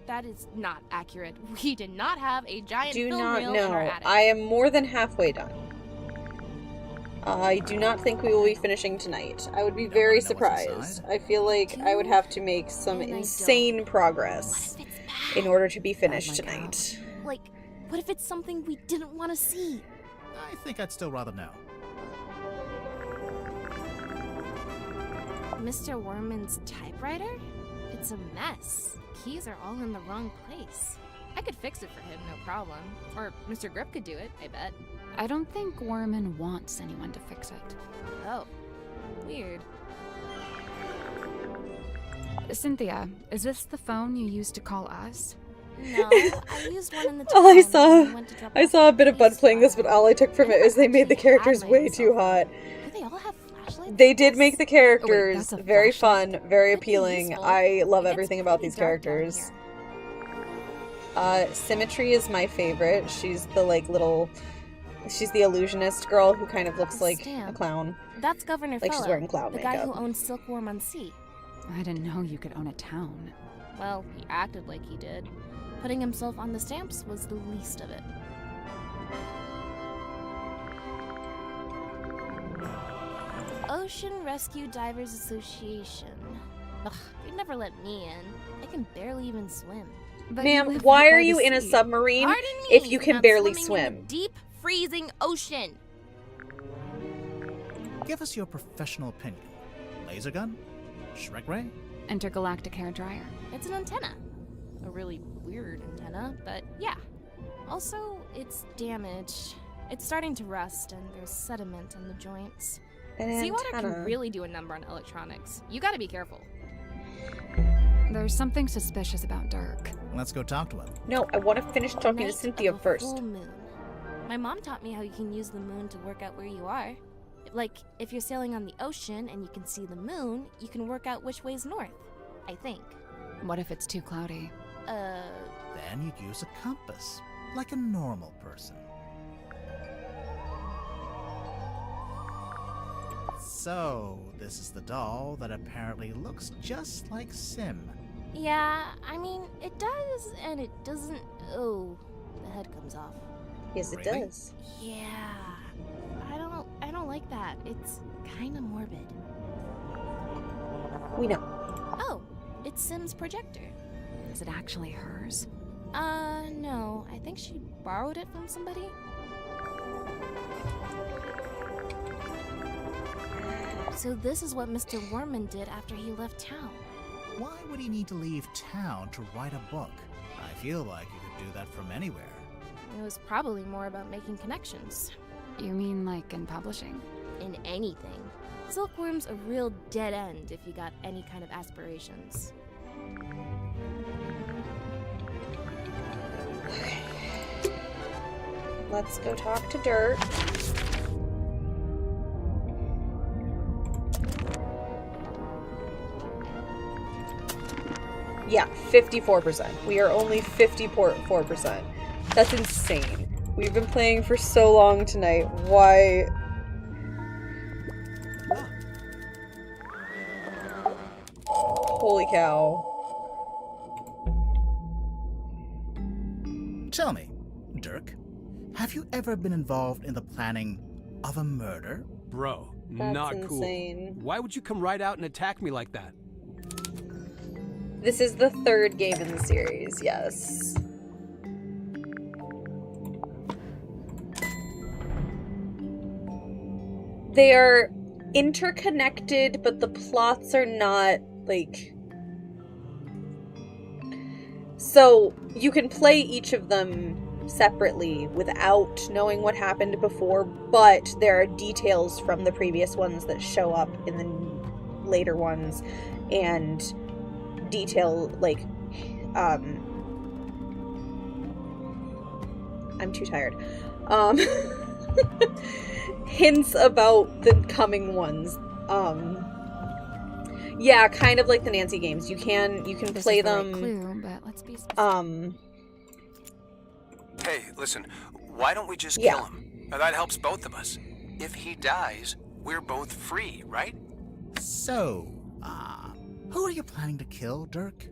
That is not accurate. We did not have a giant Do film not reel in our know. attic. I am more than halfway done. I do not think we will be finishing tonight. I would be very surprised. I feel like I would have to make some insane progress in order to be finished tonight. Like, what if it's something we didn't want to see? I think I'd still rather know. Mr. Worman's typewriter? It's a mess. Keys are all in the wrong place. I could fix it for him, no problem. Or Mr. Grip could do it, I bet. I don't think Worman wants anyone to fix it. Oh, weird. Cynthia, is this the phone you used to call us? No, I used one in the town. All I saw a bit of Bud playing this, but all I took from it is they made the characters way too hot. Do they all have flashlights? They did make the characters very fun, very appealing. I love everything about these characters. Symmetry is my favorite. She's the she's the illusionist girl who kind of looks like a clown. That's Governor Like she's Fellow, wearing clown the guy makeup. who owns Silkworm on Sea. I didn't know you could own a town. Well, he acted like he did. Putting himself on the stamps was the least of it. Ocean Rescue Divers Association. Ugh, they'd never let me in. I can barely even swim. Ma'am, why are you in a submarine if you can I'm barely swimming in swim? the deep, freezing ocean. Give us your professional opinion. Laser gun? Shrek ray? Intergalactic hair dryer. It's an antenna. A really weird antenna, but yeah. Also, it's damaged. It's starting to rust, and there's sediment in the joints. Seawater can really do a number on electronics. You gotta be careful. There's something suspicious about Dirk. Let's go talk to him. No, I want to finish talking to Cynthia first. Full moon. My mom taught me how you can use the moon to work out where you are. Like, if you're sailing on the ocean and you can see the moon, you can work out which way's north. I think. What if it's too cloudy? Then you'd use a compass, like a normal person. So, this is the doll that apparently looks just like Sim. Yeah, I mean, it does and it doesn't. Oh, the head comes off. Yes, it Really? does. Yeah. I don't like that. It's kind of morbid. We know. Oh, it's Sim's projector. Is it actually hers? No. I think she borrowed it from somebody. So this is what Mr. Worman did after he left town. Why would he need to leave town to write a book? I feel like you could do that from anywhere. It was probably more about making connections. You mean like in publishing? In anything. Silkworm's a real dead end if you got any kind of aspirations. Let's go talk to Dirt. Yeah, 54%. We are only 54%. That's insane. We've been playing for so long tonight. Why? Holy cow. Tell me, Dirk, have you ever been involved in the planning of a murder? Bro, That's not insane. cool. Why would you come right out and attack me like that? This is the third game in the series, yes. They are interconnected, but the plots are not, like... So, you can play each of them separately without knowing what happened before, but there are details from the previous ones that show up in the later ones, and detail, like, I'm too tired. Hints about the coming ones. Yeah, kind of like the Nancy games. You can This play is the right them. clue, but let's be specific. Hey, listen, why don't we just Yeah. kill him? Now, that helps both of us. If he dies, we're both free, right? So, who are you planning to kill, Dirk?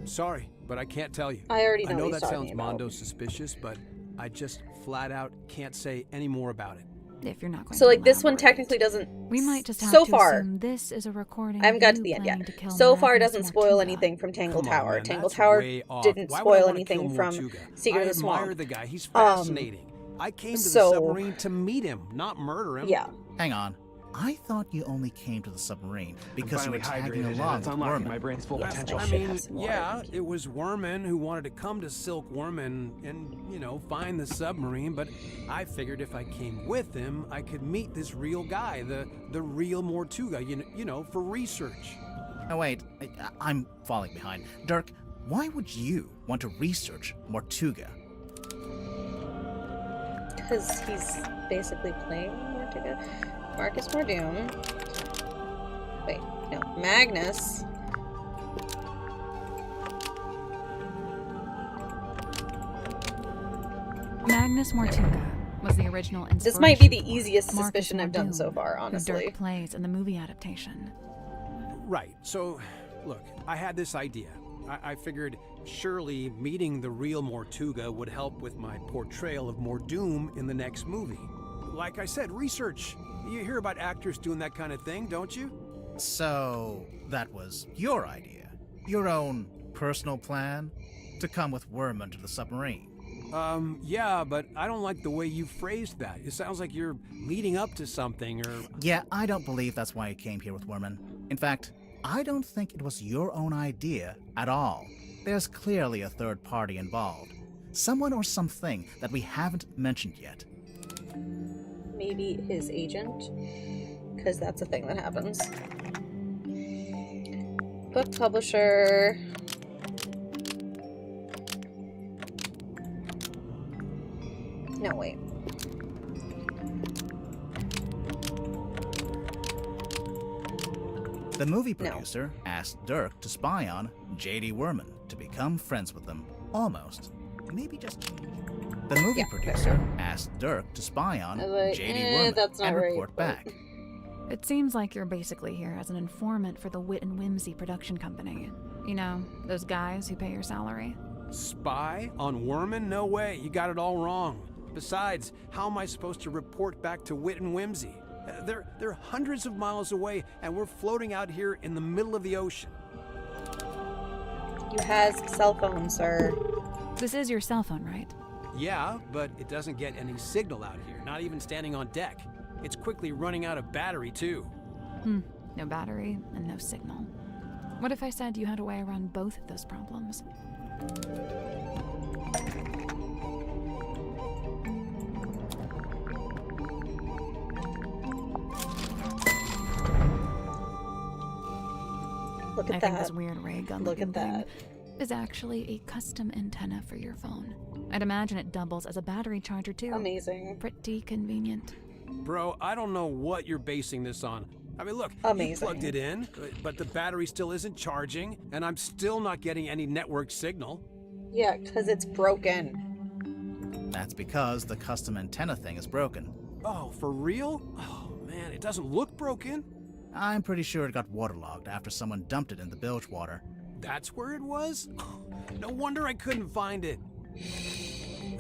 Sorry, but I can't tell you. I already know I know what he's that talking sounds about. mondo suspicious, but I just flat out can't say any more about it. If you're not going So, to like, this one elaborate. technically doesn't. We might just have so to far, assume this is a recording. I haven't of got to you the end planning yet. to kill So far, it Magnus doesn't spoil Mortuga. anything from Tangle Come on, Tower. man, Tangle that's Tower way off. didn't Why would I spoil wanna anything kill from Mortuga? Secret I of the Swamp. admire the guy. He's fascinating. I came to the so- submarine to meet him, not murder him. Yeah. Hang on. I thought you only came to the submarine because you were finally tagging hydrated, along and it's with unlocking Worman. my brain's full Yes, potential. I I should mean, have some more. yeah, it was Worman who wanted to come to Silk Worman and, find the submarine, but I figured if I came with him, I could meet this real guy, the real Mortuga, for research. Oh, wait. I'm falling behind. Dirk, why would you want to research Mortuga? Because he's basically playing Mortuga. Marcus Mordoom. Wait, no. Magnus. Magnus Mortuga was the original inspiration. This might be the for easiest Marcus suspicion I've done Mordoom, so far, who honestly. Dirk plays in the movie adaptation. Right. So, look, I had this idea. I figured surely meeting the real Mortuga would help with my portrayal of Mordoom in the next movie. Like I said, research. You hear about actors doing that kind of thing, don't you? So, that was your idea? Your own personal plan? To come with Worman to the submarine? Yeah, but I don't like the way you phrased that. It sounds like you're leading up to something, or... Yeah, I don't believe that's why you came here with Worman. In fact, I don't think it was your own idea at all. There's clearly a third party involved. Someone or something that we haven't mentioned yet. Maybe his agent? Because that's a thing that happens. Book publisher... No, wait. The movie producer asked Dirk to spy on J.D. Worman to become friends with them. Almost. Maybe just... The movie producer asked Dirk to spy on I was like, J.D. Worman that's not and right, report but- back. It seems like you're basically here as an informant for the Wit and Whimsy production company. You know, those guys who pay your salary. Spy on Worman? No way, you got it all wrong. Besides, how am I supposed to report back to Wit and Whimsy? They're hundreds of miles away, and we're floating out here in the middle of the ocean. You has cell phone, sir. This is your cell phone, right? Yeah, but it doesn't get any signal out here, not even standing on deck. It's quickly running out of battery, too. No battery and no signal. What if I said you had a way around both of those problems? Look at I that. think this weird ray gun Look at that. is actually a custom antenna for your phone. I'd imagine it doubles as a battery charger too. Amazing. Pretty convenient. Bro, I don't know what you're basing this on. I mean, look, Amazing. you plugged it in, but the battery still isn't charging, and I'm still not getting any network signal. Yeah, because it's broken. That's because the custom antenna thing is broken. Oh, for real? Oh, man, it doesn't look broken. I'm pretty sure it got waterlogged after someone dumped it in the bilge water. That's where it was? No wonder I couldn't find it.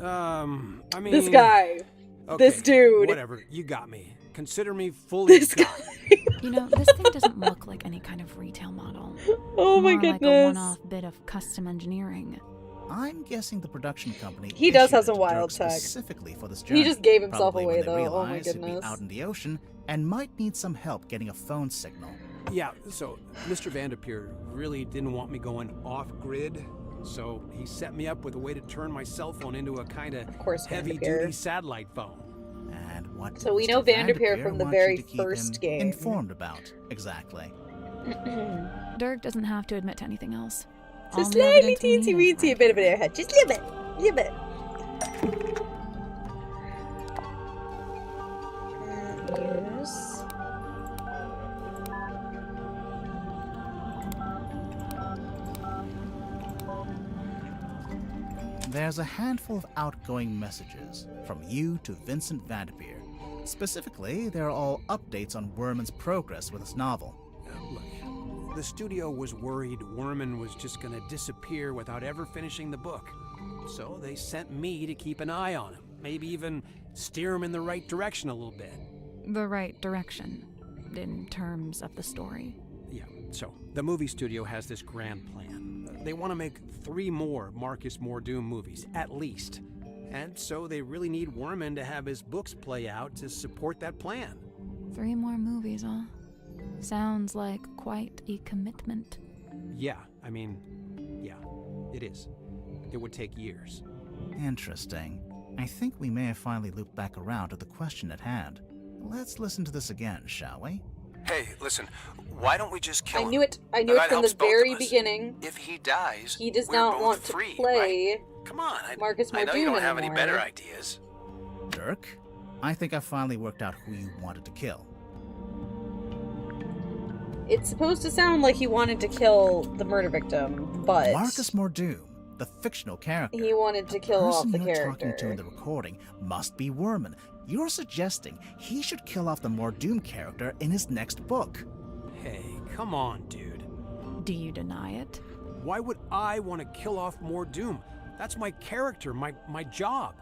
I mean... This guy. Okay, this dude. Whatever, you got me. Consider me fully got. You know, this thing doesn't look like any kind of retail model. Oh my More goodness. like a one-off bit of custom engineering. I'm guessing the production company He does issued have it some to wild Dirk tech. specifically for this journey. He just gave himself Probably away, when they though. Oh my realized he'd be goodness. out in the ocean and might need some help getting a phone signal. Yeah, so Mr. Vanderpeer really didn't want me going off-grid, so he set me up with a way to turn my cell phone into a kind of heavy-duty satellite phone. And what So we Mr. know Vanderpeer from the wants you very to keep first him game. informed about, exactly. Dirk doesn't have to admit to anything else. So All the slightly evidence we teensy need is weensy a bit of an airhead. Just a little bit. A little bit. Use. There's a handful of outgoing messages from you to Vincent Vanderpeer. Specifically, they're all updates on Worman's progress with his novel. Look, the studio was worried Worman was just gonna disappear without ever finishing the book. So they sent me to keep an eye on him, maybe even steer him in the right direction a little bit. The right direction, in terms of the story. Yeah, so the movie studio has this grand plan. They want to make 3 more Marcus Mordoom movies, at least. And so they really need Worman to have his books play out to support that plan. 3 more movies, huh? Sounds like quite a commitment. Yeah, I mean, yeah, it is. It would take years. Interesting. I think we may have finally looped back around to the question at hand. Let's listen to this again, shall we? Hey, listen, why don't we just kill him? I knew it from the very beginning. If he dies, He does we're not both want to free, play right? Come on, Marcus I know you Mordoom don't have any anymore. better ideas. Dirk, I think I finally worked out who you wanted to kill. It's supposed to sound like he wanted to kill the murder victim, but Marcus Mordoom, the fictional character. he wanted to kill off the person you're character. talking to in the recording must be Worman. You're suggesting he should kill off the Mordoom character in his next book. Hey, come on, dude. Do you deny it? Why would I want to kill off Mordoom? That's my character, my job.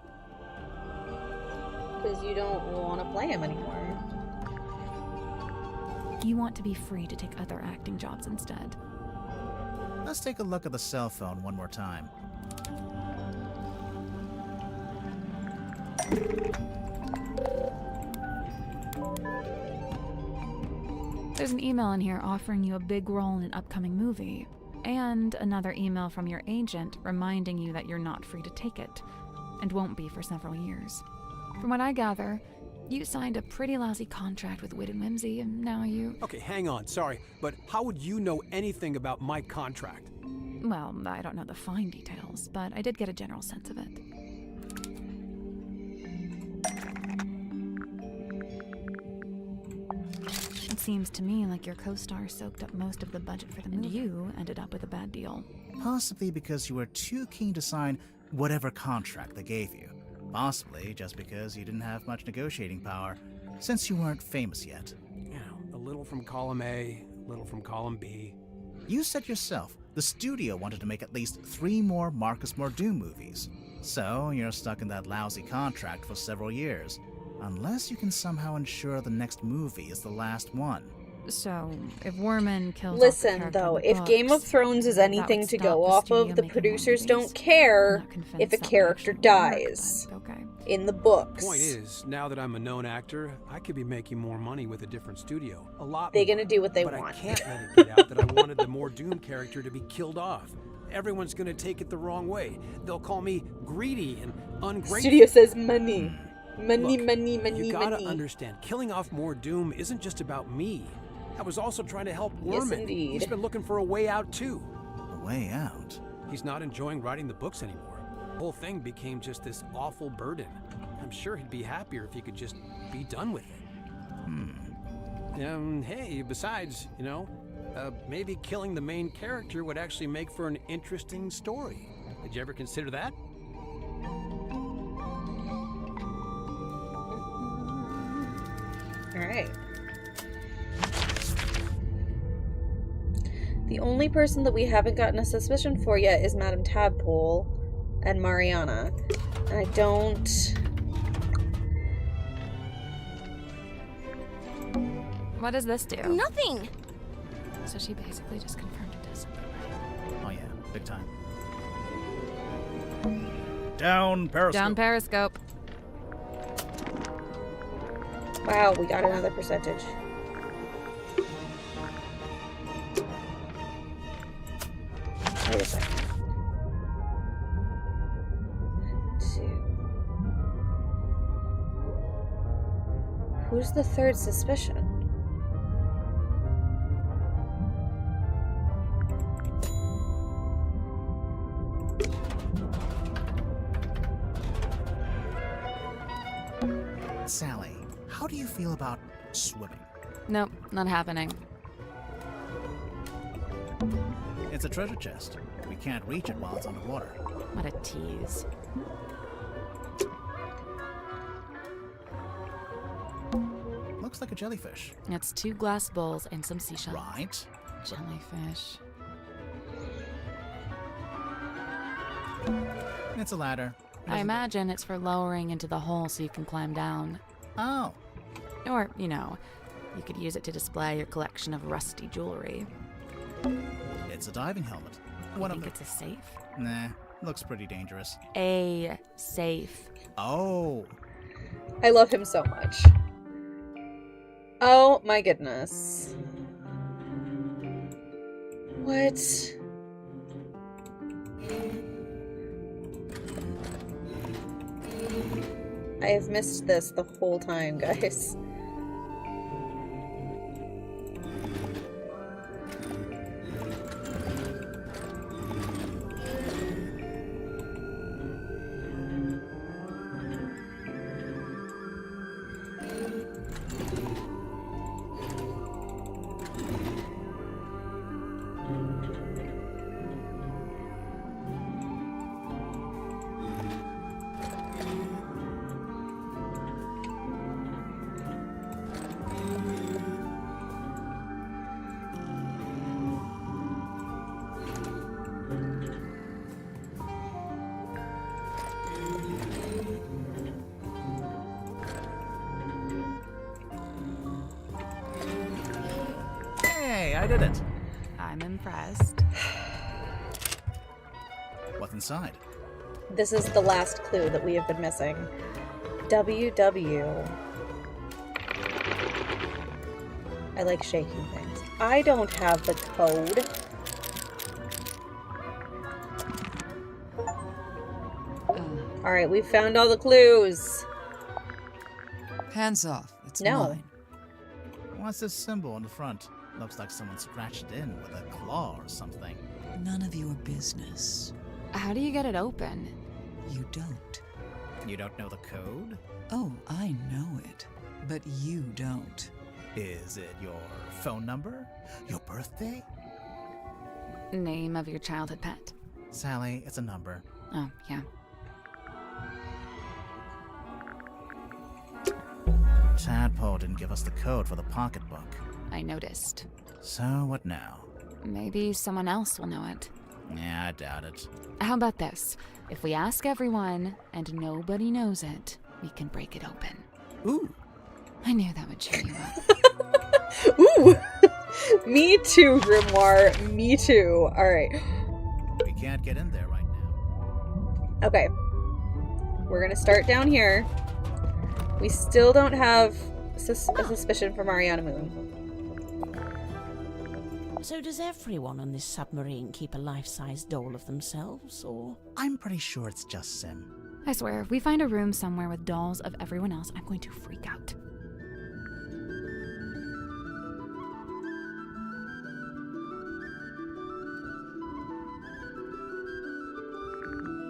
Because you don't want to play him anymore. You want to be free to take other acting jobs instead. Let's take a look at the cell phone one more time. There's an email in here offering you a big role in an upcoming movie, and another email from your agent reminding you that you're not free to take it, and won't be for several years. From what I gather, you signed a pretty lousy contract with Wit and Whimsy, and now you... Okay, hang on, sorry, but how would you know anything about my contract? Well, I don't know the fine details, but I did get a general sense of it. It seems to me like your co-star soaked up most of the budget for the movie, and you ended up with a bad deal. Possibly because you were too keen to sign whatever contract they gave you. Possibly just because you didn't have much negotiating power, since you weren't famous yet. little from column A, little from column B. You said yourself the studio wanted to make at least 3 more Marcus Mordoom movies. So you're stuck in that lousy contract for several years. Unless you can somehow ensure the next movie is the last one. So, if Worman kills Listen, though, if Game of Thrones is anything to go off of, the producers don't care if a character dies. Okay. In the books. Point is, now that I'm a known actor, I could be making more money with a different studio. A lot They're more. gonna do what they but want. I can't let it get out that I wanted the Mordoom character to be killed off. Everyone's gonna take it the wrong way. They'll call me greedy and ungrateful. Studio says money. Money, Look, money, you gotta money. understand, killing off Mordoom isn't just about me. I was also trying to help Worman. Yes, indeed. He's been looking for a way out, too. A way out? He's not enjoying writing the books anymore. The whole thing became just this awful burden. I'm sure he'd be happier if he could just be done with it. Hey, besides, maybe killing the main character would actually make for an interesting story. Did you ever consider that? Alright. The only person that we haven't gotten a suspicion for yet is Madame Tadpole and Mariana. And I don't... What does this do? Nothing! So she basically just confirmed it does. Oh yeah, big time. Down Periscope. Down Periscope. Wow, we got another percentage. Wait a second. 2. Who's the third suspicion? Sally, how do you feel about swimming? Nope, not happening. It's a treasure chest. We can't reach it while it's underwater. What a tease. Looks like a jellyfish. It's 2 glass bowls and some seashells. Right. Jellyfish. It's a ladder. I imagine it's for lowering into the hole so you can climb down. Oh. Or, you could use it to display your collection of rusty jewelry. It's a diving helmet. You think it's a safe? Nah, looks pretty dangerous. A safe. Oh. I love him so much. Oh my goodness. What? I have missed this the whole time, guys. Hey, I did it. I'm impressed. What's inside? This is the last clue that we have been missing. WW. I like shaking things. I don't have the code. Alright, we found all the clues. Hands off. It's No. mine. What's this symbol on the front? Looks like someone scratched it in with a claw or something. None of your business. How do you get it open? You don't. You don't know the code? Oh, I know it. But you don't. Is it your phone number? Your birthday? Name of your childhood pet? Sally, it's a number. Oh, yeah. Tadpole didn't give us the code for the pocketbook. I noticed. So what now? Maybe someone else will know it. Yeah, I doubt it. How about this? If we ask everyone and nobody knows it, we can break it open. Ooh. I knew that would cheer you up. Ooh! Me too, Grimoire. Me too. Alright. We can't get in there right now. Okay. We're gonna start down here. We still don't have a suspicion for Mariana Moon. So does everyone on this submarine keep a life-size doll of themselves, or...? I'm pretty sure it's just Sim. I swear, if we find a room somewhere with dolls of everyone else, I'm going to freak out.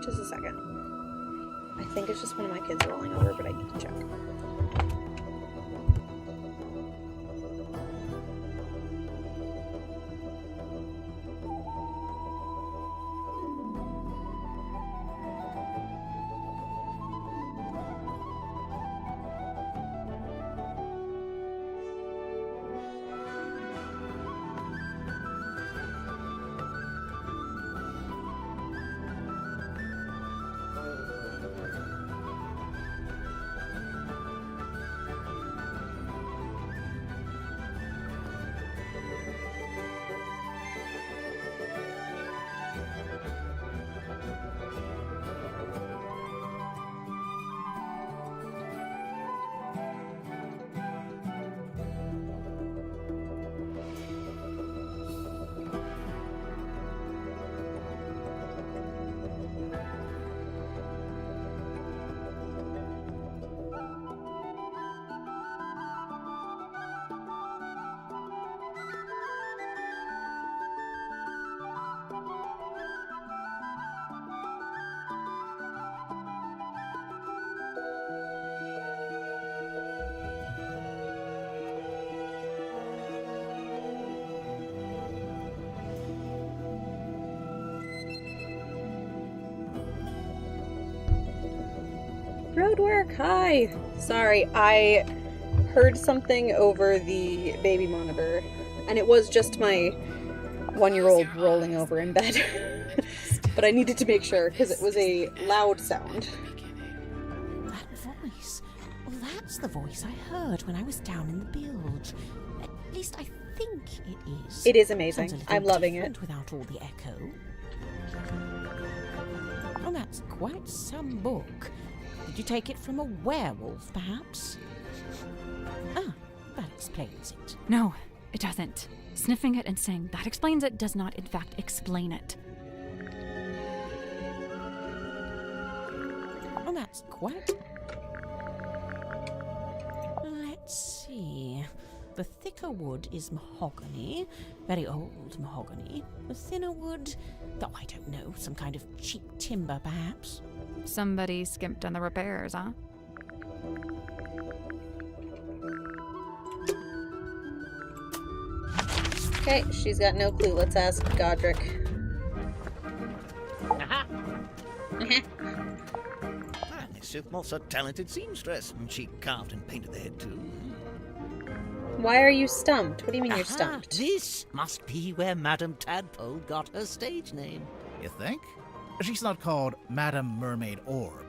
Just a second. I think it's just one of my kids rolling over, but I need to check. Roadwork, hi! Sorry, I heard something over the baby monitor, and it was just my 1-year-old rolling over in bed. But I needed to make sure, because it was a loud sound. That voice. Well, that's the voice I heard when I was down in the bilge. At least I think it is. It is amazing. Sounds a little I'm loving it. different without all the echo. Oh, that's quite some book. Did you take it from a werewolf, perhaps? Ah, that explains it. No, it doesn't. Sniffing it and saying that explains it does not, in fact, explain it. Oh, that's quite... Let's see. The thicker wood is mahogany, very old mahogany. The thinner wood, though I don't know, some kind of cheap timber, perhaps. Somebody skimped on the repairs, huh? Okay, she's got no clue. Let's ask Godric. This was a talented seamstress, and she carved and painted the head too. Why are you stumped? What do you mean you're stumped? This must be where Madame Tadpole got her stage name. You think? She's not called Madame Mermaid Orb.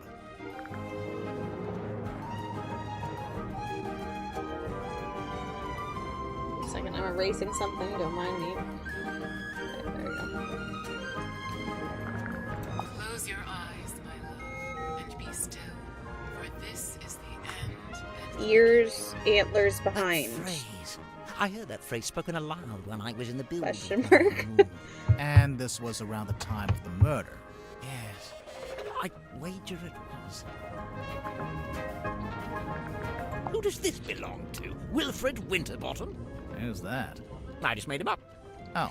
Second, I'm erasing something. Don't mind me. Okay, there we go. Close your eyes, my love, and be still, for this is the end. Ears, antlers behind. Phrase. I heard that phrase spoken aloud when I was in the building. Question mark. And this was around the time of the murder. Yes. I wager it was. Who does this belong to? Wilfred Winterbottom? Who's that? I just made him up. Oh,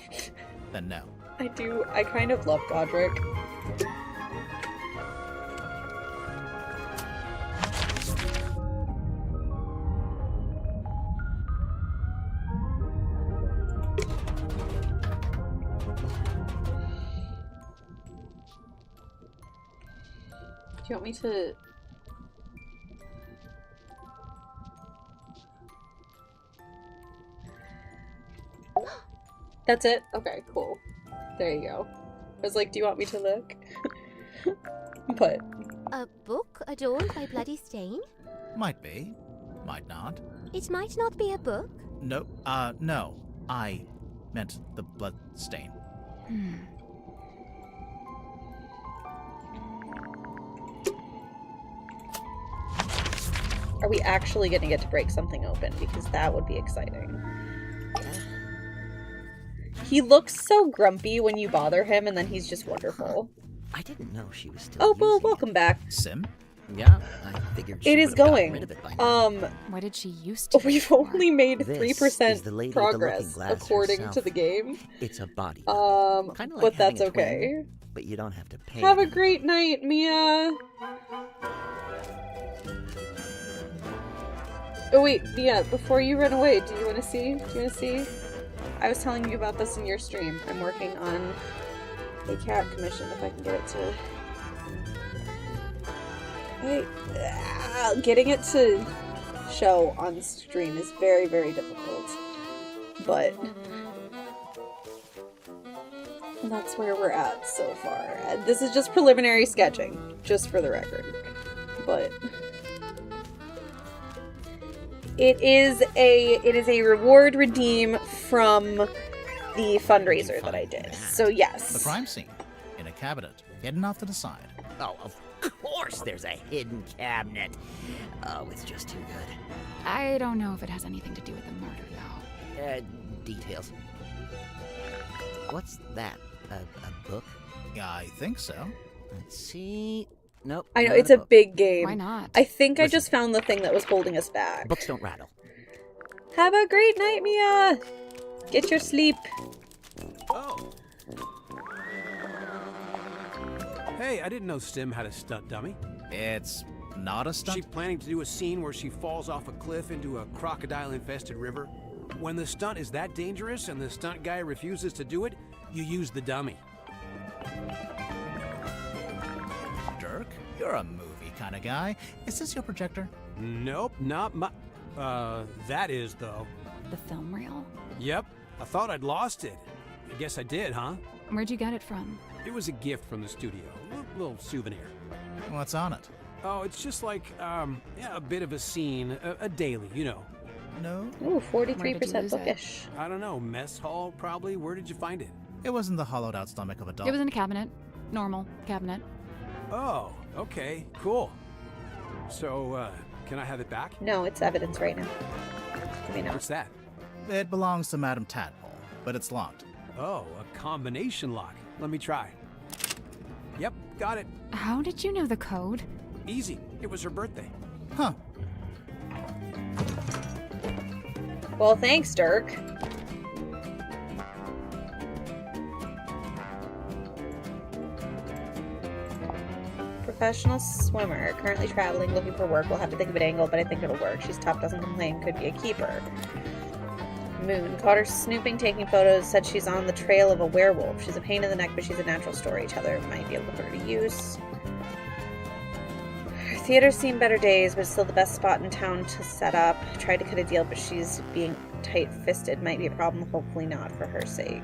then no. I kind of love Godric. Do you want me to... That's it? Okay, cool. There you go. I was like, do you want me to look? But... A book adorned by bloody stain? Might be. Might not. It might not be a book. No, no. I meant the blood stain. Are we actually gonna get to break something open? Because that would be exciting. He looks so grumpy when you bother him, and then he's just wonderful. I didn't know she was still Oh, well, using welcome back. Sim? Yeah, I figured she It is would have gotten going. rid of it by now. What did she used to? We've only made This 3% is the lady with the looking progress glass according to herself. the game. It's a body. Kind of like but having that's a twin, okay. But you don't have to pay. Have a them. great night, Mia. Oh wait, Mia, before you run away, do you want to see? I was telling you about this in your stream. I'm working on a cat commission, if I can get it to... Getting it to show on stream is very, very difficult. But... that's where we're at so far. This is just preliminary sketching, just for the record. But... It is a reward redeem from the fundraiser that I did. So yes. The crime scene. In a cabinet. Hidden off to the side. Oh, of course there's a hidden cabinet. Oh, it's just too good. I don't know if it has anything to do with the murder, though. Details. What's that? A book? Yeah, I think so. Let's see. Nope. I know, not it's a book. big game. Why not? I think I Listen. just found the thing that was holding us back. Books don't rattle. Have a great night, Mia! Get your sleep. Oh. Hey, I didn't know Sim had a stunt dummy. It's not a stunt. She planning to do a scene where she falls off a cliff into a crocodile-infested river? When the stunt is that dangerous and the stunt guy refuses to do it, you use the dummy. Dirk, you're a movie kind of guy. Is this your projector? Nope, not my... that is, though. The film reel? Yep, I thought I'd lost it. I guess I did, huh? Where'd you get it from? It was a gift from the studio. A little souvenir. What's on it? Oh, it's just like, yeah, a bit of a scene. A daily, you know. No? Ooh, Where did you 43% lose it? bookish. I don't know, mess hall, probably? Where did you find it? It was in the hollowed out stomach of a dog. It was in a cabinet. Normal cabinet. Oh, okay, cool. So, can I have it back? No, it's evidence right now. Give me now. What's that? It belongs to Madame Tadpole, but it's locked. Oh, a combination lock. Let me try. Yep, got it. How did you know the code? Easy. It was her birthday. Huh. Well, thanks, Dirk. Professional swimmer, currently traveling, looking for work. We'll have to think of an angle, but I think it'll work. She's tough, doesn't complain, could be a keeper. Moon, caught her snooping, taking photos, said she's on the trail of a werewolf. She's a pain in the neck, but she's a natural storyteller. Might be able to put her to use. Her theater's seen better days, but it's still the best spot in town to set up. Tried to cut a deal, but she's being tight-fisted. Might be a problem, hopefully not for her sake.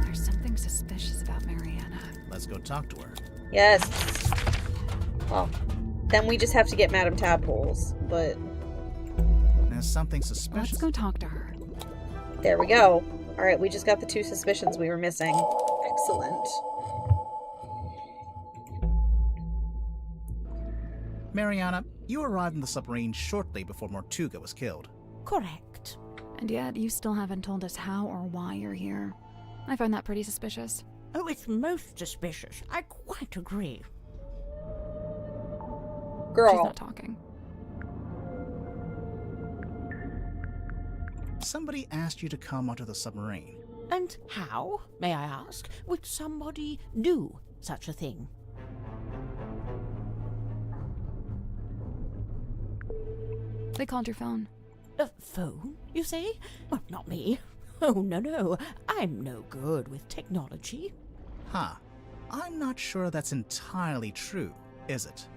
There's something suspicious about Mariana. Let's go talk to her. Yes. Well, then we just have to get Madame Tadpole's, but... There's something suspicious. Let's go talk to her. There we go. Alright, we just got the 2 suspicions we were missing. Excellent. Mariana, you arrived in the submarine shortly before Mortuga was killed. Correct. And yet, you still haven't told us how or why you're here. I find that pretty suspicious. Oh, it's most suspicious. I quite agree. Girl. She's not talking. Somebody asked you to come onto the submarine. And how, may I ask, would somebody do such a thing? They called your phone. A phone, you say? Well, not me. Oh, no. I'm no good with technology. Huh. I'm not sure that's entirely true, is it?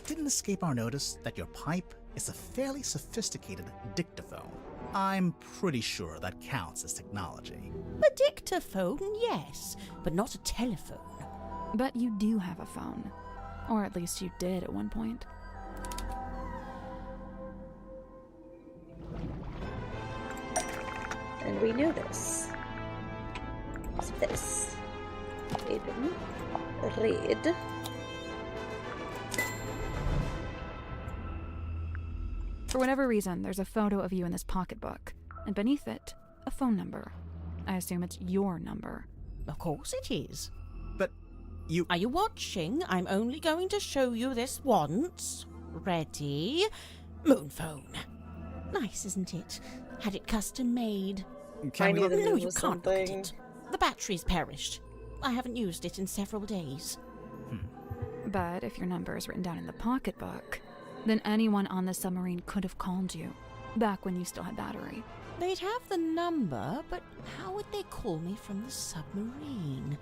it didn't escape our notice that your pipe is a fairly sophisticated dictaphone. I'm pretty sure that counts as technology. A dictaphone, yes, but not a telephone. But you do have a phone. Or at least you did at one point. And we knew this. What's this? Open. Read. For whatever reason, there's a photo of you in this pocketbook, and beneath it, a phone number. I assume it's your number. Of course it is. But you... Are you watching? I'm only going to show you this once. Ready? Moon phone. Nice, isn't it? Had it custom made. I knew that No, it you was can't look at something. it. The battery's perished. I haven't used it in several days. But if your number is written down in the pocketbook, then anyone on the submarine could have called you, back when you still had battery. They'd have the number, but how would they call me from the submarine?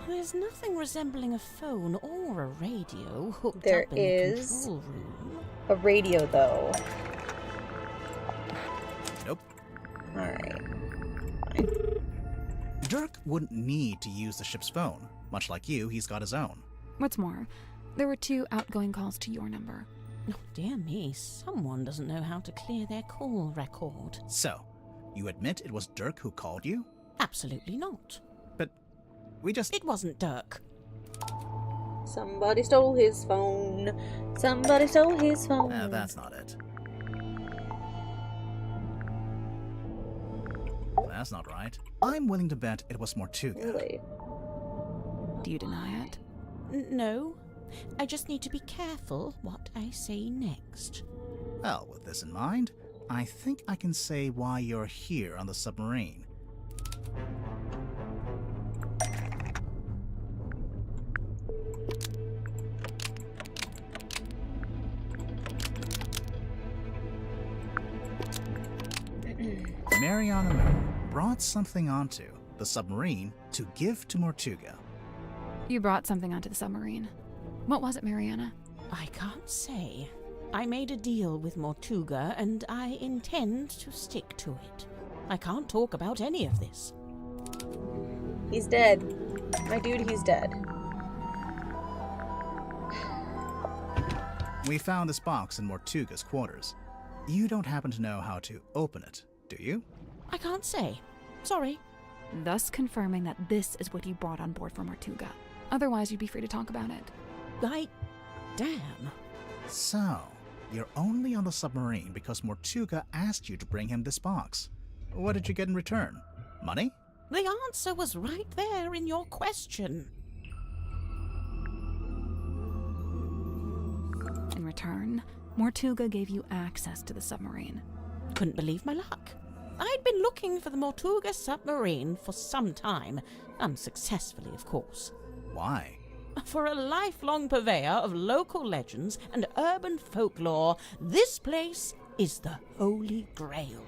There's nothing resembling a phone or a radio hooked There up in the is control room. a radio, though. Nope. Alright. Dirk wouldn't need to use the ship's phone. Much like you, he's got his own. What's more, there were 2 outgoing calls to your number. Oh, dear me, someone doesn't know how to clear their call record. So, you admit it was Dirk who called you? Absolutely not. But we just... It wasn't Dirk. Somebody stole his phone. Somebody stole his phone. That's not it. That's not right. I'm willing to bet it was Mortuga. Really? Do you deny it? No. I just need to be careful what I say next. Well, with this in mind, I think I can say why you're here on the submarine. Mariana Moon brought something onto the submarine to give to Mortuga. You brought something onto the submarine. What was it, Mariana? I can't say. I made a deal with Mortuga, and I intend to stick to it. I can't talk about any of this. He's dead. My dude, he's dead. We found this box in Mortuga's quarters. You don't happen to know how to open it, do you? I can't say. Sorry. Thus confirming that this is what you brought on board for Mortuga. Otherwise, you'd be free to talk about it. Damn. So, you're only on the submarine because Mortuga asked you to bring him this box. What did you get in return? Money? The answer was right there in your question. In return, Mortuga gave you access to the submarine. Couldn't believe my luck. I'd been looking for the Mortuga submarine for some time. Unsuccessfully, of course. Why? For a lifelong purveyor of local legends and urban folklore, this place is the Holy Grail.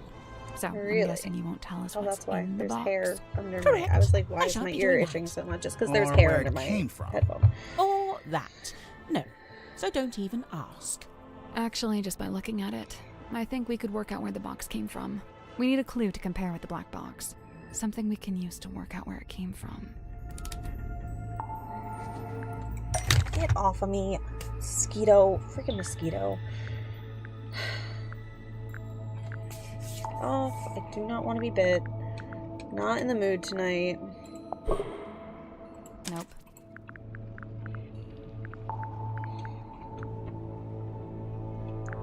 So, Really? I'm guessing you won't tell us what's that's why in the there's box. hair under Correct. my... I was like, why I is shan't my be ear doing itching that. so much? Just because there's Or hair where under it my came from. headphone. Or that. No. So don't even ask. Actually, just by looking at it, I think we could work out where the box came from. We need a clue to compare with the black box. Something we can use to work out where it came from. Get off of me, mosquito. Freaking mosquito. Off. I do not want to be bit. Not in the mood tonight. Nope.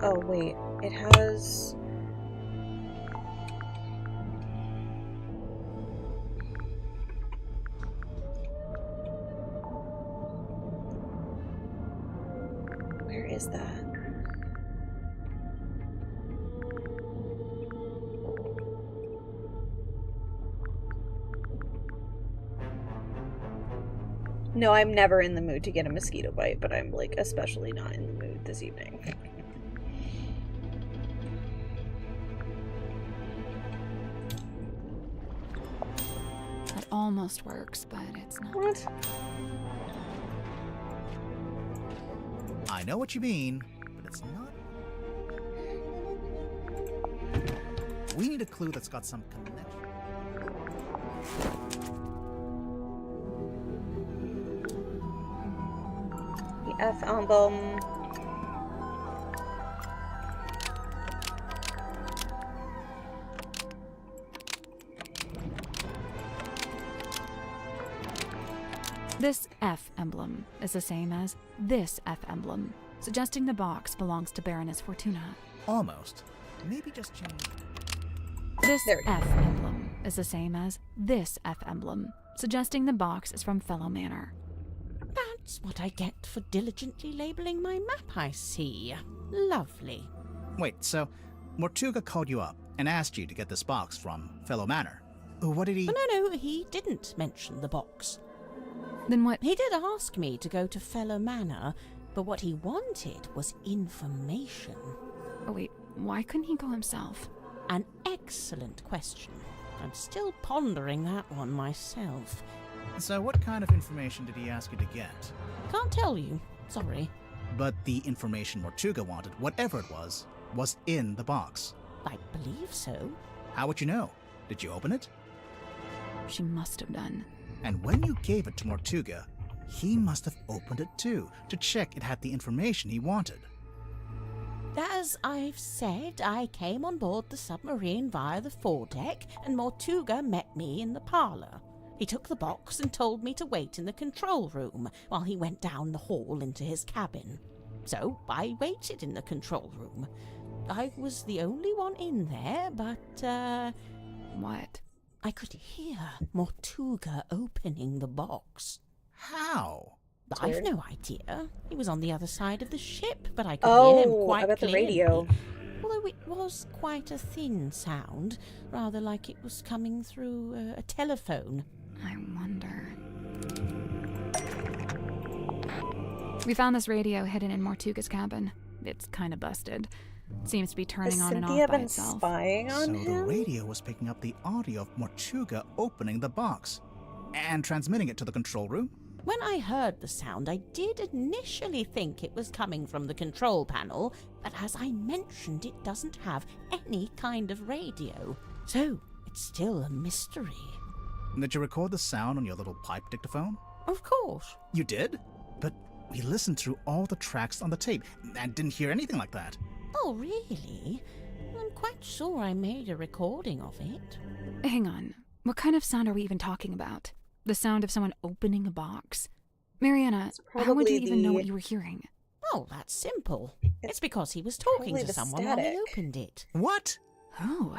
Oh, wait. It has... Where is that? No, I'm never in the mood to get a mosquito bite, but I'm, like, especially not in the mood this evening. That almost works, but it's not. What? I know what you mean, but it's not. We need a clue that's got some connection. The F emblem. This F emblem is the same as this F emblem, suggesting the box belongs to Baroness Fortuna. Almost. Maybe just change. This F emblem is the same as this F emblem, suggesting the box is from Fellow Manor. That's what I get for diligently labeling my map, I see. Lovely. Wait, so Mortuga called you up and asked you to get this box from Fellow Manor. What did he... No, he didn't mention the box. Then what? He did ask me to go to Fellow Manor, but what he wanted was information. Oh wait, why couldn't he go himself? An excellent question. I'm still pondering that one myself. So what kind of information did he ask you to get? Can't tell you. Sorry. But the information Mortuga wanted, whatever it was in the box. I believe so. How would you know? Did you open it? She must have done. And when you gave it to Mortuga, he must have opened it too, to check it had the information he wanted. As I've said, I came on board the submarine via the foredeck, and Mortuga met me in the parlour. He took the box and told me to wait in the control room while he went down the hall into his cabin. So I waited in the control room. I was the only one in there, but, What? I could hear Mortuga opening the box. How? I've no idea. He was on the other side of the ship, but I could hear him quite about clearly. the radio. Although it was quite a thin sound, rather like it was coming through a telephone. I wonder. We found this radio hidden in Mortuga's cabin. It's kind of busted. Seems to be turning on and off by itself. Spying on him? The radio was picking up the audio of Mortuga opening the box and transmitting it to the control room? When I heard the sound, I did initially think it was coming from the control panel, but as I mentioned, it doesn't have any kind of radio. So, it's still a mystery. Did you record the sound on your little pipe dictaphone? Of course. You did? But we listened through all the tracks on the tape and didn't hear anything like that. Oh, really? I'm quite sure I made a recording of it. Hang on. What kind of sound are we even talking about? The sound of someone opening a box? Mariana, how would you even know what you were hearing? Oh, that's simple. It's because he was talking to someone while he opened it. What? Who?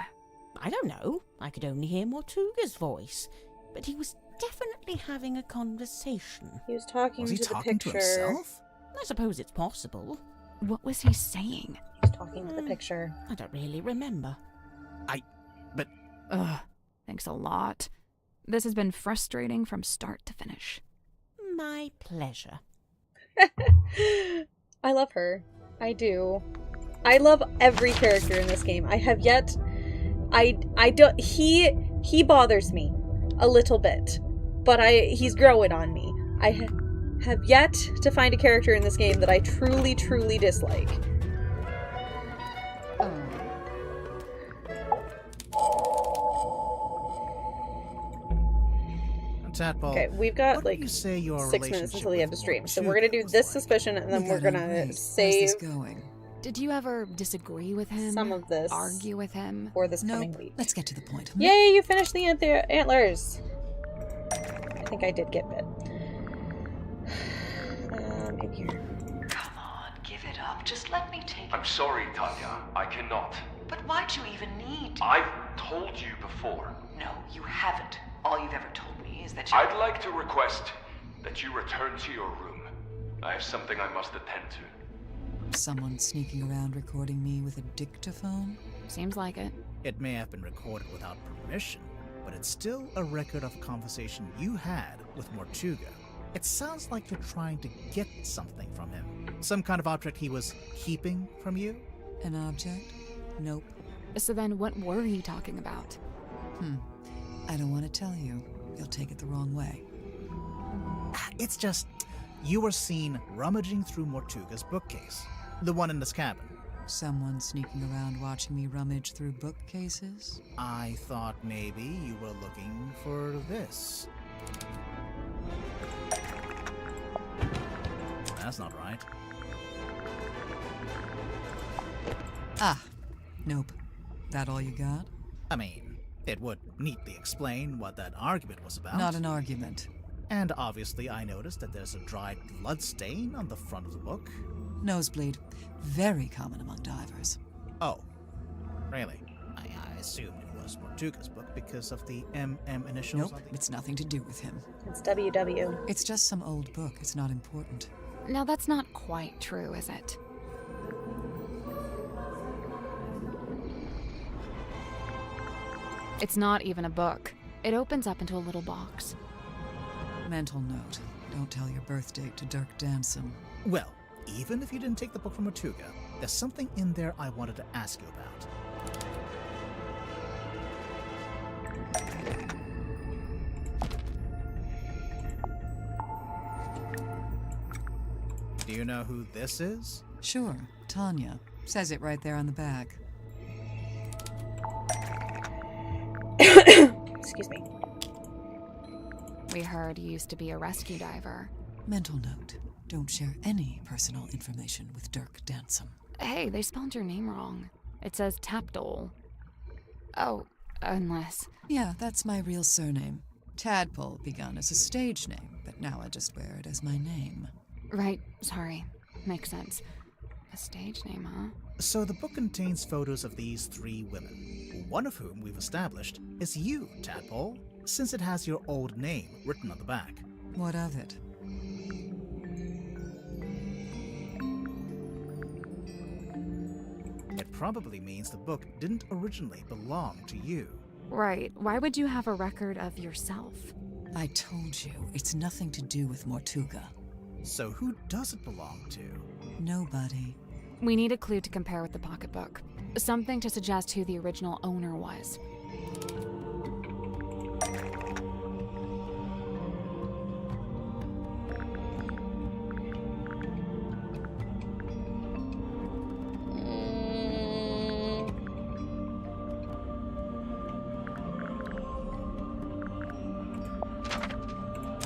I don't know. I could only hear Mortuga's voice. But he was definitely having a conversation. He was talking Was he to talking the picture. to himself? I suppose it's possible. What was he saying? He was talking to the picture. I don't really remember. Ugh, thanks a lot. This has been frustrating from start to finish. My pleasure. I love her. I do. I love every character in this game. I have yet... I don't... He bothers me a little bit. But he's growing on me. I have yet to find a character in this game that I truly, truly dislike. Tadpole, Okay, we've got like you say your 6 minutes until the end of stream, so Mortuga we're gonna do this suspicion and then we're gonna save going? Did you ever disagree with him? some of this Argue with him? for this coming week. Let's get to the point. Yay, you finished the antlers! I think I did get bit. In here. Come on, give it up. Just let me take it. I'm sorry, Tanya. I cannot. But why'd you even need? I've told you before. No, you haven't. All you've ever told me is that you... I'd like to request that you return to your room. I have something I must attend to. Someone sneaking around recording me with a dictaphone? Seems like it. It may have been recorded without permission, but it's still a record of a conversation you had with Mortuga. It sounds like you're trying to get something from him. Some kind of object he was keeping from you? An object? Nope. So then what were you talking about? I don't want to tell you. You'll take it the wrong way. It's just... You were seen rummaging through Mortuga's bookcase, the one in this cabin. Someone sneaking around watching me rummage through bookcases? I thought maybe you were looking for this. That's not right. Ah, nope. That all you got? I mean, it would neatly explain what that argument was about. Not an argument. And obviously I noticed that there's a dried blood stain on the front of the book. Nosebleed. Very common among divers. Oh, really? I assumed it was Mortuga's book because of the MM initials. Nope, it's nothing to do with him. It's WW. It's just some old book. It's not important. Now that's not quite true, is it? It's not even a book. It opens up into a little box. Mental note. Don't tell your birth date to Dirk Dansom. Well, even if you didn't take the book from Mortuga, there's something in there I wanted to ask you about. Do you know who this is? Sure, Tanya. Says it right there on the back. Excuse me. We heard you used to be a rescue diver. Mental note. Don't share any personal information with Dirk Dansom. Hey, they spelled your name wrong. It says Tapdole. Oh, unless... Yeah, that's my real surname. Tadpole begun as a stage name, but now I just wear it as my name. Right, sorry. Makes sense. A stage name, huh? So the book contains photos of these 3 women, one of whom we've established is you, Tadpole, since it has your old name written on the back. What of it? It probably means the book didn't originally belong to you. Right. Why would you have a record of yourself? I told you, it's nothing to do with Mortuga. So who does it belong to? Nobody. We need a clue to compare with the pocketbook. Something to suggest who the original owner was.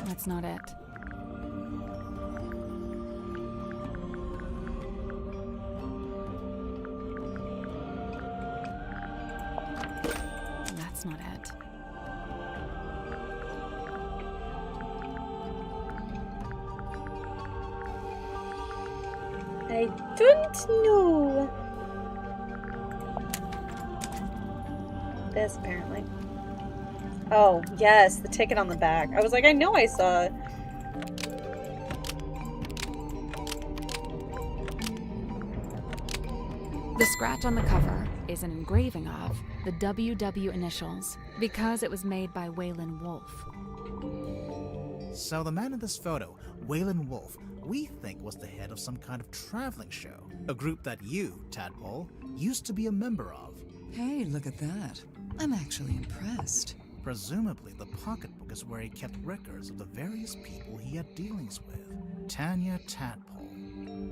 That's not it. That's not it. I don't know. This, apparently. Oh, yes, the ticket on the back. I was like, I know I saw it. The scratch on the cover is an engraving of the WW initials because it was made by Waylon Wolf. So the man in this photo, Waylon Wolf, we think was the head of some kind of traveling show. A group that you, Tadpole, used to be a member of. Hey, look at that. I'm actually impressed. Presumably, the pocketbook is where he kept records of the various people he had dealings with. Tanya Tadpole,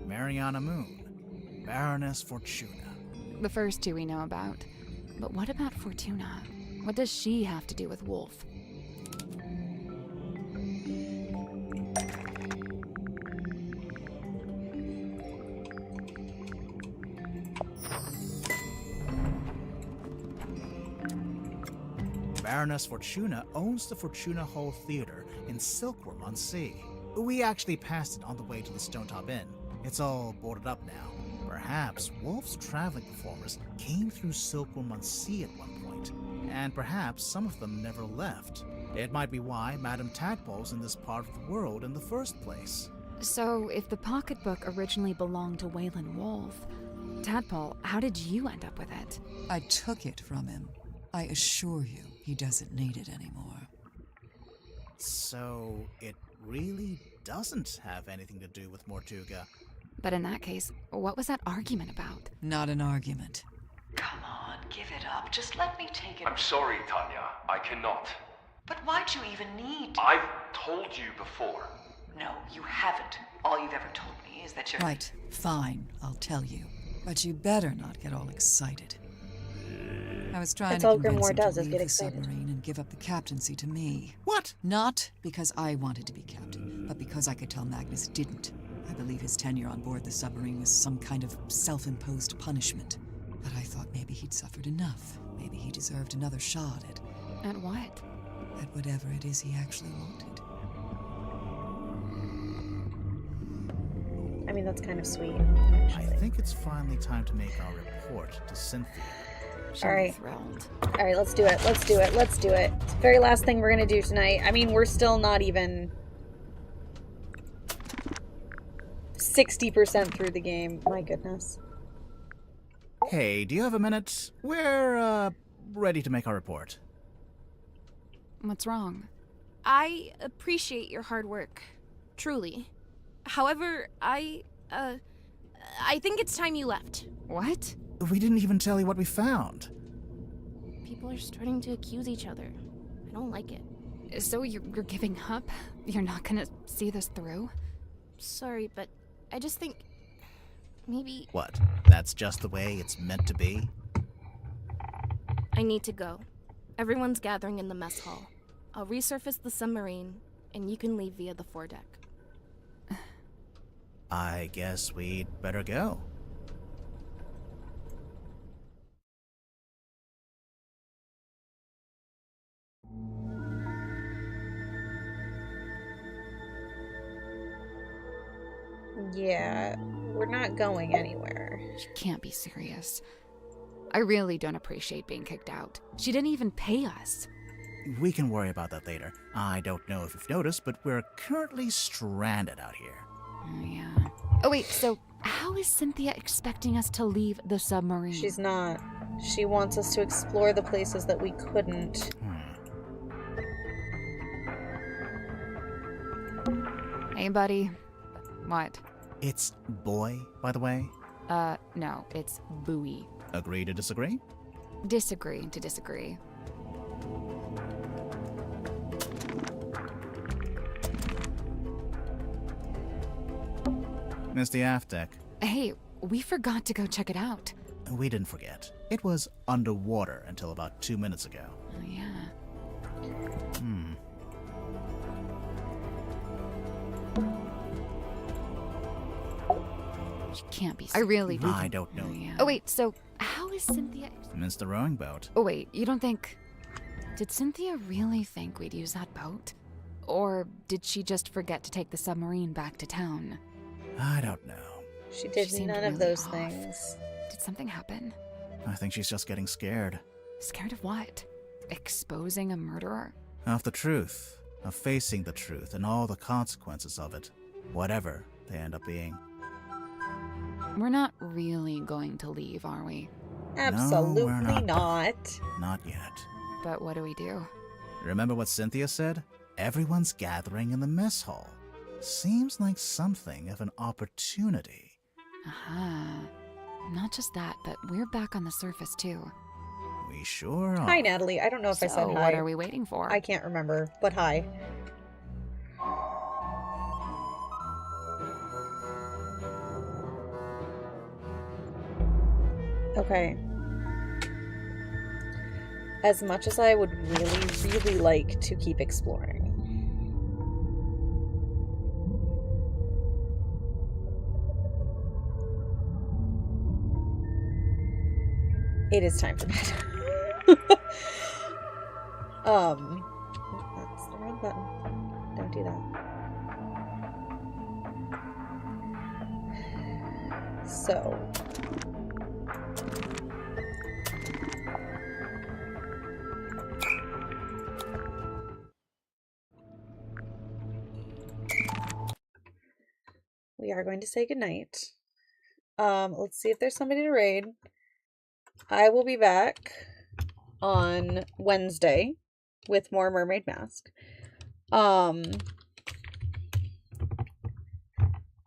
Mariana Moon, Baroness Fortuna. The first 2 we know about. But what about Fortuna? What does she have to do with Wolf? Baroness Fortuna owns the Fortuna Hall Theater in Silkworm on Sea. We actually passed it on the way to the Stonetop Inn. It's all boarded up now. Perhaps Wolf's traveling performers came through Silkworm on Sea at one point, and perhaps some of them never left. It might be why Madame Tadpole's in this part of the world in the first place. So, if the pocketbook originally belonged to Waylon Wolf, Tadpole, how did you end up with it? I took it from him. I assure you, he doesn't need it anymore. So, it really doesn't have anything to do with Mortuga. But in that case, what was that argument about? Not an argument. Come on, give it up. Just let me take it. I'm sorry, Tanya. I cannot. But why'd you even need... I've told you before. No, you haven't. All you've ever told me is that you're... Right, fine, I'll tell you. But you better not get all excited. I was trying That's to all convince Grimoire him does to is leave get the excited. submarine and give up the captaincy to me. What? Not because I wanted to be captain, but because I could tell Magnus didn't. I believe his tenure on board the submarine was some kind of self-imposed punishment. But I thought maybe he'd suffered enough. Maybe he deserved another shot at... At what? At whatever it is he actually wanted. I mean, that's kind of sweet. I think it's finally time to make our report to Cynthia. All right. Thrilled. All right, let's do it. Let's do it. Let's do it. It's the very last thing we're going to do tonight. I mean, we're still not even 60% through the game. My goodness. Hey, do you have a minute? We're, ready to make our report. What's wrong? I appreciate your hard work. Truly. However, I think it's time you left. What? We didn't even tell you what we found. People are starting to accuse each other. I don't like it. So you're giving up? You're not gonna see this through? Sorry, but I just think... maybe... What? That's just the way it's meant to be? I need to go. Everyone's gathering in the mess hall. I'll resurface the submarine, and you can leave via the foredeck. I guess we'd better go. Yeah, we're not going anywhere. You can't be serious. I really don't appreciate being kicked out. She didn't even pay us. We can worry about that later. I don't know if you've noticed, but we're currently stranded out here. Yeah. Oh wait, so how is Cynthia expecting us to leave the submarine? She's not. She wants us to explore the places that we couldn't. Hey, buddy. What? It's boy, by the way. No, it's buoy. Agree to disagree? Disagree to disagree. Missed the aft deck. Hey, we forgot to go check it out. We didn't forget. It was underwater until about 2 minutes ago. Oh, yeah. She can't be serious. I really don't. I don't know. Oh, wait, so how is Cynthia... Missed the rowing boat. Oh, wait, you don't think... Did Cynthia really think we'd use that boat? Or did she just forget to take the submarine back to town? I don't know. She did none of those things. Did something happen? I think she's just getting scared. Scared of what? Exposing a murderer? Of the truth. Of facing the truth and all the consequences of it. Whatever they end up being. We're not really going to leave, are we? Absolutely No, we're not. Not yet. But what do we do? Remember what Cynthia said? Everyone's gathering in the mess hall. Seems like something of an opportunity. Aha. Not just that, but we're back on the surface too. We sure are. Hi, Natalie. I don't know if I said hi. What are we waiting for? I can't remember, but hi. Okay. As much as I would really like to keep exploring, it is time for bed. That's the wrong button. Don't do that. So... we are going to say goodnight. Let's see if there's somebody to raid. I will be back on Wednesday with more Mermaid Mask.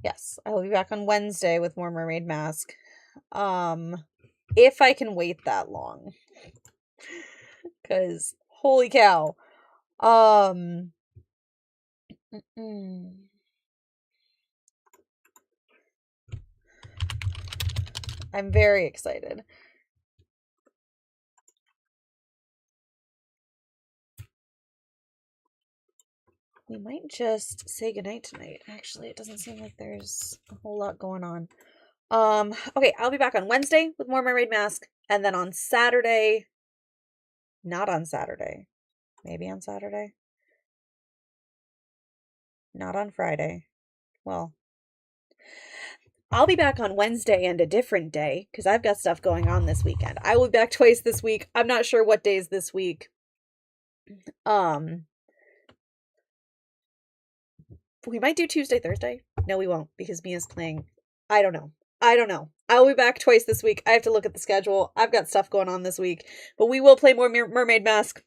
Yes, I will be back on Wednesday with more Mermaid Mask. If I can wait that long. Because, holy cow. I'm very excited. We might just say goodnight tonight. Actually, it doesn't seem like there's a whole lot going on. Okay, I'll be back on Wednesday with more Mermaid Mask, and then on Saturday, not on Saturday, maybe on Saturday, not on Friday. Well, I'll be back on Wednesday and a different day, because I've got stuff going on this weekend. I will be back twice this week. I'm not sure what days this week. We might do Tuesday, Thursday. No, we won't, because Mia's playing. I don't know. I'll be back twice this week. I have to look at the schedule. I've got stuff going on this week. But we will play more Mermaid Mask.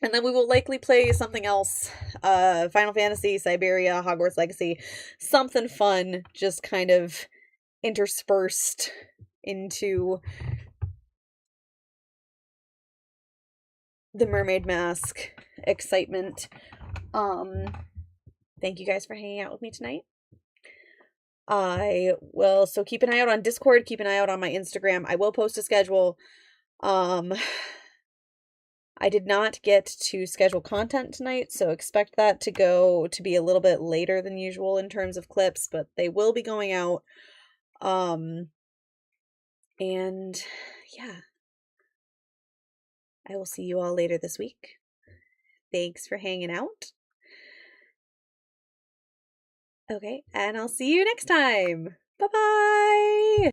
And then we will likely play something else. Final Fantasy, Siberia, Hogwarts Legacy. Something fun, just kind of interspersed into the Mermaid Mask excitement. Thank you guys for hanging out with me tonight. I will, so keep an eye out on Discord, keep an eye out on my Instagram. I will post a schedule. I did not get to schedule content tonight, so expect that to be a little bit later than usual in terms of clips, but they will be going out. And yeah, I will see you all later this week. Thanks for hanging out. Okay, and I'll see you next time. Bye-bye!